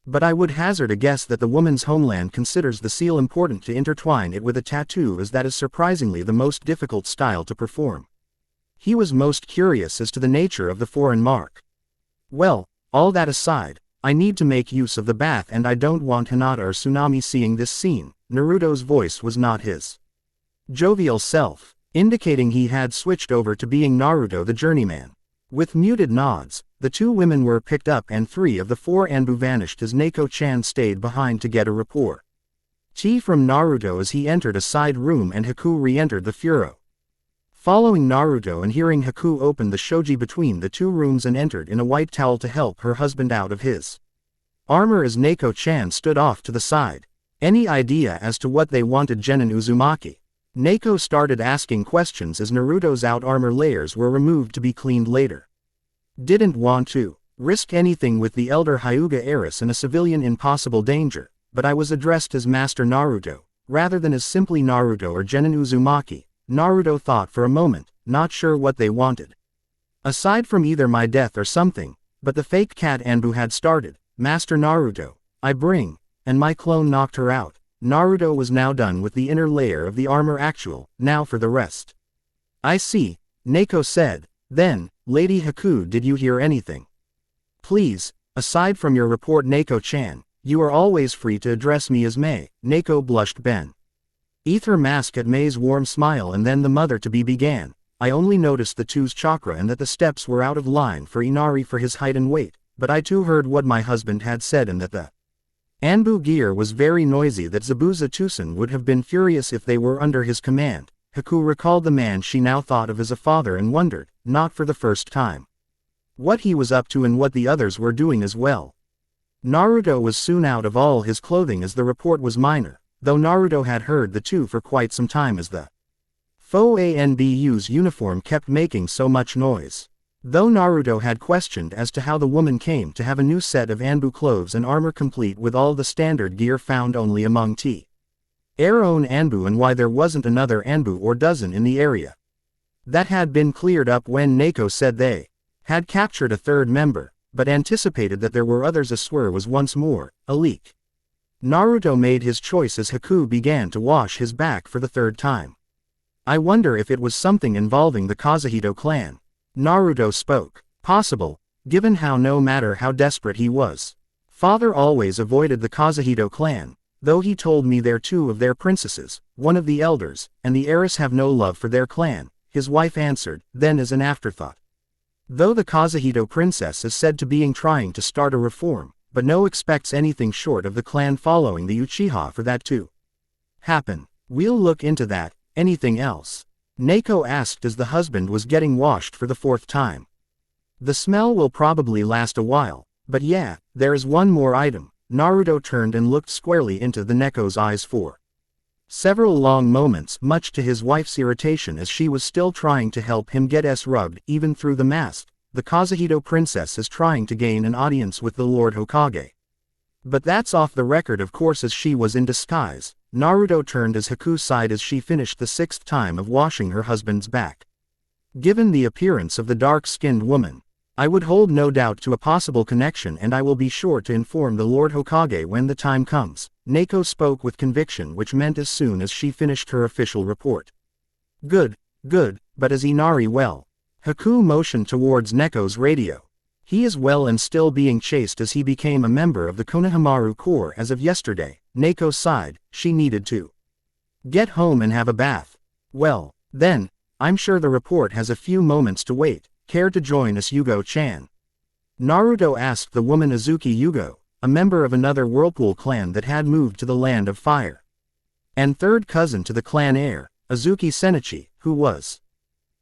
But I would hazard a guess that the woman's homeland considers the seal important to intertwine it with a tattoo, as that is surprisingly the most difficult style to perform." He was most curious as to the nature of the foreign mark. "Well, all that aside, I need to make use of the bath and I don't want Hinata or Tsunami seeing this scene. Naruto's voice was not his jovial self, indicating he had switched over to being Naruto the journeyman. With muted nods, the two women were picked up and 3 of the 4 Anbu vanished as Neko-chan stayed behind to get a rapport. Tea from Naruto as he entered a side room and Haku re-entered the Furo. Following Naruto and hearing Haku open the shoji between the 2 rooms and entered in a white towel to help her husband out of his armor as Neko-chan stood off to the side. Any idea as to what they wanted Jen and Uzumaki? Neko started asking questions as Naruto's out armor layers were removed to be cleaned later. Didn't want to risk anything with the elder Hyuga heiress and a civilian in possible danger, but I was addressed as Master Naruto, rather than as simply Naruto or Jen and Uzumaki. Naruto thought for a moment, not sure what they wanted. Aside from either my death or something, but the fake cat Anbu had started. Master Naruto, I bring, and my clone knocked her out. Naruto was now done with the inner layer of the armor actual, now for the rest. I see, Neko said. Then, Lady Haku, did you hear anything? Please, aside from your report Neko-chan, you are always free to address me as Mei. Neko blushed Ben. Ether mask at Mei's warm smile and then the mother-to-be began. I only noticed the two's chakra and that the steps were out of line for Inari for his height and weight, but I too heard what my husband had said and that the Anbu gear was very noisy, that Zabuza Tusen would have been furious if they were under his command. Haku recalled the man she now thought of as a father and wondered, not for the first time, what he was up to and what the others were doing as well. Naruto was soon out of all his clothing as the report was minor, though Naruto had heard the two for quite some time as the faux Anbu's uniform kept making so much noise. Though Naruto had questioned as to how the woman came to have a new set of Anbu clothes and armor complete with all the standard gear found only among T.'s own Anbu and why there wasn't another Anbu or dozen in the area. That had been cleared up when Neko said they had captured a 3rd member, but anticipated that there were others. A swear was once more a leak. Naruto made his choice as Haku began to wash his back for the 3rd time. I wonder if it was something involving the Kazuhito clan. Naruto spoke. Possible, given how no matter how desperate he was, father always avoided the Kazuhito clan, though he told me they're 2 of their princesses, one of the elders, and the heiress have no love for their clan, his wife answered, then as an afterthought. Though the Kazuhito princess is said to being trying to start a reform, but no expects anything short of the clan following the Uchiha for that to happen. We'll look into that. Anything else? Neko asked as the husband was getting washed for the 4th time. The smell will probably last a while, but yeah, there is one more item. Naruto turned and looked squarely into the Neko's eyes for several long moments, much to his wife's irritation as she was still trying to help him get rubbed, even through the mask. The Kazuhito princess is trying to gain an audience with the Lord Hokage. But that's off the record, of course, as she was in disguise. Naruto turned as Haku sighed as she finished the 6th time of washing her husband's back. Given the appearance of the dark-skinned woman, I would hold no doubt to a possible connection, and I will be sure to inform the Lord Hokage when the time comes. Neko spoke with conviction, which meant as soon as she finished her official report. Good, but is Inari well? Haku motioned towards Neko's radio. He is well and still being chased as he became a member of the Konohamaru Corps as of yesterday. Neko sighed. She needed to get home and have a bath. Well, then, I'm sure the report has a few moments to wait. Care to join us, Yugo-chan? Naruto asked the woman Azuki Yugo, a member of another Whirlpool clan that had moved to the Land of Fire, and 3rd cousin to the clan heir, Azuki Senichi, who was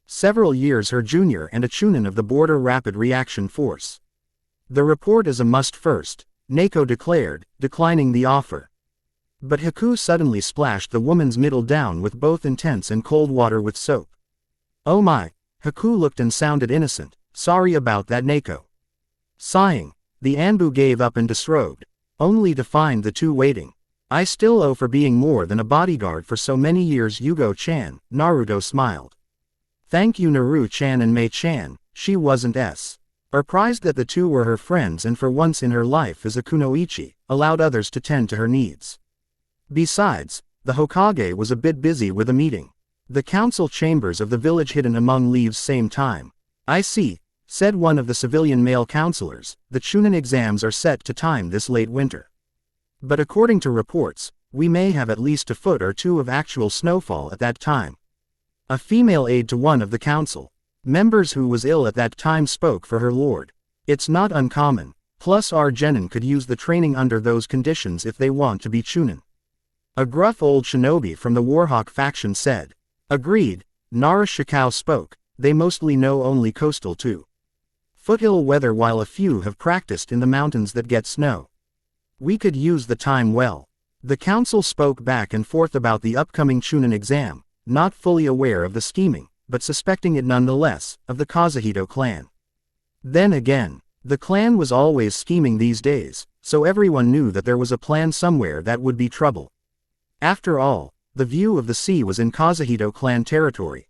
several years her junior and a chunin of the Border Rapid Reaction Force. The report is a must first, Neko declared, declining the offer. But Haku suddenly splashed the woman's middle down with both intense and cold water with soap. Oh my! Haku looked and sounded innocent. Sorry about that, Neko. Sighing, the Anbu gave up and disrobed, only to find the two waiting. I still owe for being more than a bodyguard for so many years, Yugo-chan. Naruto smiled. Thank you, Naru-chan and Mei-chan. She wasn't surprised that the two were her friends, and for once in her life as a kunoichi, allowed others to tend to her needs. Besides, the Hokage was a bit busy with a meeting. The council chambers of the village hidden among leaves. Same time. I see. said one of the civilian male counselors. The Chunin exams are set to time this late winter. But according to reports, we may have at least a foot or two of actual snowfall at that time. A female aide to one of the council members who was ill at that time spoke for her lord. It's not uncommon, plus our genin could use the training under those conditions if they want to be Chunin. A gruff old shinobi from the Warhawk faction said. Agreed, Nara Shikao spoke, they mostly know only coastal too. Foothill weather while a few have practiced in the mountains that get snow. We could use the time well. The council spoke back and forth about the upcoming Chunin exam, not fully aware of the scheming, but suspecting it nonetheless, of the Kazuhito clan. Then again, the clan was always scheming these days, so everyone knew that there was a plan somewhere that would be trouble. After all, the view of the sea was in Kazuhito clan territory.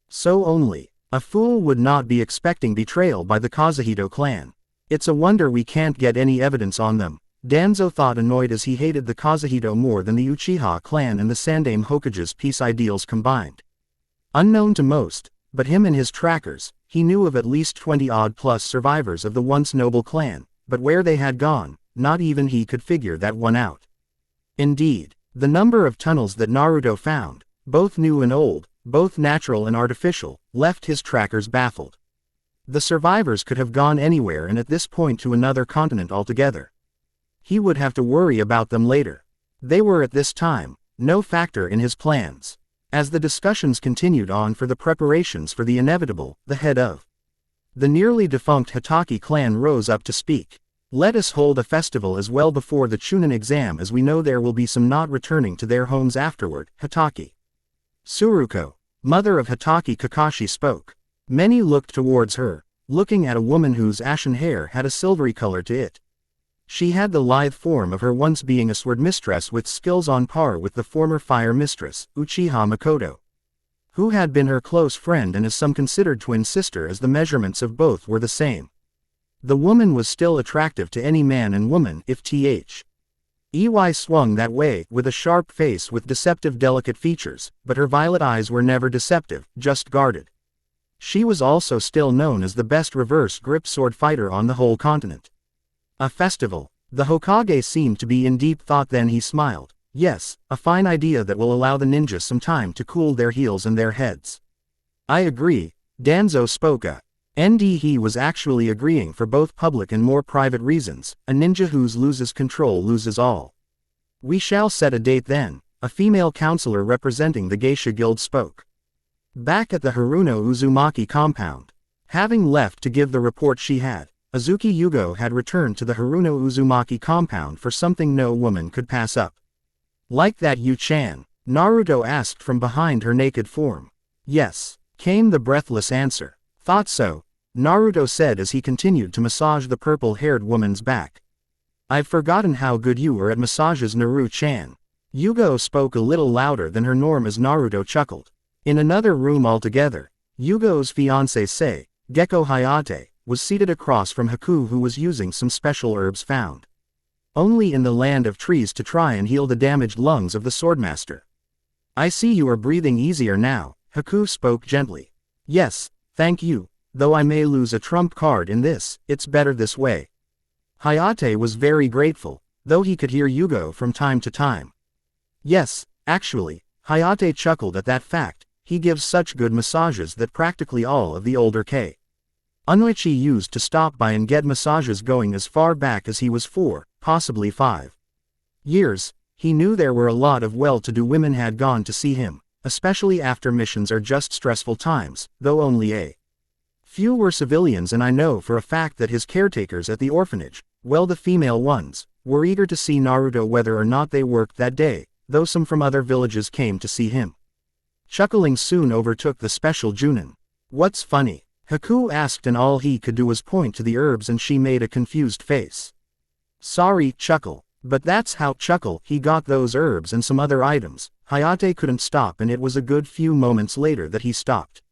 So only a fool would not be expecting betrayal by the Kazuhito clan. It's a wonder we can't get any evidence on them, Danzo thought, annoyed as he hated the Kazuhito more than the Uchiha clan and the Sandaime Hokage's peace ideals combined. Unknown to most, but him and his trackers, he knew of at least 20-odd plus survivors of the once noble clan, but where they had gone, not even he could figure that one out. Indeed, the number of tunnels that Naruto found, both new and old, both natural and artificial, left his trackers baffled. The survivors could have gone anywhere and at this point to another continent altogether. He would have to worry about them later. They were at this time no factor in his plans. As the discussions continued on for the preparations for the inevitable, the head of the nearly defunct Hitaki clan rose up to speak. Let us hold a festival as well before the Chunin exam, as we know there will be some not returning to their homes afterward. Hitaki Tsuruko, mother of Hitaki Kakashi, spoke. Many looked towards her, looking at a woman whose ashen hair had a silvery color to it. She had the lithe form of her once being a sword mistress with skills on par with the former fire mistress, Uchiha Makoto, who had been her close friend and as some considered twin sister, as the measurements of both were the same. The woman was still attractive to any man and woman if EY swung that way, with a sharp face with deceptive delicate features, but her violet eyes were never deceptive, just guarded. She was also still known as the best reverse grip sword fighter on the whole continent. A festival. The Hokage seemed to be in deep thought, then he smiled. Yes, a fine idea that will allow the ninjas some time to cool their heels and their heads. I agree, Danzo spoke. He was actually agreeing for both public and more private reasons. A ninja who loses control loses all. We shall set a date then, a female counselor representing the Geisha Guild spoke. Back at the Haruno Uzumaki compound, having left to give the report she had, Azuki Yugo had returned to the Haruno Uzumaki compound for something no woman could pass up. Like that, Yu-chan? Naruto asked from behind her naked form. Yes, came the breathless answer. Thought so, Naruto said as he continued to massage the purple-haired woman's back. I've forgotten how good you are at massages, Naru-chan. Yugo spoke a little louder than her norm as Naruto chuckled. In another room altogether, Yugo's fiancé Sei, Gekko Hayate, was seated across from Haku, who was using some special herbs found only in the land of trees to try and heal the damaged lungs of the swordmaster. I see you are breathing easier now, Haku spoke gently. Yes, thank you, though I may lose a trump card in this, it's better this way. Hayate was very grateful, though he could hear Yugo from time to time. Yes, actually, Hayate chuckled at that fact, he gives such good massages that practically all of the older Unoichi used to stop by and get massages going as far back as he was 4, possibly 5 years. He knew there were a lot of well-to-do women had gone to see him, especially after missions or just stressful times, though only a few were civilians, and I know for a fact that his caretakers at the orphanage, well, the female ones, were eager to see Naruto whether or not they worked that day, though some from other villages came to see him. Chuckling soon overtook the special Junin. What's funny? Haku asked, and all he could do was point to the herbs, and she made a confused face. Sorry, chuckle. But that's how chuckle. He got those herbs and some other items. Hayate couldn't stop, and it was a good few moments later that he stopped.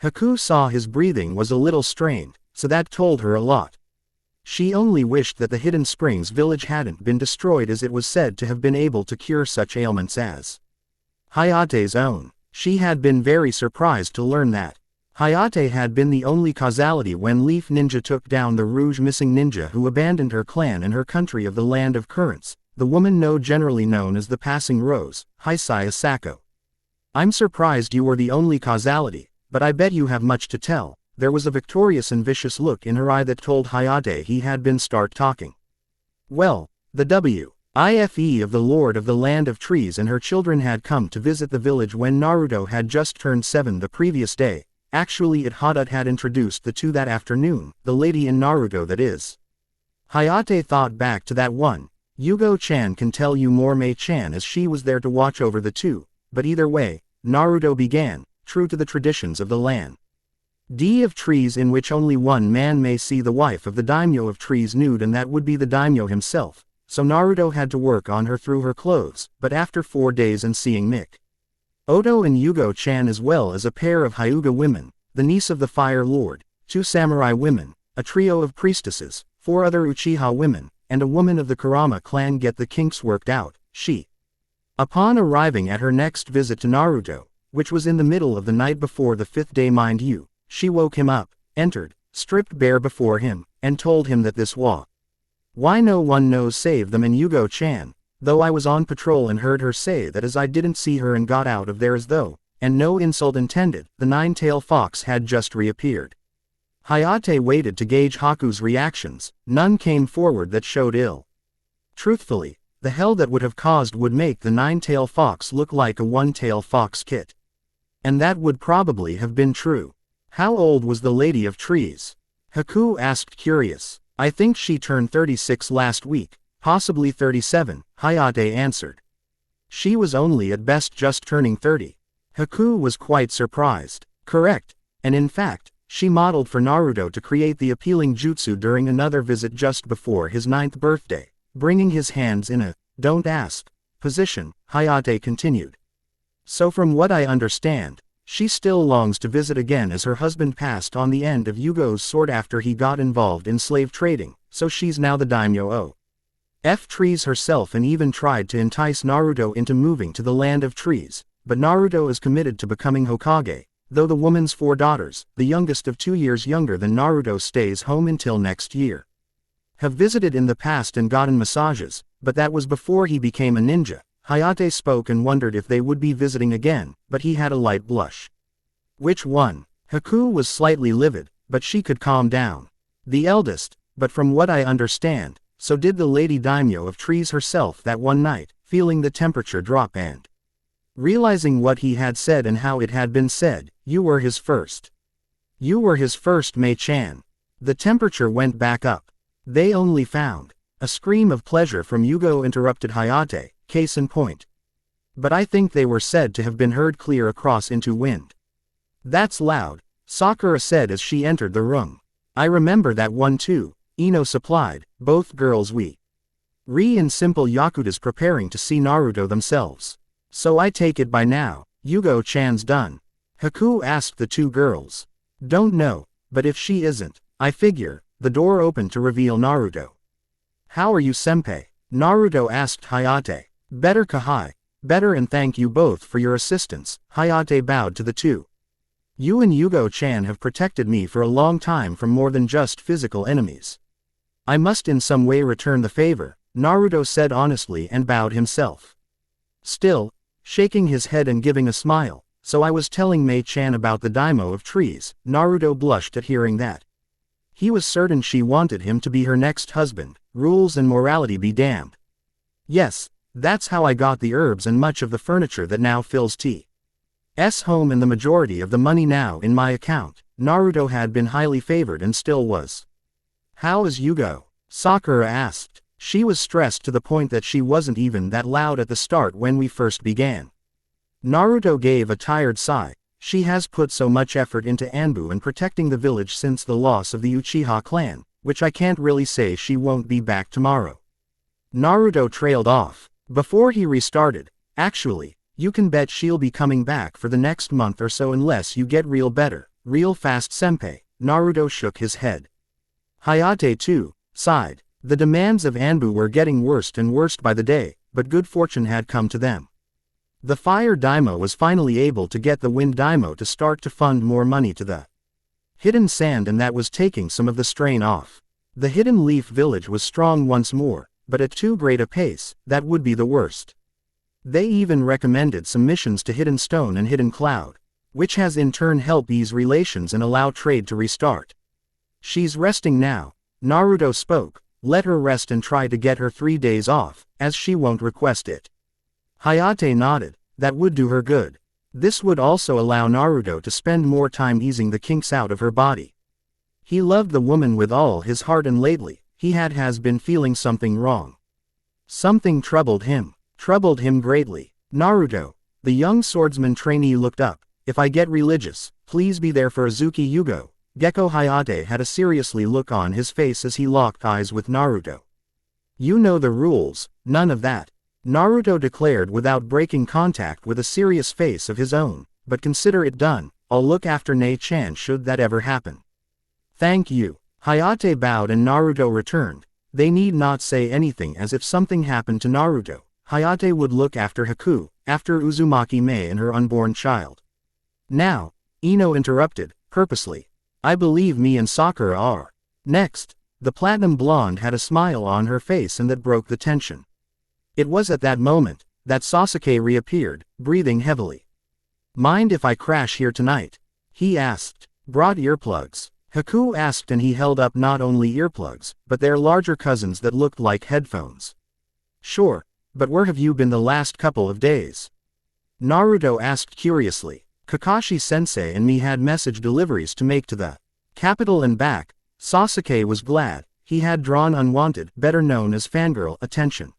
Haku saw his breathing was a little strained, so that told her a lot. She only wished that the Hidden Springs village hadn't been destroyed, as it was said to have been able to cure such ailments as Hayate's own. She had been very surprised to learn that. Hayate had been the only causality when Leaf Ninja took down the Rouge Missing Ninja who abandoned her clan and her country of the Land of Currents, the woman generally known as the Passing Rose, Hisai Asako. I'm surprised you were the only causality, but I bet you have much to tell. There was a victorious and vicious look in her eye that told Hayate he had been start talking. Well, the W.I.F.E. of the Lord of the Land of Trees and her children had come to visit the village when Naruto had just turned 7 the previous day. Actually Hadad had introduced the two that afternoon, the lady in Naruto that is. Hayate thought back to that one. Yugo-chan can tell you more Mei-chan as she was there to watch over the two, but either way, Naruto began, true to the traditions of the land of trees in which only one man may see the wife of the daimyo of trees nude and that would be the daimyo himself, so Naruto had to work on her through her clothes, but after 4 days and seeing Oto and Yugo-chan as well as a pair of Hyuga women, the niece of the Fire Lord, 2 samurai women, a trio of priestesses, 4 other Uchiha women, and a woman of the Kurama clan get the kinks worked out, she. Upon arriving at her next visit to Naruto, which was in the middle of the night before the 5th day mind you, she woke him up, entered, stripped bare before him, and told him that this was why no one knows save them and Yugo-chan, though I was on patrol and heard her say that as I didn't see her and got out of there as though, and no insult intended, the 9-tailed fox had just reappeared. Hayate waited to gauge Haku's reactions, none came forward that showed ill. Truthfully, the hell that would have caused would make the 9-tailed fox look like a 1-tailed fox kit. And that would probably have been true. How old was the Lady of Trees? Haku asked curious. I think she turned 36 last week, possibly 37, Hayate answered. She was only at best just turning 30. Haku was quite surprised. Correct, and in fact, she modeled for Naruto to create the appealing jutsu during another visit just before his 9th birthday, bringing his hands in a, don't ask, position, Hayate continued. So from what I understand, she still longs to visit again as her husband passed on the end of Yugo's sword after he got involved in slave trading, so she's now the daimyo of trees herself and even tried to entice Naruto into moving to the Land of Trees, but Naruto is committed to becoming Hokage, though the woman's 4 daughters, the youngest of 2 years younger than Naruto stays home until next year. Have visited in the past and gotten massages, but that was before he became a ninja. Hayate spoke and wondered if they would be visiting again, but he had a light blush. Which one? Haku was slightly livid, but she could calm down. The eldest, but from what I understand, so did the Lady Daimyo of Trees herself that one night, feeling the temperature drop and realizing what he had said and how it had been said, you were his first. You were his first Mei-chan. The temperature went back up. They only found. A scream of pleasure from Yugo interrupted Hayate. Case in point. But I think they were said to have been heard clear across into wind. That's loud, Sakura said as she entered the room. I remember that one too, Ino supplied, both girls we. Ri and Simple Yakutas preparing to see Naruto themselves. So I take it by now, Yugo-chan's done. Haku asked the 2 girls. Don't know, but if she isn't, I figure, the door opened to reveal Naruto. How are you senpai? Naruto asked Hayate. Better Kahai. Better and thank you both for your assistance, Hayate bowed to the 2. You and Yugo-chan have protected me for a long time from more than just physical enemies. I must in some way return the favor, Naruto said honestly and bowed himself. Still, shaking his head and giving a smile, so I was telling Mei-chan about the daimyo of trees, Naruto blushed at hearing that. He was certain she wanted him to be her next husband, rules and morality be damned. Yes. That's how I got the herbs and much of the furniture that now fills T's home and the majority of the money now in my account. Naruto had been highly favored and still was. How is Yugo? Sakura asked. She was stressed to the point that she wasn't even that loud at the start when we first began. Naruto gave a tired sigh. She has put so much effort into Anbu and protecting the village since the loss of the Uchiha clan, which I can't really say she won't be back tomorrow. Naruto trailed off. Before he restarted, actually, you can bet she'll be coming back for the next month or so unless you get real fast senpai. Naruto shook his head. Hayate too, sighed. The demands of Anbu were getting worse and worse by the day, but good fortune had come to them. The Fire Daimyo was finally able to get the Wind Daimyo to start to fund more money to the Hidden Sand, and that was taking some of the strain off. The Hidden Leaf Village was strong once more, but at too great a pace, that would be the worst. They even recommended some missions to Hidden Stone and Hidden Cloud, which has in turn helped ease relations and allow trade to restart. She's resting now, Naruto spoke. Let her rest and try to get her 3 days off, as she won't request it. Hayate nodded. That would do her good. This would also allow Naruto to spend more time easing the kinks out of her body. He loved the woman with all his heart, and lately, he has been feeling something wrong. Something troubled him greatly. Naruto, the young swordsman trainee, looked up. If I get religious, please be there for Azuki Yugo. Gekko Hayate had a seriously look on his face as he locked eyes with Naruto. You know the rules, none of that, Naruto declared without breaking contact with a serious face of his own, but consider it done. I'll look after Nei-chan should that ever happen. Thank you. Hayate bowed and Naruto returned. They need not say anything, as if something happened to Naruto, Hayate would look after Haku, after Uzumaki Mei and her unborn child. Now, Ino interrupted, purposely. I believe me and Sakura are next. The platinum blonde had a smile on her face, and that broke the tension. It was at that moment that Sasuke reappeared, breathing heavily. Mind if I crash here tonight? He asked. Brought earplugs? Haku asked, and he held up not only earplugs, but their larger cousins that looked like headphones. Sure, but where have you been the last couple of days? Naruto asked curiously. Kakashi-sensei and me had message deliveries to make to the capital and back. Sasuke was glad. He had drawn unwanted, better known as fangirl, attention.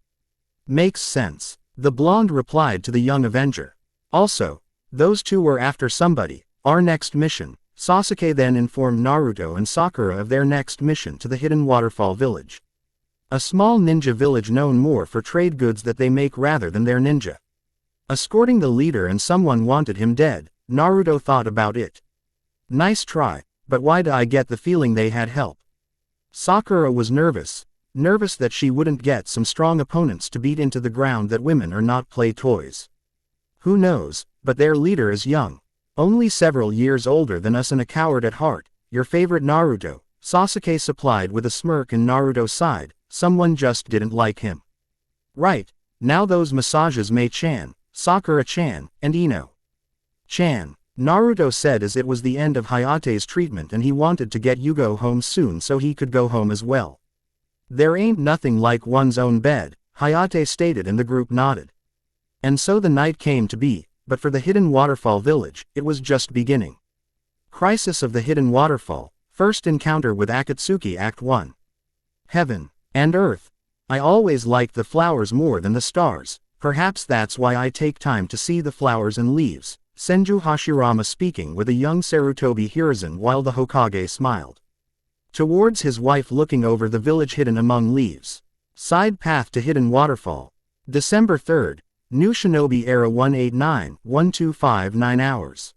Makes sense, the blonde replied to the young Avenger. Also, those two were after somebody. Our next mission. Sasuke then informed Naruto and Sakura of their next mission to the Hidden Waterfall Village. A small ninja village known more for trade goods that they make rather than their ninja. Escorting the leader, and someone wanted him dead. Naruto thought about it. Nice try, but why do I get the feeling they had help? Sakura was nervous that she wouldn't get some strong opponents to beat into the ground, that women are not play toys. Who knows, but their leader is young. Only several years older than us and a coward at heart. Your favorite Naruto, Sasuke supplied with a smirk, and Naruto sighed. Someone just didn't like him. Right, now those massages Mei-chan, Sakura-chan, and Ino-chan, Naruto said as it was the end of Hayate's treatment and he wanted to get Yugo home soon so he could go home as well. There ain't nothing like one's own bed, Hayate stated, and the group nodded. And so the night came to be, but for the Hidden Waterfall Village, it was just beginning. Crisis of the Hidden Waterfall, first encounter with Akatsuki Act 1. Heaven and Earth. I always liked the flowers more than the stars, perhaps that's why I take time to see the flowers and leaves, Senju Hashirama speaking with a young Sarutobi Hiruzen while the Hokage smiled towards his wife, looking over the village hidden among leaves. Side path to Hidden Waterfall. December 3rd, New Shinobi Era 189-1259 hours.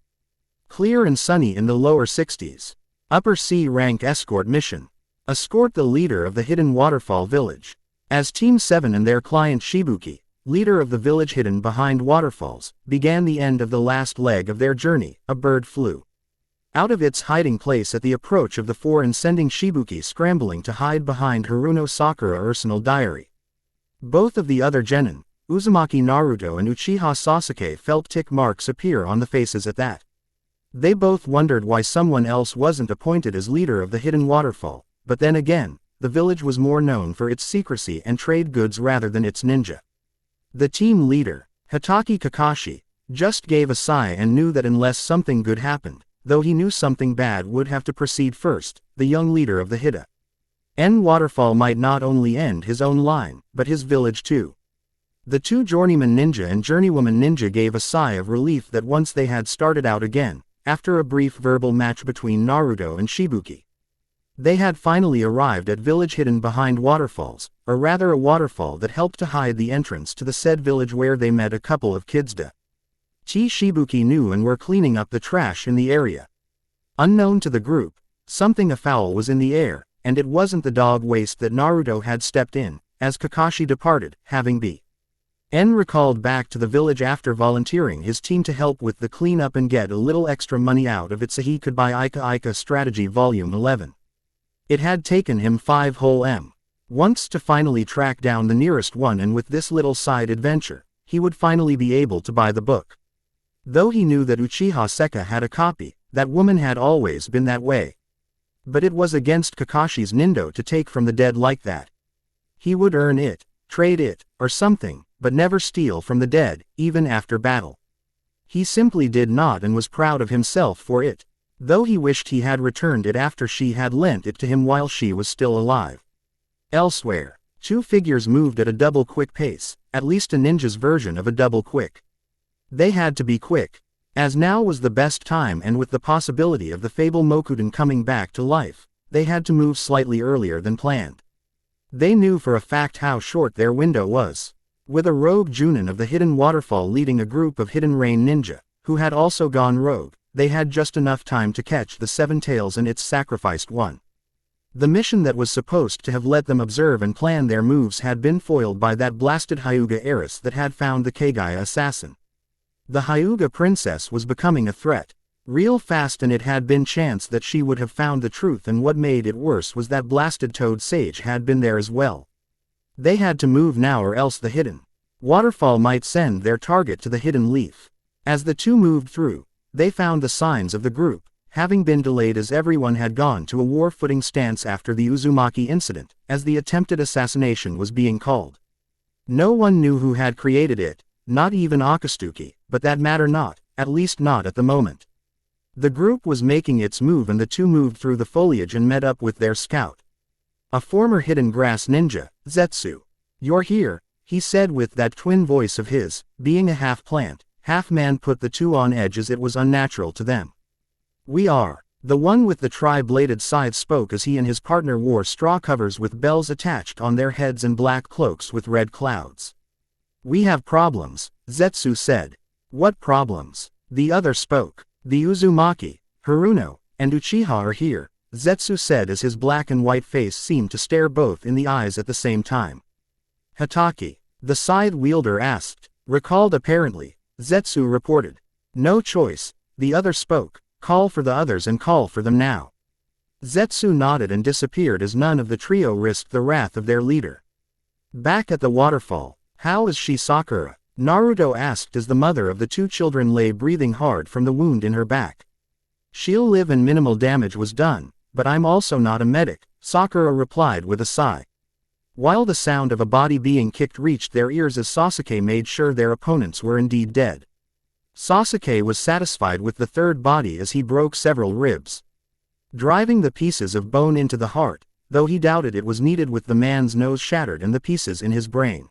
Clear and sunny in the lower 60s. Upper C rank escort mission. Escort the leader of the Hidden Waterfall Village. As Team 7 and their client Shibuki, leader of the village hidden behind waterfalls, began the end of the last leg of their journey, a bird flew out of its hiding place at the approach of the four and sending Shibuki scrambling to hide behind Haruno Sakura Arsenal Diary. Both of the other genin, Uzumaki Naruto and Uchiha Sasuke, felt tick marks appear on the faces at that. They both wondered why someone else wasn't appointed as leader of the Hidden Waterfall, but then again, the village was more known for its secrecy and trade goods rather than its ninja. The team leader, Hitaki Kakashi, just gave a sigh and knew that unless something good happened, though he knew something bad would have to proceed first, the young leader of the Hidden Waterfall might not only end his own line, but his village too. The two journeyman ninja and journeywoman ninja gave a sigh of relief that once they had started out again, after a brief verbal match between Naruto and Shibuki. They had finally arrived at village hidden behind waterfalls, or rather a waterfall that helped to hide the entrance to the said village, where they met a couple of kids Shibuki knew and were cleaning up the trash in the area. Unknown to the group, something afoul was in the air, and it wasn't the dog waste that Naruto had stepped in, as Kakashi departed, having En recalled back to the village after volunteering his team to help with the cleanup and get a little extra money out of it so he could buy Ika Strategy Volume 11. It had taken him 5 whole months to finally track down the nearest one, and with this little side adventure, he would finally be able to buy the book. Though he knew that Uchiha Seka had a copy, that woman had always been that way. But it was against Kakashi's Nindo to take from the dead like that. He would earn it, trade it, or something, but never steal from the dead, even after battle. He simply did not, and was proud of himself for it, though he wished he had returned it after she had lent it to him while she was still alive. Elsewhere, 2 figures moved at a double quick pace, at least a ninja's version of a double quick. They had to be quick, as now was the best time, and with the possibility of the Fable Mokuden coming back to life, they had to move slightly earlier than planned. They knew for a fact how short their window was. With a rogue Junin of the Hidden Waterfall leading a group of Hidden Rain ninja, who had also gone rogue, they had just enough time to catch the 7 tails and its sacrificed one. The mission that was supposed to have let them observe and plan their moves had been foiled by that blasted Hyuga heiress that had found the Kagaya assassin. The Hyuga princess was becoming a threat, real fast, and it had been chance that she would have found the truth, and what made it worse was that blasted Toad Sage had been there as well. They had to move now, or else the Hidden Waterfall might send their target to the Hidden Leaf. As the 2 moved through, they found the signs of the group, having been delayed as everyone had gone to a war-footing stance after the Uzumaki incident, as the attempted assassination was being called. No one knew who had created it, not even Akatsuki, but that mattered not, at least not at the moment. The group was making its move, and the 2 moved through the foliage and met up with their scout. A former hidden grass ninja, Zetsu. "You're here," he said with that twin voice of his, being a half-plant, half-man put the 2 on edge as it was unnatural to them. "We are." The one with the tri-bladed scythe spoke as he and his partner wore straw covers with bells attached on their heads and black cloaks with red clouds. "We have problems," Zetsu said. "What problems?" The other spoke. "The Uzumaki, Haruno, and Uchiha are here," Zetsu said as his black and white face seemed to stare both in the eyes at the same time. "Hitaki?" the scythe wielder asked. "Recalled apparently," Zetsu reported. "No choice," the other spoke. "Call for the others and call for them now." Zetsu nodded and disappeared as none of the trio risked the wrath of their leader. Back at the waterfall, "How is she, Sakura?" Naruto asked as the mother of the 2 children lay breathing hard from the wound in her back. "She'll live and minimal damage was done, but I'm also not a medic," Sakura replied with a sigh. While the sound of a body being kicked reached their ears as Sasuke made sure their opponents were indeed dead. Sasuke was satisfied with the 3rd body as he broke several ribs, driving the pieces of bone into the heart, though he doubted it was needed with the man's nose shattered and the pieces in his brain.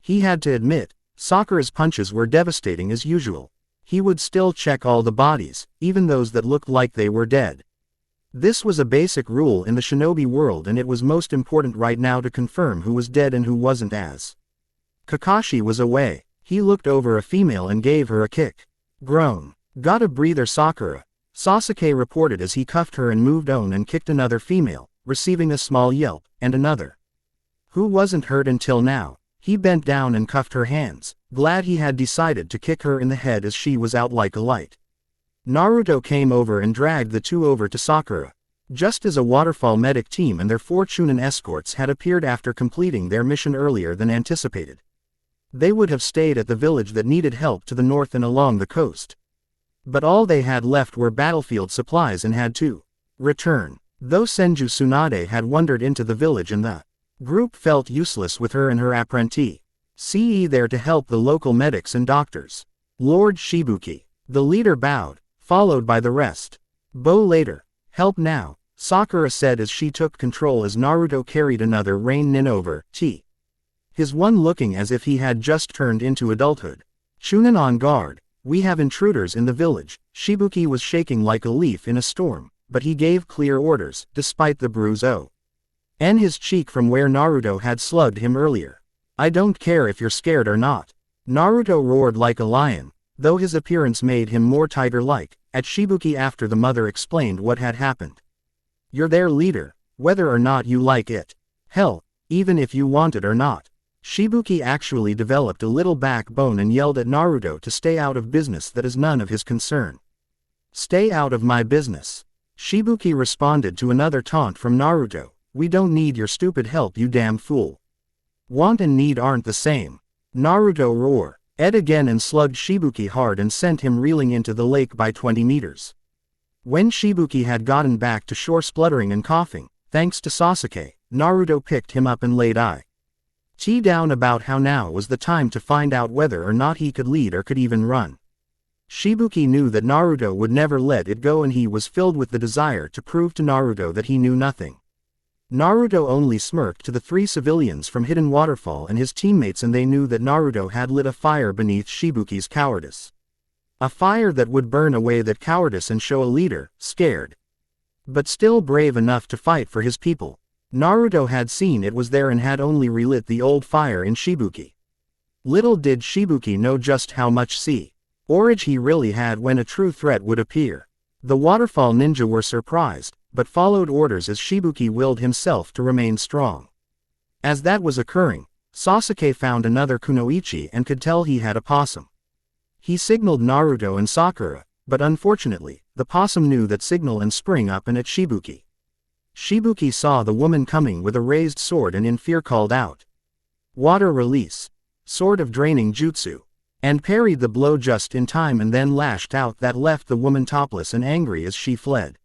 He had to admit, Sakura's punches were devastating as usual. He would still check all the bodies, even those that looked like they were dead. This was a basic rule in the shinobi world, and it was most important right now to confirm who was dead and who wasn't. As Kakashi was away, he looked over a female and gave her a kick. "Groan. Got a breather, Sakura," Sasuke reported as he cuffed her and moved on and kicked another female, receiving a small yelp, and another. Who wasn't hurt until now. He bent down and cuffed her hands, glad he had decided to kick her in the head as she was out like a light. Naruto came over and dragged the 2 over to Sakura. Just as a waterfall medic team and their 4 Chunin escorts had appeared after completing their mission earlier than anticipated. They would have stayed at the village that needed help to the north and along the coast. But all they had left were battlefield supplies and had to return. Though Senju Tsunade had wandered into the village and the group felt useless with her and her apprentice, CE there to help the local medics and doctors. Lord Shibuki. The leader bowed, followed by the rest. "Bow later. Help now," Sakura said as she took control as Naruto carried another rain nin over, his one looking as if he had just turned into adulthood. "Chunin on guard, we have intruders in the village." Shibuki was shaking like a leaf in a storm, but he gave clear orders, despite the bruise on his cheek from where Naruto had slugged him earlier. "I don't care if you're scared or not." Naruto roared like a lion, though his appearance made him more tiger-like, at Shibuki after the mother explained what had happened. "You're their leader, whether or not you like it. Hell, even if you want it or not." Shibuki actually developed a little backbone and yelled at Naruto to stay out of business that is none of his concern. Stay out of my business. Shibuki responded to another taunt from Naruto, we don't need your stupid help you damn fool. Want and need aren't the same. Naruto roared. Ed again and slugged Shibuki hard and sent him reeling into the lake by 20 meters. When Shibuki had gotten back to shore spluttering and coughing, thanks to Sasuke, Naruto picked him up and laid tea down about how now was the time to find out whether or not he could lead or could even run. Shibuki knew that Naruto would never let it go and he was filled with the desire to prove to Naruto that he knew nothing. Naruto only smirked to the 3 civilians from Hidden Waterfall and his teammates, and they knew that Naruto had lit a fire beneath Shibuki's cowardice. A fire that would burn away that cowardice and show a leader, scared, but still brave enough to fight for his people. Naruto had seen it was there and had only relit the old fire in Shibuki. Little did Shibuki know just how much courage he really had when a true threat would appear. The waterfall ninja were surprised, but followed orders as Shibuki willed himself to remain strong. As that was occurring, Sasuke found another kunoichi and could tell he had a possum. He signaled Naruto and Sakura, but unfortunately, the possum knew that signal and sprang up and at Shibuki. Shibuki saw the woman coming with a raised sword and in fear called out, "Water release! Sword of draining jutsu!" and parried the blow just in time and then lashed out that left the woman topless and angry as she fled.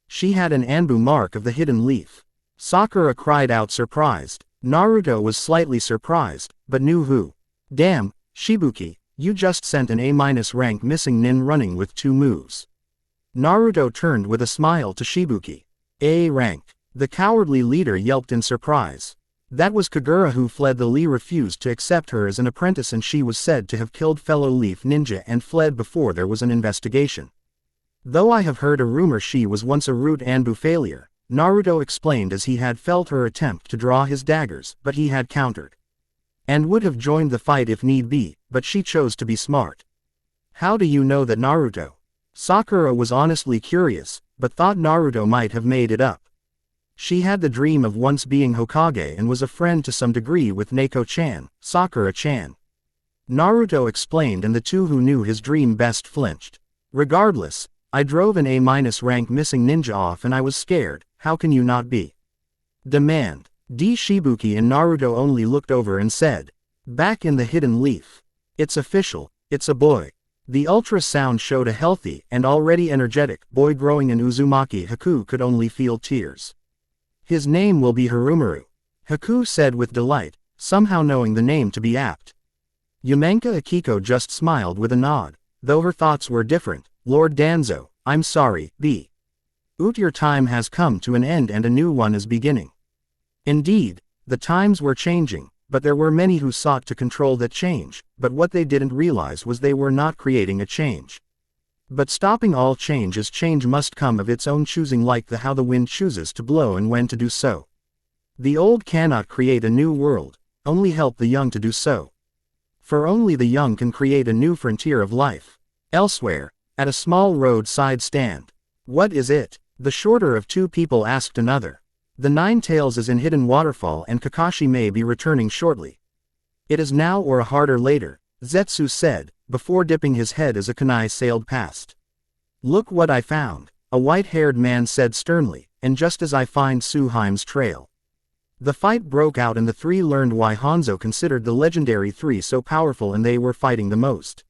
She had an Anbu mark of the hidden leaf. Sakura cried out surprised. Naruto was slightly surprised, but knew who. Damn, Shibuki, you just sent an A-rank missing nin running with 2 moves. Naruto turned with a smile to Shibuki. A rank. The cowardly leader yelped in surprise. That was Kagura who fled. The Lee refused to accept her as an apprentice and she was said to have killed fellow Leaf Ninja and fled before there was an investigation. Though I have heard a rumor she was once a root Anbu failure, Naruto explained as he had felt her attempt to draw his daggers, but he had countered. And would have joined the fight if need be, but she chose to be smart. How do you know that, Naruto? Sakura was honestly curious, but thought Naruto might have made it up. She had the dream of once being Hokage and was a friend to some degree with Neko-chan, Sakura-chan. Naruto explained and the two who knew his dream best flinched. Regardless, I drove an A-rank missing ninja off and I was scared, how can you not be? Demand. Shibuki and Naruto only looked over and said, back in the hidden leaf. It's official, it's a boy. The ultrasound showed a healthy and already energetic boy growing in Uzumaki. Haku could only feel tears. His name will be Harumaru. Haku said with delight, somehow knowing the name to be apt. Yamenka Akiko just smiled with a nod, though her thoughts were different. Lord Danzo, I'm sorry, your time has come to an end and a new one is beginning. Indeed, the times were changing, but there were many who sought to control that change, but what they didn't realize was they were not creating a change. But stopping all change as change must come of its own choosing, like how the wind chooses to blow and when to do so. The old cannot create a new world, only help the young to do so. For only the young can create a new frontier of life. Elsewhere, at a small roadside stand. What is it? The shorter of two people asked another. The Nine Tails is in Hidden Waterfall and Kakashi may be returning shortly. It is now or a harder later, Zetsu said, before dipping his head as a kunai sailed past. Look what I found, a white-haired man said sternly, and just as I find Suheim's trail. The fight broke out and the three learned why Hanzo considered the legendary three so powerful and they were fighting the most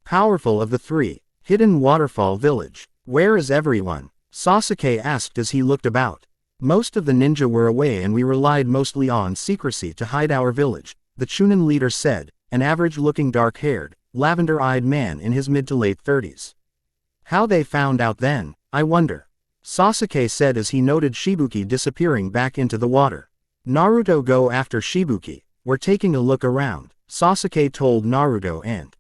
powerful of the three. Hidden Waterfall Village. Where is everyone? Sasuke asked as he looked about. Most of the ninja were away and we relied mostly on secrecy to hide our village, the Chunin leader said, an average-looking dark-haired, lavender-eyed man in his mid to late 30s. How they found out then, I wonder. Sasuke said as he noted Shibuki disappearing back into the water. Naruto go after Shibuki, we're taking a look around, Sasuke told Naruto and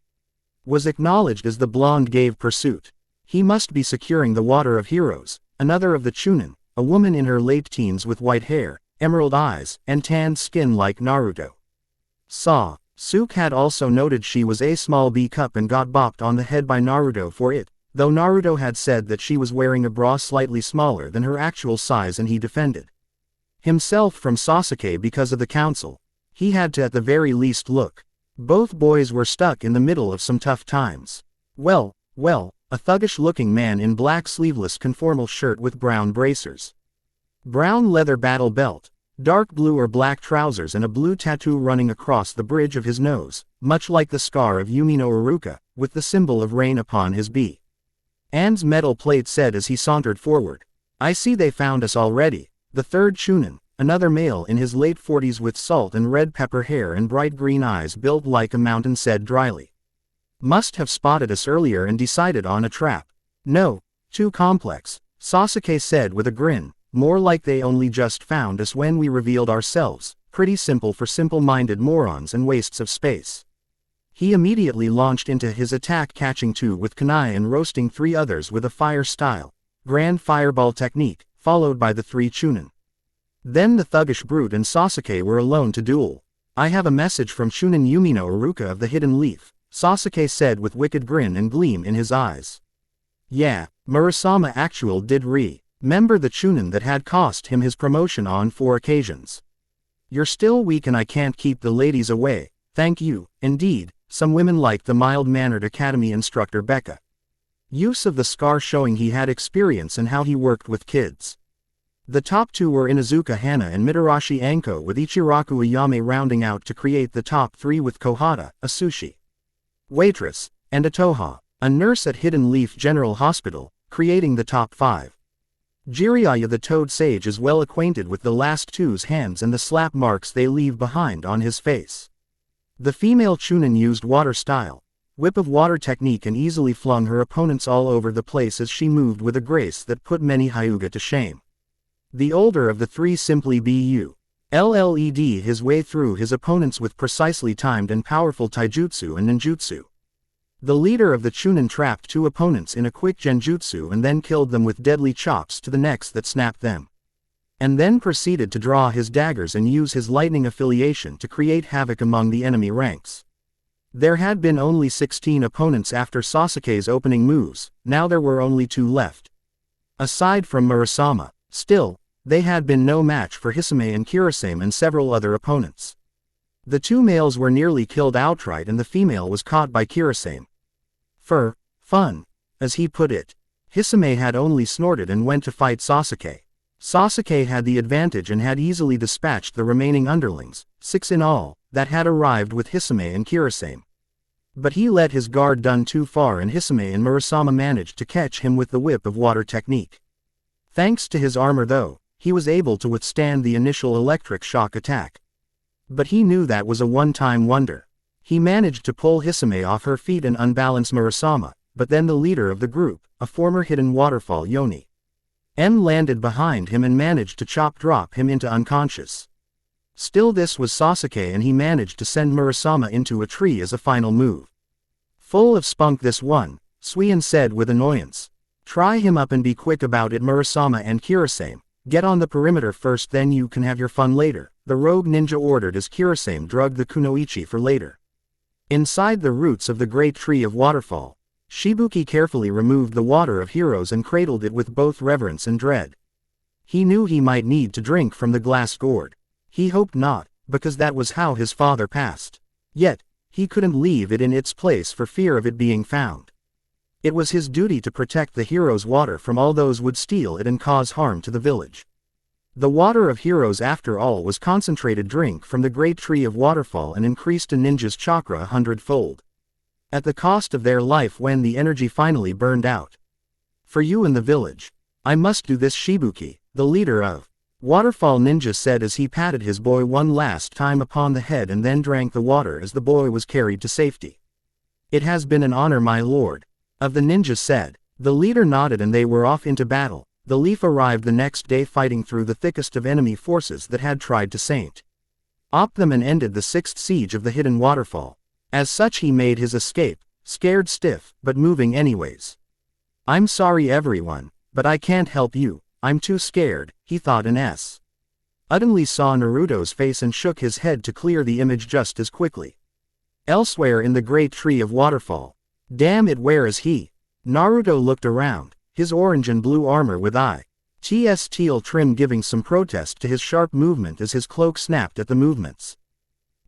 was acknowledged as the blonde gave pursuit. He must be securing the Water of Heroes. Another of the Chunin, a woman in her late teens with white hair, emerald eyes, and tanned skin like Naruto saw. Suke had also noted she was a small B cup and got bopped on the head by Naruto for it, though Naruto had said that she was wearing a bra slightly smaller than her actual size and he defended himself from Sasuke because of the council. He had to at the very least look. Both boys were stuck in the middle of some tough times. Well, a thuggish-looking man in black sleeveless conformal shirt with brown bracers. Brown leather battle belt, dark blue or black trousers and a blue tattoo running across the bridge of his nose, much like the scar of Yumi no Iruka, with the symbol of rain upon his B. Anne's metal plate said as he sauntered forward. I see they found us already. The third Chunin, another male in his late 40s with salt and red pepper hair and bright green eyes built like a mountain, said dryly. Must have spotted us earlier and decided on a trap. No, too complex, Sasuke said with a grin, more like they only just found us when we revealed ourselves, pretty simple for simple-minded morons and wastes of space. He immediately launched into his attack, catching 2 with kunai and roasting 3 others with a fire-style, grand fireball technique, followed by the 3 Chunin. Then the thuggish brute and Sasuke were alone to duel. I have a message from Chunin Yumi no Iruka of the Hidden Leaf, Sasuke said with wicked grin and gleam in his eyes. Yeah, Murasama actual did remember the Chunin that had cost him his promotion on 4 occasions. You're still weak and I can't keep the ladies away, thank you. Indeed, some women liked the mild-mannered academy instructor Becca. Use of the scar showing he had experience and how he worked with kids. The top 2 were Inuzuka Hana and Mitarashi Anko, with Ichiraku Ayame rounding out to create the top 3 with Kohata, a sushi waitress, and a Toha, a nurse at Hidden Leaf General Hospital, creating the top 5. Jiraiya the Toad Sage is well acquainted with the last 2's hands and the slap marks they leave behind on his face. The female Chunin used water style, whip of water technique and easily flung her opponents all over the place as she moved with a grace that put many Hyuga to shame. The older of the 3 simply bulled his way through his opponents with precisely timed and powerful taijutsu and ninjutsu. The leader of the Chunin trapped 2 opponents in a quick genjutsu and then killed them with deadly chops to the necks that snapped them. And then proceeded to draw his daggers and use his lightning affiliation to create havoc among the enemy ranks. There had been only 16 opponents after Sasuke's opening moves, now there were only 2 left. Aside from Murasama, still, they had been no match for Hisame and Kirasame and several other opponents. The 2 males were nearly killed outright and the female was caught by Kirasame. For fun, as he put it, Hisame had only snorted and went to fight Sasuke. Sasuke had the advantage and had easily dispatched the remaining underlings, 6 in all, that had arrived with Hisame and Kirasame. But he let his guard down too far and Hisame and Murasama managed to catch him with the whip of water technique. Thanks to his armor though, he was able to withstand the initial electric shock attack. But he knew that was a one-time wonder. He managed to pull Hisame off her feet and unbalance Murasama, but then the leader of the group, a former hidden waterfall Yoni landed behind him and managed to drop him into unconscious. Still, this was Sasuke and he managed to send Murasama into a tree as a final move. Full of spunk this one, Suian said with annoyance. Try him up and be quick about it. Murasama and Kirasame, get on the perimeter first, then you can have your fun later, the rogue ninja ordered as Kirasame drugged the kunoichi for later. Inside the roots of the great tree of waterfall, Shibuki carefully removed the water of heroes and cradled it with both reverence and dread. He knew he might need to drink from the glass gourd. He hoped not, because that was how his father passed. Yet, he couldn't leave it in its place for fear of it being found. It was his duty to protect the heroes' water from all those who would steal it and cause harm to the village. The water of heroes after all was concentrated drink from the great tree of waterfall and increased a ninja's chakra 100-fold. At the cost of their life when the energy finally burned out. For you in the village. I must do this. Shibuki, the leader of Waterfall Ninja, said as he patted his boy one last time upon the head and then drank the water as the boy was carried to safety. It has been an honor, my lord. Of the ninja said. The leader nodded and they were off into battle. The Leaf arrived the next day fighting through the thickest of enemy forces that had tried to saint op them and ended the 6th siege of the hidden waterfall. As such he made his escape, scared stiff, but moving anyways. I'm sorry everyone, but I can't help you, I'm too scared, he thought and suddenly saw Naruto's face and shook his head to clear the image just as quickly. Elsewhere in the great tree of waterfall. Damn it, where is he? Naruto looked around, his orange and blue armor with its teal trim giving some protest to his sharp movement as his cloak snapped at the movements.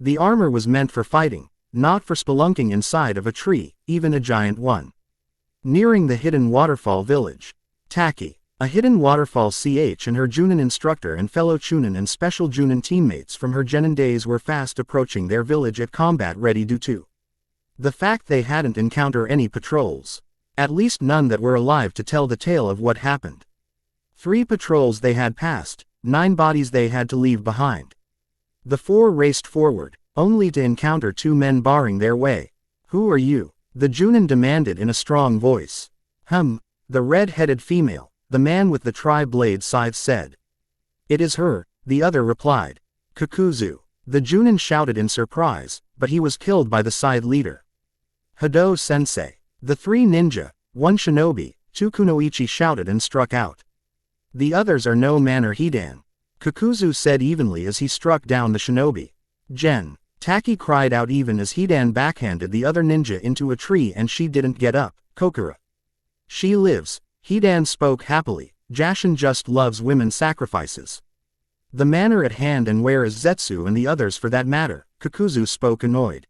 The armor was meant for fighting, not for spelunking inside of a tree, even a giant one. Nearing the hidden waterfall village. Taki, a hidden waterfall ch and her Junin instructor and fellow Chunin and special Junin teammates from her Genin days were fast approaching their village at combat ready due to the fact they hadn't encountered any patrols. At least none that were alive to tell the tale of what happened. 3 patrols they had passed, 9 bodies they had to leave behind. The 4 raced forward, only to encounter 2 men barring their way. Who are you? The Junin demanded in a strong voice. The red-headed female, the man with the tri-blade scythe said. It is her, the other replied. Kakuzu. The Junin shouted in surprise, but he was killed by the scythe leader. Hado sensei. The 3 ninja, 1 shinobi, 2 kunoichi shouted and struck out. The others are no manner Hidan. Kakuzu said evenly as he struck down the shinobi. Gen. Taki cried out even as Hidan backhanded the other ninja into a tree and she didn't get up. Kokura. She lives. Hidan spoke happily. Jashin just loves women sacrifices. The manner at hand and where is Zetsu and the others for that matter? Kakuzu spoke annoyed.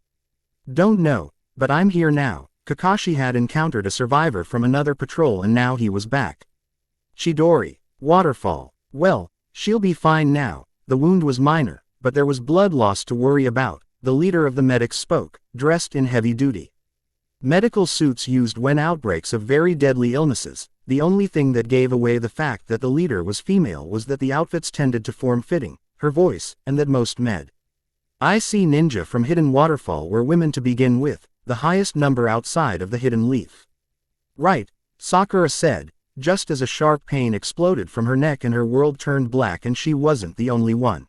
Don't know, but I'm here now. Kakashi had encountered a survivor from another patrol and now he was back. Chidori. Waterfall. Well, she'll be fine now. The wound was minor, but there was blood loss to worry about. The leader of the medics spoke, dressed in heavy-duty medical suits used when outbreaks of very deadly illnesses. The only thing that gave away the fact that the leader was female was that the outfits tended to form fitting, her voice, and that most IC ninja from Hidden Waterfall were women to begin with, the highest number outside of the Hidden Leaf. Right, Sakura said, just as a sharp pain exploded from her neck and her world turned black and she wasn't the only one.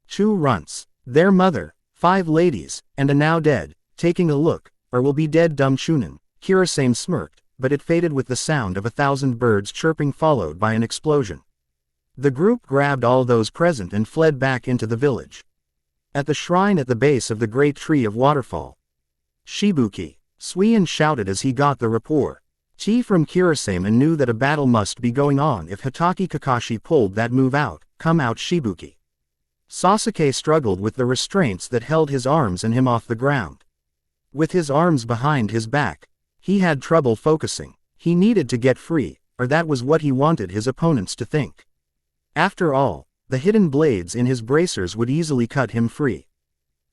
2 runts, their mother, 5 ladies, and a now dead, taking a look, or will be dead dumb Chunin. Kirasame smirked, but it faded with the sound of 1,000 birds chirping followed by an explosion. The group grabbed all those present and fled back into the village. At the shrine at the base of the great tree of waterfall. Shibuki. Suian shouted as he got the rapport. T from Kirasame knew that a battle must be going on if Hitaki Kakashi pulled that move out. Come out Shibuki. Sasuke struggled with the restraints that held his arms and him off the ground. With his arms behind his back, he had trouble focusing. He needed to get free, or that was what he wanted his opponents to think. After all, the hidden blades in his bracers would easily cut him free.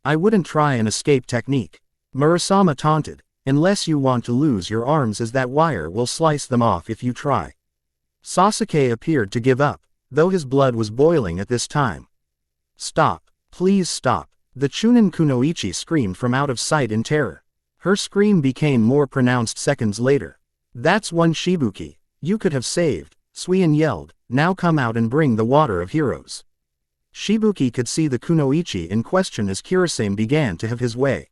I wouldn't try an escape technique. Murasama taunted, unless you want to lose your arms as that wire will slice them off if you try. Sasuke appeared to give up, though his blood was boiling at this time. Stop, please stop, the Chunin Kunoichi screamed from out of sight in terror. Her scream became more pronounced seconds later. That's one Shibuki, you could have saved, Suian yelled, now come out and bring the water of heroes. Shibuki could see the Kunoichi in question as Kirasame began to have his way.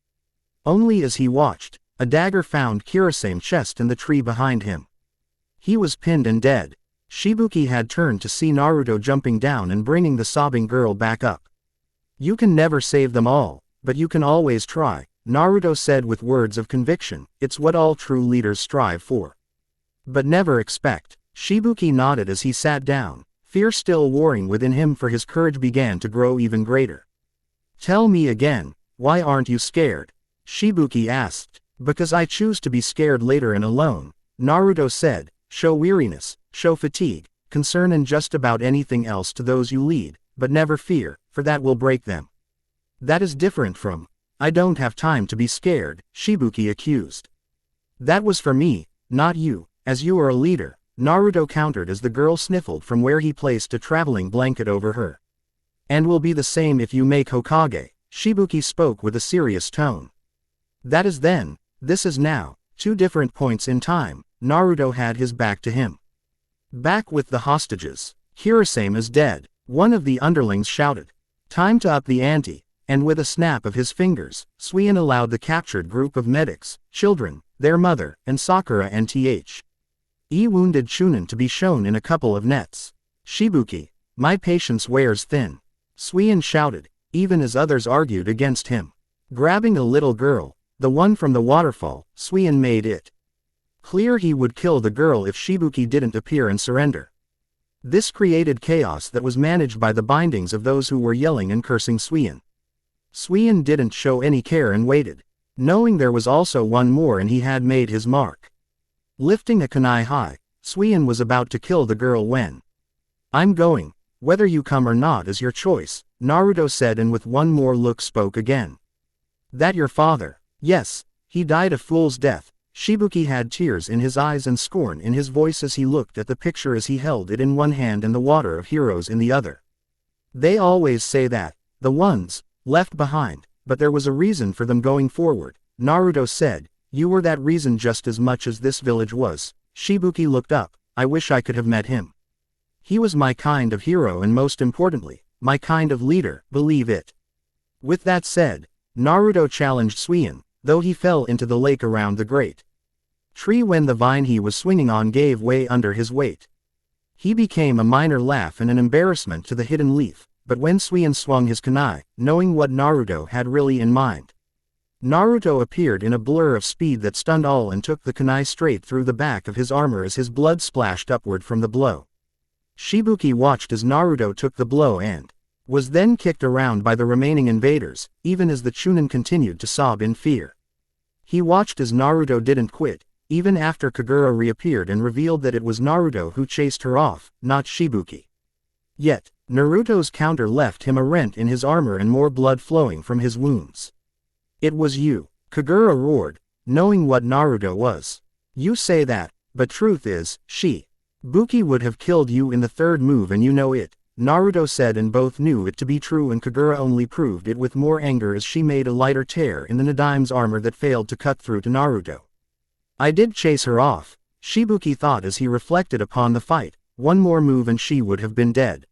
Only as he watched, a dagger found Kirasame's chest in the tree behind him. He was pinned and dead. Shibuki had turned to see Naruto jumping down and bringing the sobbing girl back up. You can never save them all, but you can always try, Naruto said with words of conviction. It's what all true leaders strive for. But never expect. Shibuki nodded as he sat down, fear still warring within him for his courage began to grow even greater. Tell me again, why aren't you scared? Shibuki asked. Because I choose to be scared later and alone, Naruto said. Show weariness, show fatigue, concern and just about anything else to those you lead, but never fear, for that will break them. That is different from, I don't have time to be scared, Shibuki accused. That was for me, not you, as you are a leader, Naruto countered as the girl sniffled from where he placed a traveling blanket over her. And will be the same if you make Hokage, Shibuki spoke with a serious tone. That is then, this is now, 2 different points in time, Naruto had his back to him. Back with the hostages. Kirasame is dead, one of the underlings shouted. Time to up the ante, and with a snap of his fingers, Suian allowed the captured group of medics, children, their mother, and Sakura and wounded Chunin to be shown in a couple of nets. Shibuki, my patience wears thin. Suian shouted, even as others argued against him. Grabbing a little girl, the one from the waterfall, Suian made it clear he would kill the girl if Shibuki didn't appear and surrender. This created chaos that was managed by the bindings of those who were yelling and cursing Suian. Suian didn't show any care and waited, knowing there was also one more and he had made his mark. Lifting a kunai high, Suian was about to kill the girl when, "I'm going, whether you come or not is your choice," Naruto said, and with one more look spoke again. "That your father?" "Yes, he died a fool's death." Shibuki had tears in his eyes and scorn in his voice as he looked at the picture as he held it in one hand and the water of heroes in the other. "They always say that, the ones left behind, but there was a reason for them going forward," Naruto said. "You were that reason just as much as this village was." Shibuki looked up. "I wish I could have met him. He was my kind of hero and most importantly, my kind of leader, believe it." With that said, Naruto challenged Suian, though he fell into the lake around the great tree when the vine he was swinging on gave way under his weight. He became a minor laugh and an embarrassment to the hidden leaf, but when Suian swung his kunai, knowing what Naruto had really in mind, Naruto appeared in a blur of speed that stunned all and took the kunai straight through the back of his armor as his blood splashed upward from the blow. Shibuki watched as Naruto took the blow and was then kicked around by the remaining invaders, even as the Chunin continued to sob in fear. He watched as Naruto didn't quit, even after Kagura reappeared and revealed that it was Naruto who chased her off, not Shibuki. Yet, Naruto's counter left him a rent in his armor and more blood flowing from his wounds. "It was you," Kagura roared, knowing what Naruto was. "You say that, but truth is, Shibuki would have killed you in the third move and you know it," Naruto said, and both knew it to be true, and Kagura only proved it with more anger as she made a lighter tear in the Nadime's armor that failed to cut through to Naruto. "I did chase her off," Shibuki thought as he reflected upon the fight. "One more move and she would have been dead."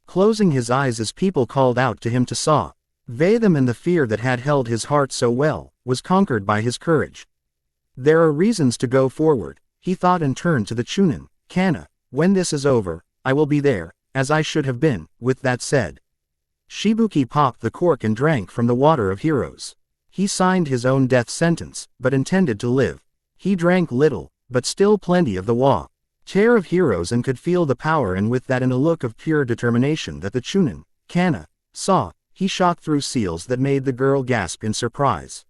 Closing his eyes as people called out to him to salve them, and the fear that had held his heart so well, was conquered by his courage. "There are reasons to go forward," he thought, and turned to the Chunin. "Kana, when this is over, I will be there, as I should have been." With that said, Shibuki popped the cork and drank from the water of heroes. He signed his own death sentence, but intended to live. He drank little, but still plenty of the water of heroes, and could feel the power, and with that and a look of pure determination that the Chunin, Kana, saw, he shot through seals that made the girl gasp in surprise.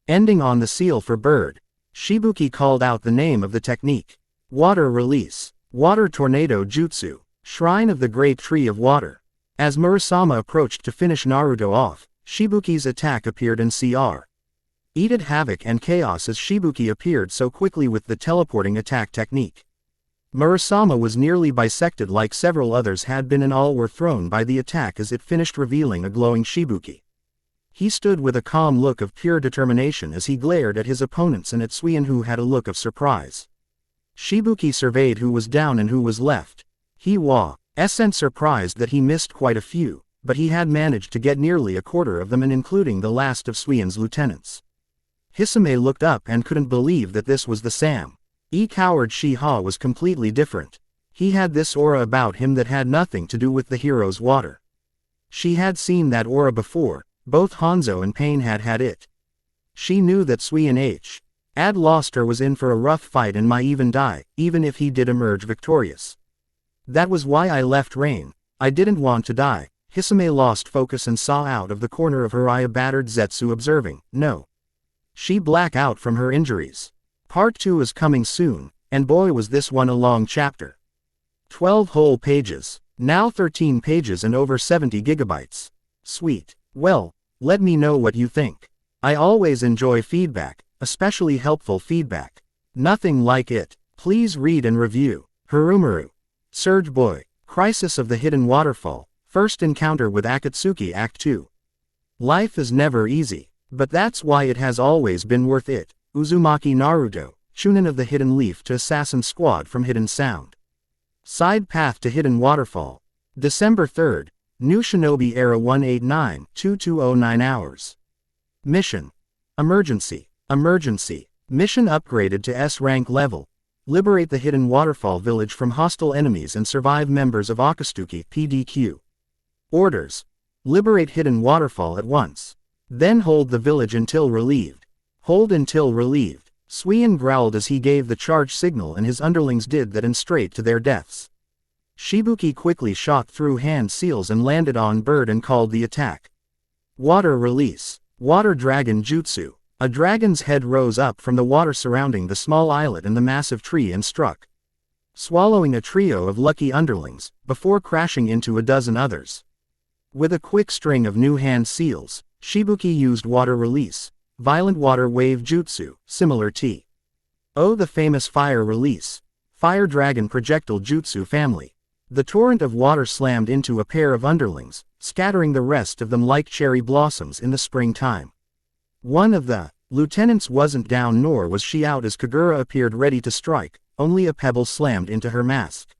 Ending on the seal for bird, Shibuki called out the name of the technique. Water Release. Water Tornado Jutsu. Shrine of the Great Tree of Water. As Murasama approached to finish Naruto off, Shibuki's attack appeared and created havoc and chaos as Shibuki appeared so quickly with the teleporting attack technique. Murasama was nearly bisected like several others had been, and all were thrown by the attack as it finished, revealing a glowing Shibuki. He stood with a calm look of pure determination as he glared at his opponents and at Suian, who had a look of surprise. Shibuki surveyed who was down and who was left. He wasn't surprised that he missed quite a few, but he had managed to get nearly a quarter of them, and including the last of Suian's lieutenants. Hisame looked up and couldn't believe that this was the coward Shiha was completely different. He had this aura about him that had nothing to do with the hero's water. She had seen that aura before, both Hanzo and Pain had it. She knew that Suian had lost or was in for a rough fight and might even die, even if he did emerge victorious. "That was why I left Rain. I didn't want to die." Hisame lost focus and saw out of the corner of her eye a battered Zetsu, observing, "No. She black out from her injuries." Part 2 is coming soon, and boy was this one a long chapter. 12 whole pages. Now 13 pages and over 70 gigabytes. Sweet. Well, let me know what you think. I always enjoy feedback, especially helpful feedback. Nothing like it. Please read and review. Harumaru. Surge Boy. Crisis of the Hidden Waterfall. First encounter with Akatsuki Act 2. Life is never easy, but that's why it has always been worth it. Uzumaki Naruto, Chunin of the Hidden Leaf to Assassin Squad from Hidden Sound. Side Path to Hidden Waterfall. December 3rd, New Shinobi Era 189-2209 hours. Mission. Emergency. Mission upgraded to S rank level. Liberate the Hidden Waterfall village from hostile enemies and survive members of Akatsuki PDQ. Orders. Liberate Hidden Waterfall at once. Then hold the village until relieved. Hold until relieved. Suian growled as he gave the charge signal, and his underlings did that and straight to their deaths. Shibuki quickly shot through hand seals and landed on bird and called the attack. Water release. Water dragon jutsu. A dragon's head rose up from the water surrounding the small islet and the massive tree and struck, swallowing a trio of lucky underlings, before crashing into a dozen others. With a quick string of new hand seals, Shibuki used water release, violent water wave jutsu, similar to the famous fire release, fire dragon projectile jutsu family. The torrent of water slammed into a pair of underlings, scattering the rest of them like cherry blossoms in the springtime. One of the lieutenants wasn't down, nor was she out as Kagura appeared ready to strike. Only a pebble slammed into her mask.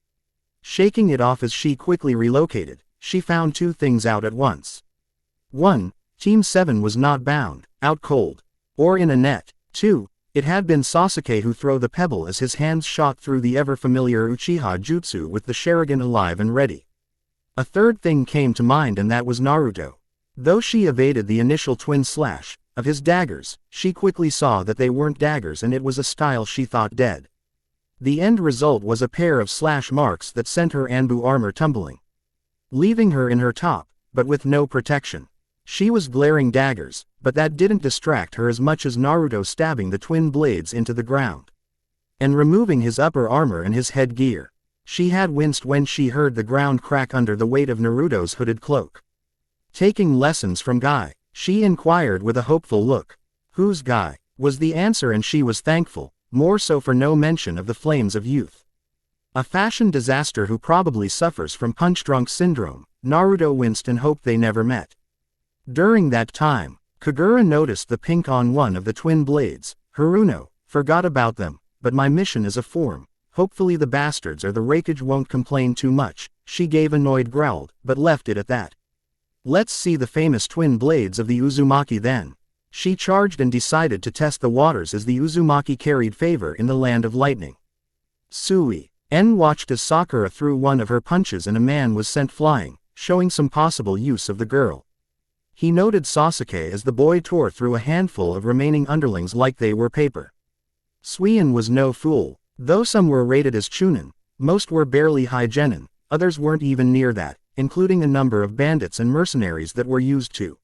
Shaking it off as she quickly relocated, she found two things out at once. 1. Team 7 was not bound, out cold, or in a net. 2. It had been Sasuke who threw the pebble as his hands shot through the ever-familiar Uchiha jutsu with the Sharingan alive and ready. A third thing came to mind, and that was Naruto. Though she evaded the initial twin slash of his daggers, she quickly saw that they weren't daggers and it was a style she thought dead. The end result was a pair of slash marks that sent her Anbu armor tumbling, leaving her in her top, but with no protection. She was glaring daggers, but that didn't distract her as much as Naruto stabbing the twin blades into the ground and removing his upper armor and his headgear. She had winced when she heard the ground crack under the weight of Naruto's hooded cloak. Taking lessons from Guy, she inquired with a hopeful look. Who's Guy? Was the answer, and she was thankful, more so for no mention of the flames of youth. A fashion disaster who probably suffers from punch-drunk syndrome. Naruto winced and hoped they never met. During that time, Kagura noticed the pink on one of the twin blades. Haruno, forgot about them, but my mission is a form. Hopefully the bastards or the Raikage won't complain too much. She gave annoyed growl, but left it at that. Let's see the famous twin blades of the Uzumaki then. She charged and decided to test the waters as the Uzumaki carried favor in the land of lightning. Sui En watched as Sakura threw one of her punches and a man was sent flying, showing some possible use of the girl. He noted Sasuke as the boy tore through a handful of remaining underlings like they were paper. Suien was no fool. Though some were rated as chunin, most were barely high genin, others weren't even near that, including a number of bandits and mercenaries that were used to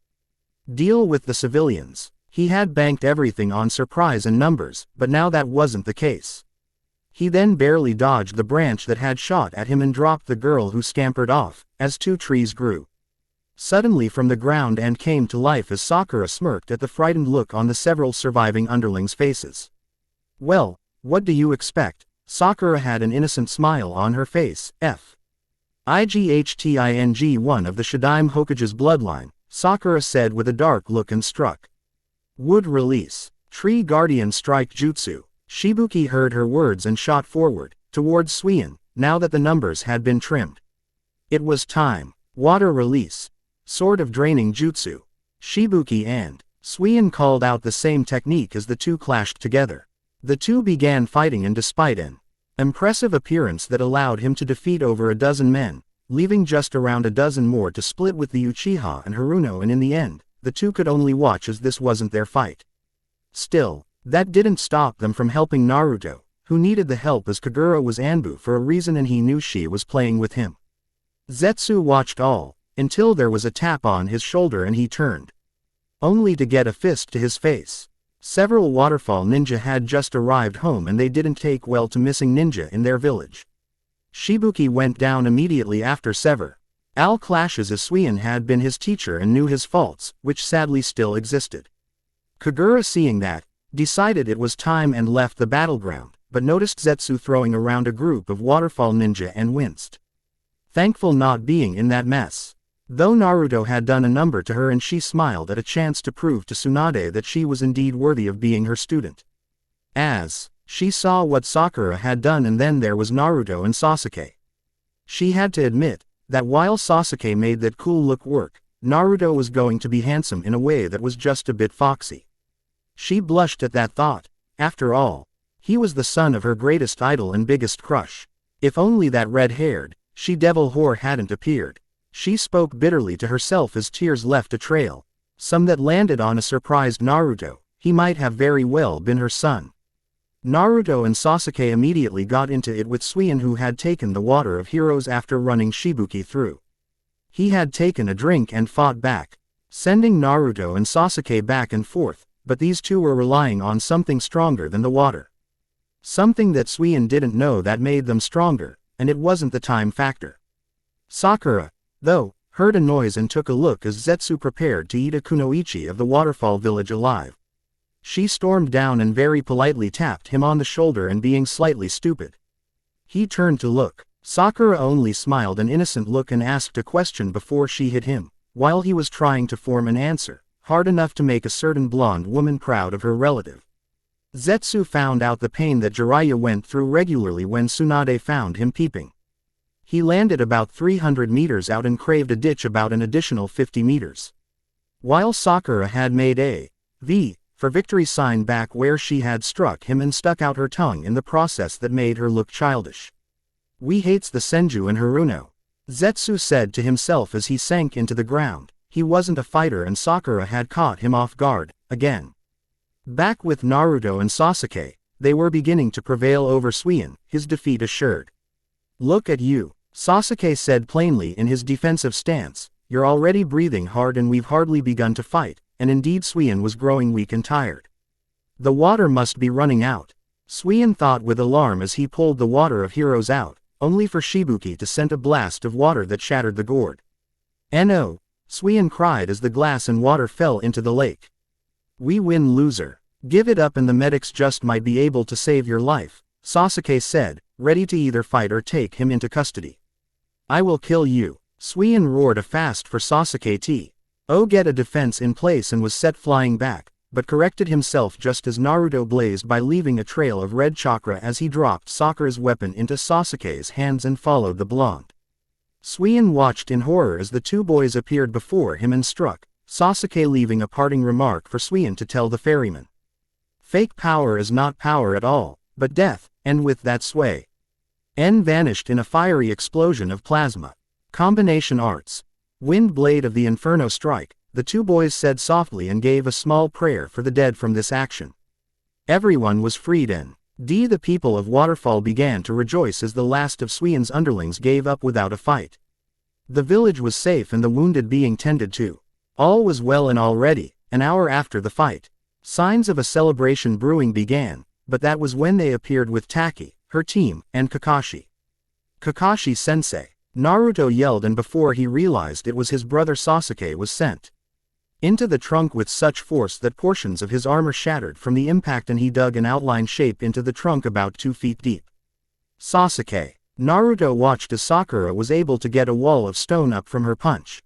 deal with the civilians. He had banked everything on surprise and numbers, but now that wasn't the case. He then barely dodged the branch that had shot at him and dropped the girl, who scampered off, as two trees grew suddenly from the ground and came to life as Sakura smirked at the frightened look on the several surviving underlings' faces. Well, what do you expect? Sakura had an innocent smile on her face. Ightting one of the Shadaime Hokage's bloodline, Sakura said with a dark look and struck. Wood release. Tree Guardian Strike Jutsu. Shibuki heard her words and shot forward, towards Suien, now that the numbers had been trimmed. It was time. Water release. Sword of Draining Jutsu. Shibuki and Suien called out the same technique as the two clashed together. The two began fighting, and despite an impressive appearance that allowed him to defeat over a dozen men, leaving just around a dozen more to split with the Uchiha and Haruno, and in the end, the two could only watch as this wasn't their fight. Still, that didn't stop them from helping Naruto, who needed the help as Kagura was Anbu for a reason and he knew she was playing with him. Zetsu watched all, until there was a tap on his shoulder and he turned, only to get a fist to his face. Several waterfall ninja had just arrived home and they didn't take well to missing ninja in their village. Shibuki went down immediately after several clashes as Suien had been his teacher and knew his faults, which sadly still existed. Kagura, seeing that, decided it was time and left the battleground, but noticed Zetsu throwing around a group of waterfall ninja and winced, thankful not being in that mess. Though Naruto had done a number to her and she smiled at a chance to prove to Tsunade that she was indeed worthy of being her student. As she saw what Sakura had done, and then there was Naruto and Sasuke. She had to admit that while Sasuke made that cool look work, Naruto was going to be handsome in a way that was just a bit foxy. She blushed at that thought. After all, he was the son of her greatest idol and biggest crush. If only that red-haired she-devil whore hadn't appeared. She spoke bitterly to herself as tears left a trail, some that landed on a surprised Naruto. He might have very well been her son. Naruto and Sasuke immediately got into it with Suien, who had taken the water of heroes after running Shibuki through. He had taken a drink and fought back. sending Naruto and Sasuke back and forth, but these two were relying on something stronger than the water. Something that Suian didn't know that made them stronger, and it wasn't the time factor. Sakura, though, heard a noise and took a look as Zetsu prepared to eat a kunoichi of the waterfall village alive. She stormed down and very politely tapped him on the shoulder and being slightly stupid. He turned to look. Sakura only smiled an innocent look and asked a question before she hit him, while he was trying to form an answer, hard enough to make a certain blonde woman proud of her relative. Zetsu found out the pain that Jiraiya went through regularly when Tsunade found him peeping. He landed about 300 meters out and craved a ditch about an additional 50 meters. While Sakura had made a V for victory sign back where she had struck him and stuck out her tongue in the process that made her look childish. We hates the Senju and Haruno. Zetsu said to himself as he sank into the ground. He wasn't a fighter and Sakura had caught him off guard, again. Back with Naruto and Sasuke, they were beginning to prevail over Suian, his defeat assured. Look at you, Sasuke said plainly in his defensive stance, you're already breathing hard and we've hardly begun to fight, and indeed Suian was growing weak and tired. The water must be running out. Suian thought with alarm as he pulled the water of heroes out, only for Shibuki to send a blast of water that shattered the gourd. No! Suian cried as the glass and water fell into the lake. We win, loser. Give it up and the medics just might be able to save your life, Sasuke said, ready to either fight or take him into custody. I will kill you. Suian roared a fast for Sasuke to get a defense in place and was set flying back, but corrected himself just as Naruto blazed by leaving a trail of red chakra as he dropped Sakura's weapon into Sasuke's hands and followed the blonde. Suian watched in horror as the two boys appeared before him and struck, Sasuke leaving a parting remark for Suian to tell the ferryman. Fake power is not power at all, but death, and with that sway. N vanished in a fiery explosion of plasma. Combination arts. Wind blade of the Inferno strike, the two boys said softly and gave a small prayer for the dead from this action. Everyone was freed and the people of Waterfall began to rejoice as the last of Suian's underlings gave up without a fight. The village was safe and the wounded being tended to. All was well and already, an hour after the fight, signs of a celebration brewing began, but that was when they appeared with Taki, her team, and Kakashi. Kakashi-sensei, Naruto yelled, and before he realized it was his brother Sasuke was sent into the trunk with such force that portions of his armor shattered from the impact and he dug an outline shape into the trunk about 2 feet deep. Sasuke. Naruto watched as Sakura was able to get a wall of stone up from her punch.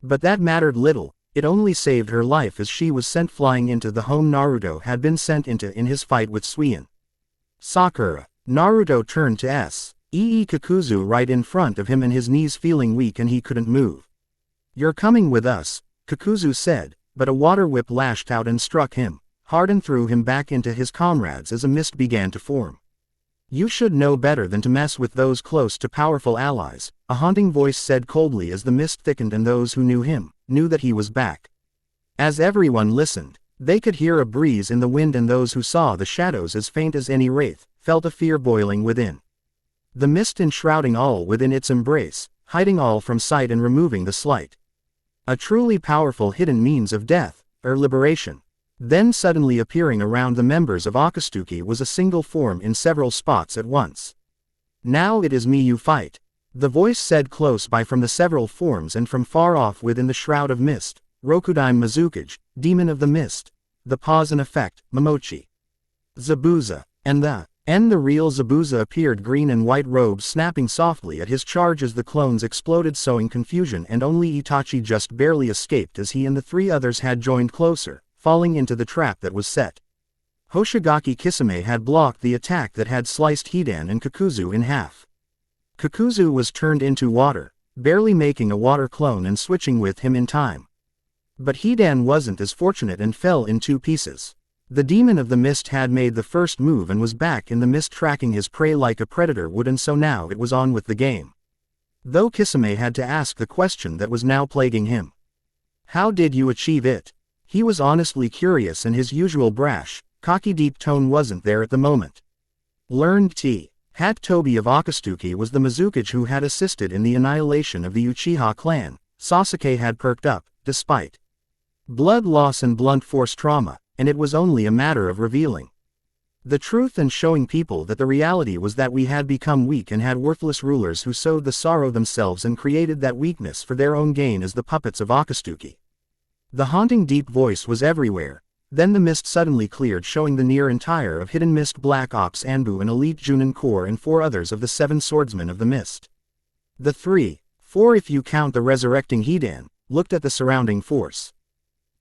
But that mattered little, it only saved her life as she was sent flying into the home Naruto had been sent into in his fight with Suian. Sakura. Naruto turned to Kikuzu right in front of him and his knees feeling weak and he couldn't move. You're coming with us, Kikuzu said, but a water whip lashed out and struck him, hard and threw him back into his comrades as a mist began to form. You should know better than to mess with those close to powerful allies, a haunting voice said coldly as the mist thickened and those who knew him, knew that he was back. As everyone listened, they could hear a breeze in the wind and those who saw the shadows as faint as any wraith, felt a fear boiling within. The mist enshrouding all within its embrace, hiding all from sight and removing the slight. A truly powerful hidden means of death, or liberation. Then suddenly appearing around the members of Akatsuki was a single form in several spots at once. Now it is me you fight. The voice said close by from the several forms and from far off within the shroud of mist, Rokudaime Mizukage, demon of the mist. The pause and effect, Momochi. Zabuza, and the real Zabuza appeared, green and white robes snapping softly at his charge as the clones exploded, sowing confusion, and only Itachi just barely escaped as he and the 3 others had joined closer, falling into the trap that was set. Hoshigaki Kisame had blocked the attack that had sliced Hidan and Kikuzu in half. Kikuzu was turned into water, barely making a water clone and switching with him in time. But Hidan wasn't as fortunate and fell in 2 pieces. The demon of the mist had made the first move and was back in the mist tracking his prey like a predator would, and so now it was on with the game. Though Kisame had to ask the question that was now plaguing him. How did you achieve it? He was honestly curious and his usual brash, cocky deep tone wasn't there at the moment. Learned Tobi of Akatsuki was the Mizukage who had assisted in the annihilation of the Uchiha clan. Sasuke had perked up, despite Blood loss and blunt force trauma, and it was only a matter of revealing the truth and showing people that the reality was that we had become weak and had worthless rulers who sowed the sorrow themselves and created that weakness for their own gain as the puppets of Akatsuki. The haunting deep voice was everywhere. Then the mist suddenly cleared, showing the near entire of Hidden Mist, Black Ops Anbu, an elite Junin Corps, and 4 others of the 7 swordsmen of the mist. The 4 if you count the resurrecting Hidan, looked at the surrounding force.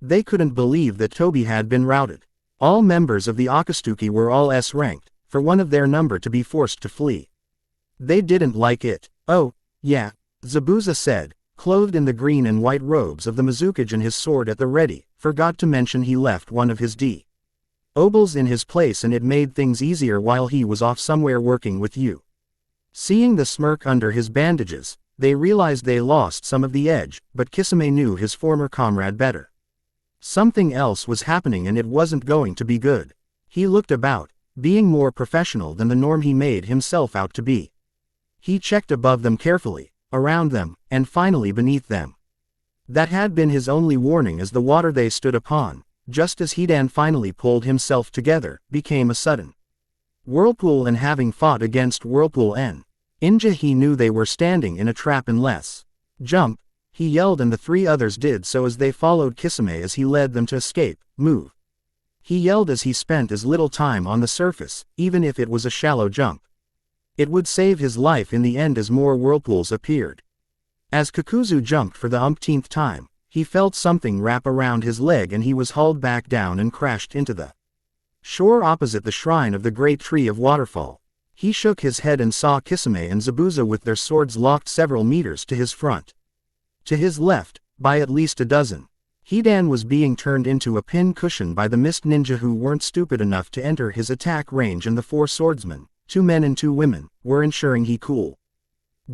They couldn't believe that Toby had been routed. All members of the Akatsuki were all S-ranked, for one of their number to be forced to flee. They didn't like it. Oh, yeah, Zabuza said, clothed in the green and white robes of the Mizukage and his sword at the ready. Forgot to mention he left one of his Obels in his place, and it made things easier while he was off somewhere working with you. Seeing the smirk under his bandages, they realized they lost some of the edge, but Kisame knew his former comrade better. Something else was happening, and it wasn't going to be good. He looked about, being more professional than the norm he made himself out to be. He checked above them carefully, around them, and finally beneath them. That had been his only warning, as the water they stood upon, just as Hidan finally pulled himself together, became a sudden whirlpool, and having fought against Whirlpool Ninja, he knew they were standing in a trap unless jump. He yelled, and the 3 others did so as they followed Kisame as he led them to escape. Move. He yelled as he spent as little time on the surface, even if it was a shallow jump. It would save his life in the end as more whirlpools appeared. As Kakuzu jumped for the umpteenth time, he felt something wrap around his leg, and he was hauled back down and crashed into the shore opposite the shrine of the great tree of waterfall. He shook his head and saw Kisame and Zabuza with their swords locked several meters to his front. To his left, by at least a dozen, Hidan was being turned into a pin cushion by the Mist Ninja, who weren't stupid enough to enter his attack range, and the 4 swordsmen, 2 men and 2 women, were ensuring he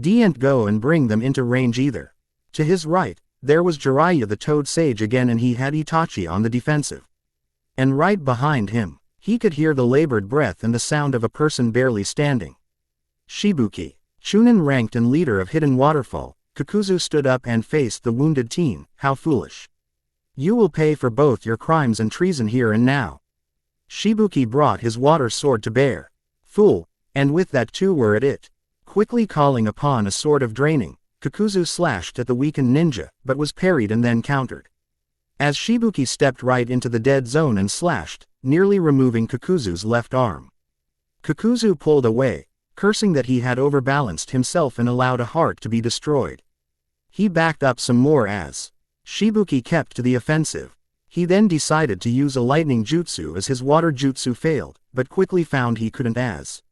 didn't go and bring them into range either. To his right, there was Jiraiya the Toad Sage again, and he had Itachi on the defensive. And right behind him, he could hear the labored breath and the sound of a person barely standing. Shibuki, Chunin ranked and leader of Hidden Waterfall, Kakuzu stood up and faced the wounded teen. How foolish. You will pay for both your crimes and treason here and now. Shibuki brought his water sword to bear. Fool, and with that 2 were at it. Quickly calling upon a sword of draining, Kakuzu slashed at the weakened ninja, but was parried and then countered. As Shibuki stepped right into the dead zone and slashed, nearly removing Kakuzu's left arm. Kakuzu pulled away, cursing that he had overbalanced himself and allowed a heart to be destroyed. He backed up some more as Shibuki kept to the offensive. He then decided to use a lightning jutsu as his water jutsu failed, but quickly found he couldn't as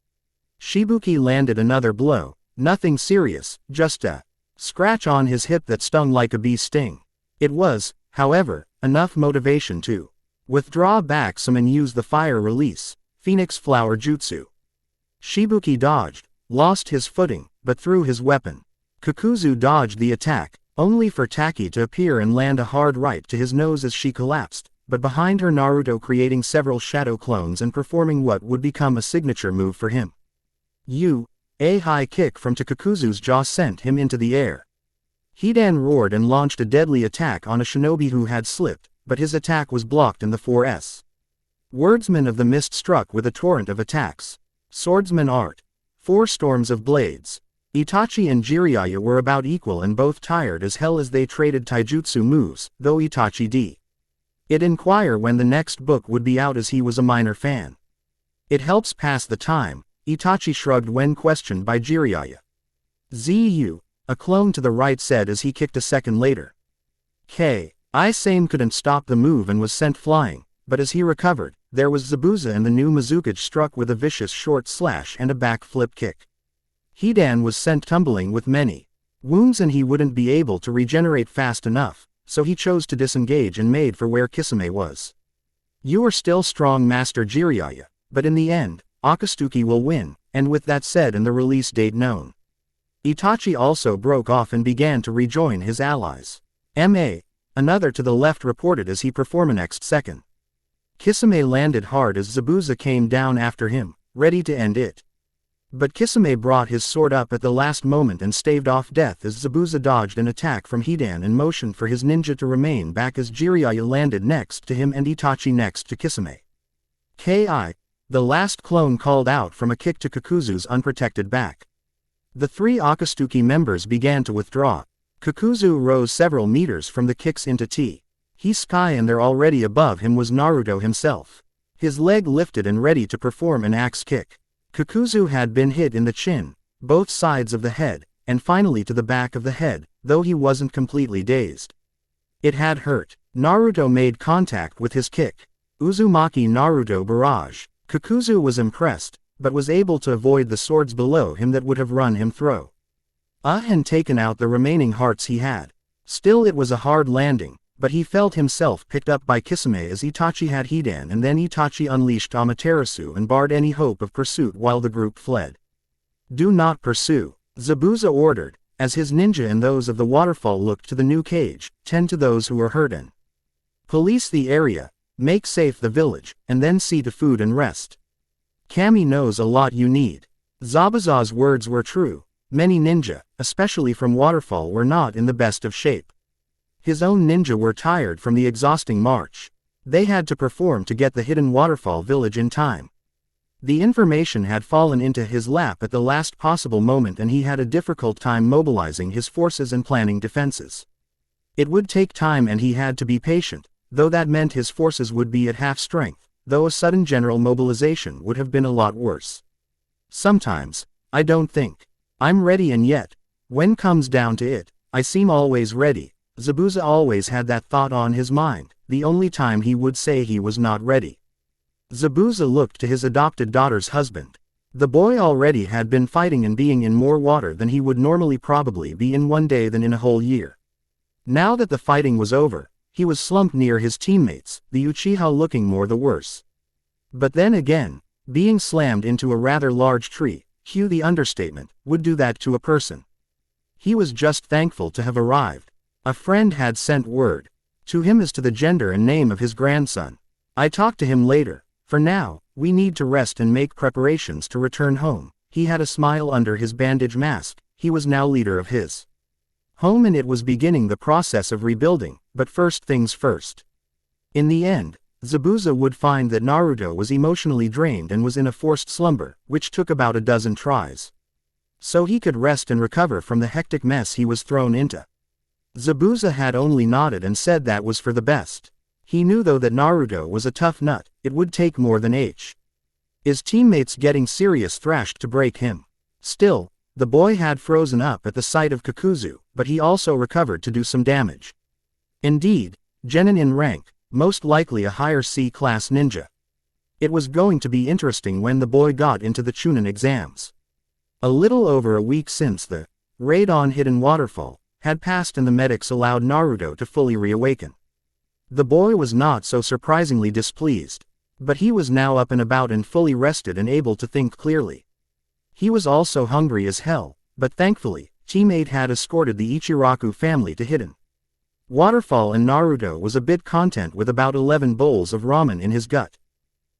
Shibuki landed another blow, nothing serious, just a scratch on his hip that stung like a bee's sting. It was, however, enough motivation to withdraw back some and use the fire release, Phoenix Flower Jutsu. Shibuki dodged, lost his footing, but threw his weapon. Kakuzu dodged the attack, only for Taki to appear and land a hard right to his nose as she collapsed, but behind her Naruto creating several shadow clones and performing what would become a signature move for him. A high kick from Kakuzu's jaw sent him into the air. Hidan roared and launched a deadly attack on a shinobi who had slipped, but his attack was blocked and the 4S Wordsman of the Mist struck with a torrent of attacks. Swordsman art. 4 storms of blades. Itachi and Jiraiya were about equal and both tired as hell as they traded taijutsu moves, though Itachi did inquire when the next book would be out as he was a minor fan. It helps pass the time, Itachi shrugged when questioned by Jiraiya. ZU, a clone to the right said as he kicked a second later. I same couldn't stop the move and was sent flying, but as he recovered, there was Zabuza and the new Mizukage struck with a vicious short slash and a back flip kick. Hidan was sent tumbling with many wounds and he wouldn't be able to regenerate fast enough, so he chose to disengage and made for where Kisame was. You are still strong, Master Jiraiya, but in the end, Akatsuki will win, and with that said and the release date known, Itachi also broke off and began to rejoin his allies. Another to the left reported as he performed next second. Kisame landed hard as Zabuza came down after him, ready to end it. But Kisame brought his sword up at the last moment and staved off death as Zabuza dodged an attack from Hidan and motioned for his ninja to remain back as Jiraiya landed next to him and Itachi next to Kisame. Ki, the last clone called out from a kick to Kakuzu's unprotected back. The three Akatsuki members began to withdraw. Kakuzu rose several meters from the kicks into T. He's sky and there already above him was Naruto himself. His leg lifted and ready to perform an axe kick. Kakuzu had been hit in the chin, both sides of the head, and finally to the back of the head, though he wasn't completely dazed. It had hurt. Naruto made contact with his kick. Uzumaki Naruto barrage. Kakuzu was impressed, but was able to avoid the swords below him that would have run him through. And taken out the remaining hearts he had. Still it was a hard landing, but he felt himself picked up by Kisame as Itachi had Hidan and then Itachi unleashed Amaterasu and barred any hope of pursuit while the group fled. Do not pursue, Zabuza ordered, as his ninja and those of the waterfall looked to the new cage, tend to those who were hurt and police the area, make safe the village, and then see to food and rest. Kami knows a lot you need. Zabuza's words were true. Many ninja, especially from waterfall, were not in the best of shape. His own ninja were tired from the exhausting march. They had to perform to get the hidden waterfall village in time. The information had fallen into his lap at the last possible moment and he had a difficult time mobilizing his forces and planning defenses. It would take time and he had to be patient, though that meant his forces would be at half strength, though a sudden general mobilization would have been a lot worse. Sometimes, I don't think I'm ready, and yet, when comes down to it, I seem always ready. Zabuza always had that thought on his mind, the only time he would say he was not ready. Zabuza looked to his adopted daughter's husband. The boy already had been fighting and being in more water than he would normally probably be in one day than in a whole year. Now that the fighting was over, he was slumped near his teammates, the Uchiha looking more the worse. But then again, being slammed into a rather large tree, cue the understatement, would do that to a person. He was just thankful to have arrived. A friend had sent word to him as to the gender and name of his grandson. I talked to him later. For now, we need to rest and make preparations to return home. He had a smile under his bandage mask. He was now leader of his home and it was beginning the process of rebuilding, but first things first. In the end, Zabuza would find that Naruto was emotionally drained and was in a forced slumber, which took about a dozen tries. So he could rest and recover from the hectic mess he was thrown into. Zabuza had only nodded and said that was for the best. He knew though that Naruto was a tough nut, it would take more than his teammates getting serious thrashed to break him. Still, the boy had frozen up at the sight of Kakuzu, but he also recovered to do some damage. Indeed, genin in rank, most likely a higher C-class ninja. It was going to be interesting when the boy got into the Chunin exams. A little over a week since the raid on Hidden Waterfall had passed and the medics allowed Naruto to fully reawaken. The boy was not so surprisingly displeased, but he was now up and about and fully rested and able to think clearly. He was also hungry as hell, but thankfully, teammate had escorted the Ichiraku family to Hidden Waterfall and Naruto was a bit content with about 11 bowls of ramen in his gut.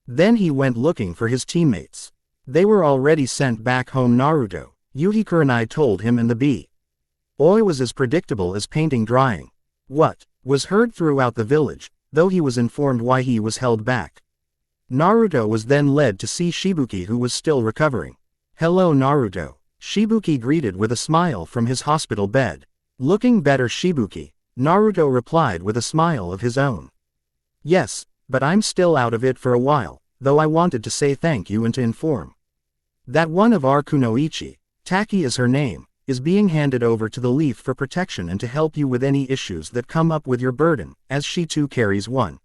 Then he went looking for his teammates. They were already sent back home. Naruto, Yuhi Kurenai told him, and the boy was as predictable as painting drying. What was heard throughout the village, though he was informed why he was held back. Naruto was then led to see Shibuki, who was still recovering. Hello Naruto, Shibuki greeted with a smile from his hospital bed. Looking better Shibuki, Naruto replied with a smile of his own. Yes, but I'm still out of it for a while, though I wanted to say thank you and to inform that one of our kunoichi, Taki is her name, is being handed over to the Leaf for protection and to help you with any issues that come up with your burden, as she too carries one.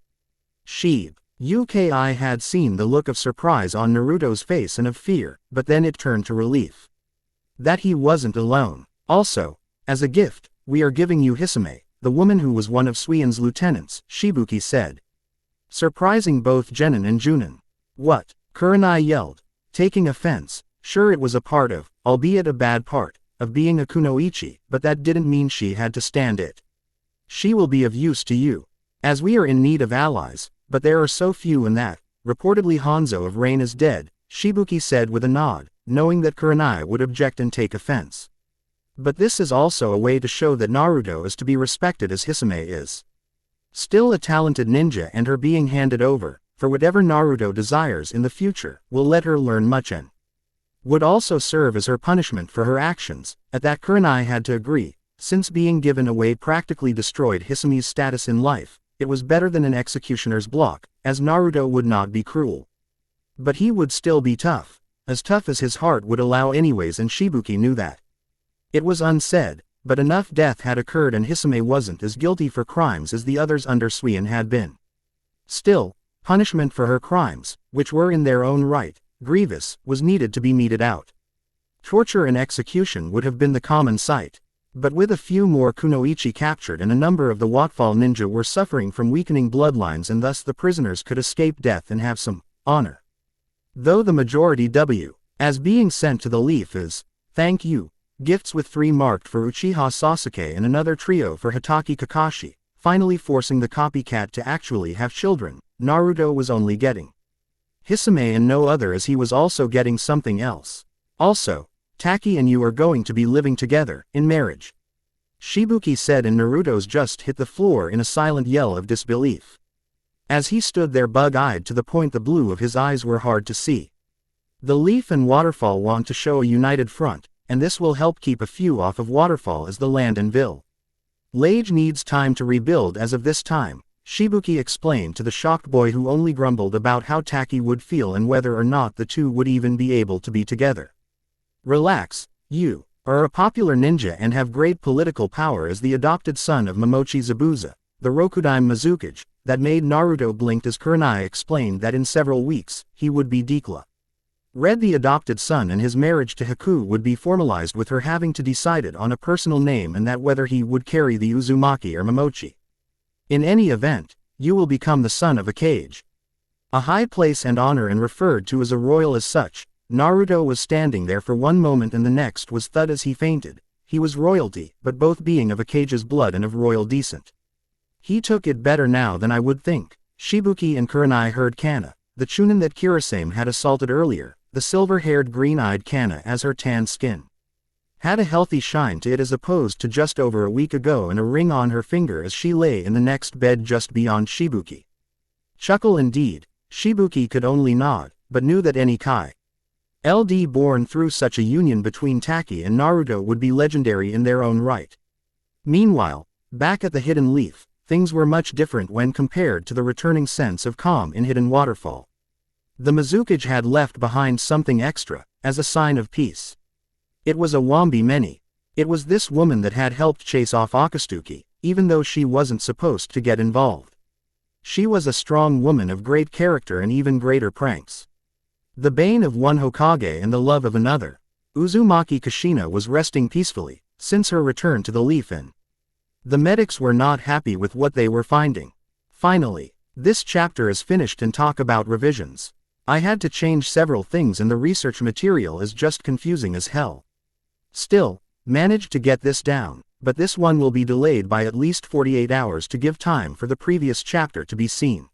Sheeb. Uki had seen the look of surprise on Naruto's face and of fear, but then it turned to relief. That he wasn't alone. Also, as a gift, we are giving you Hisame, the woman who was one of Suian's lieutenants, Shibuki said. Surprising both Genin and Junin. What? Kurenai yelled, taking offense. Sure, it was a part of, albeit a bad part, of being a kunoichi, but that didn't mean she had to stand it. She will be of use to you, as we are in need of allies, but there are so few in that, reportedly Hanzo of Rain is dead, Shibuki said with a nod, knowing that Kurenai would object and take offense. But this is also a way to show that Naruto is to be respected as Hisame is. Still a talented ninja, and her being handed over, for whatever Naruto desires in the future, will let her learn much and would also serve as her punishment for her actions. At that Kurenai had to agree, since being given away practically destroyed Hisame's status in life. It was better than an executioner's block, as Naruto would not be cruel. But he would still be tough as his heart would allow anyways, and Shibuki knew that. It was unsaid, but enough death had occurred and Hisame wasn't as guilty for crimes as the others under Suion had been. Still, punishment for her crimes, which were in their own right grievous, was needed to be meted out. Torture and execution would have been the common sight. But with a few more kunoichi captured and a number of the Wattfall ninja were suffering from weakening bloodlines, and thus the prisoners could escape death and have some honor. Though the majority as being sent to the leaf is thank you gifts, with 3 marked for Uchiha Sasuke and another trio for Hitaki Kakashi, finally forcing the copycat to actually have children. Naruto was only getting Hisame and no other, as he was also getting something else. Also, Taki and you are going to be living together, in marriage. Shibuki said, and Naruto's just hit the floor in a silent yell of disbelief. As he stood there bug-eyed to the point the blue of his eyes were hard to see. The Leaf and Waterfall want to show a united front, and this will help keep a few off of Waterfall as the land and village needs time to rebuild. As of this time, Shibuki explained to the shocked boy, who only grumbled about how Taki would feel and whether or not the two would even be able to be together. Relax, you are a popular ninja and have great political power as the adopted son of Momochi Zabuza, the Rokudime Mizukage. That made Naruto blinked as Kurenai explained that in several weeks, he would be Dikla. Read the adopted son, and his marriage to Haku would be formalized with her having to decide on a personal name, and that whether he would carry the Uzumaki or Momochi. In any event, you will become the son of a Kage. A high place and honor, and referred to as a royal as such. Naruto was standing there for one moment and the next was thud as he fainted. He was royalty, but both being of a Kage's blood and of royal descent. He took it better now than I would think. Shibuki and Kurenai heard Kana, the Chunin that Kirasame had assaulted earlier, the silver-haired green-eyed Kana, as her tan skin had a healthy shine to it as opposed to just over a week ago, and a ring on her finger as she lay in the next bed just beyond Shibuki. Chuckle indeed. Shibuki could only nod, but knew that any LD born through such a union between Taki and Naruto would be legendary in their own right. Meanwhile, back at the Hidden Leaf, things were much different when compared to the returning sense of calm in Hidden Waterfall. The Mizukage had left behind something extra, as a sign of peace. It was a Wambi Meni. It was this woman that had helped chase off Akatsuki, even though she wasn't supposed to get involved. She was a strong woman of great character and even greater pranks. The bane of one Hokage and the love of another. Uzumaki Kushina was resting peacefully, since her return to the Leaf Inn. The medics were not happy with what they were finding. Finally, this chapter is finished and talk about revisions. I had to change several things and the research material is just confusing as hell. Still, managed to get this down, but this one will be delayed by at least 48 hours to give time for the previous chapter to be seen.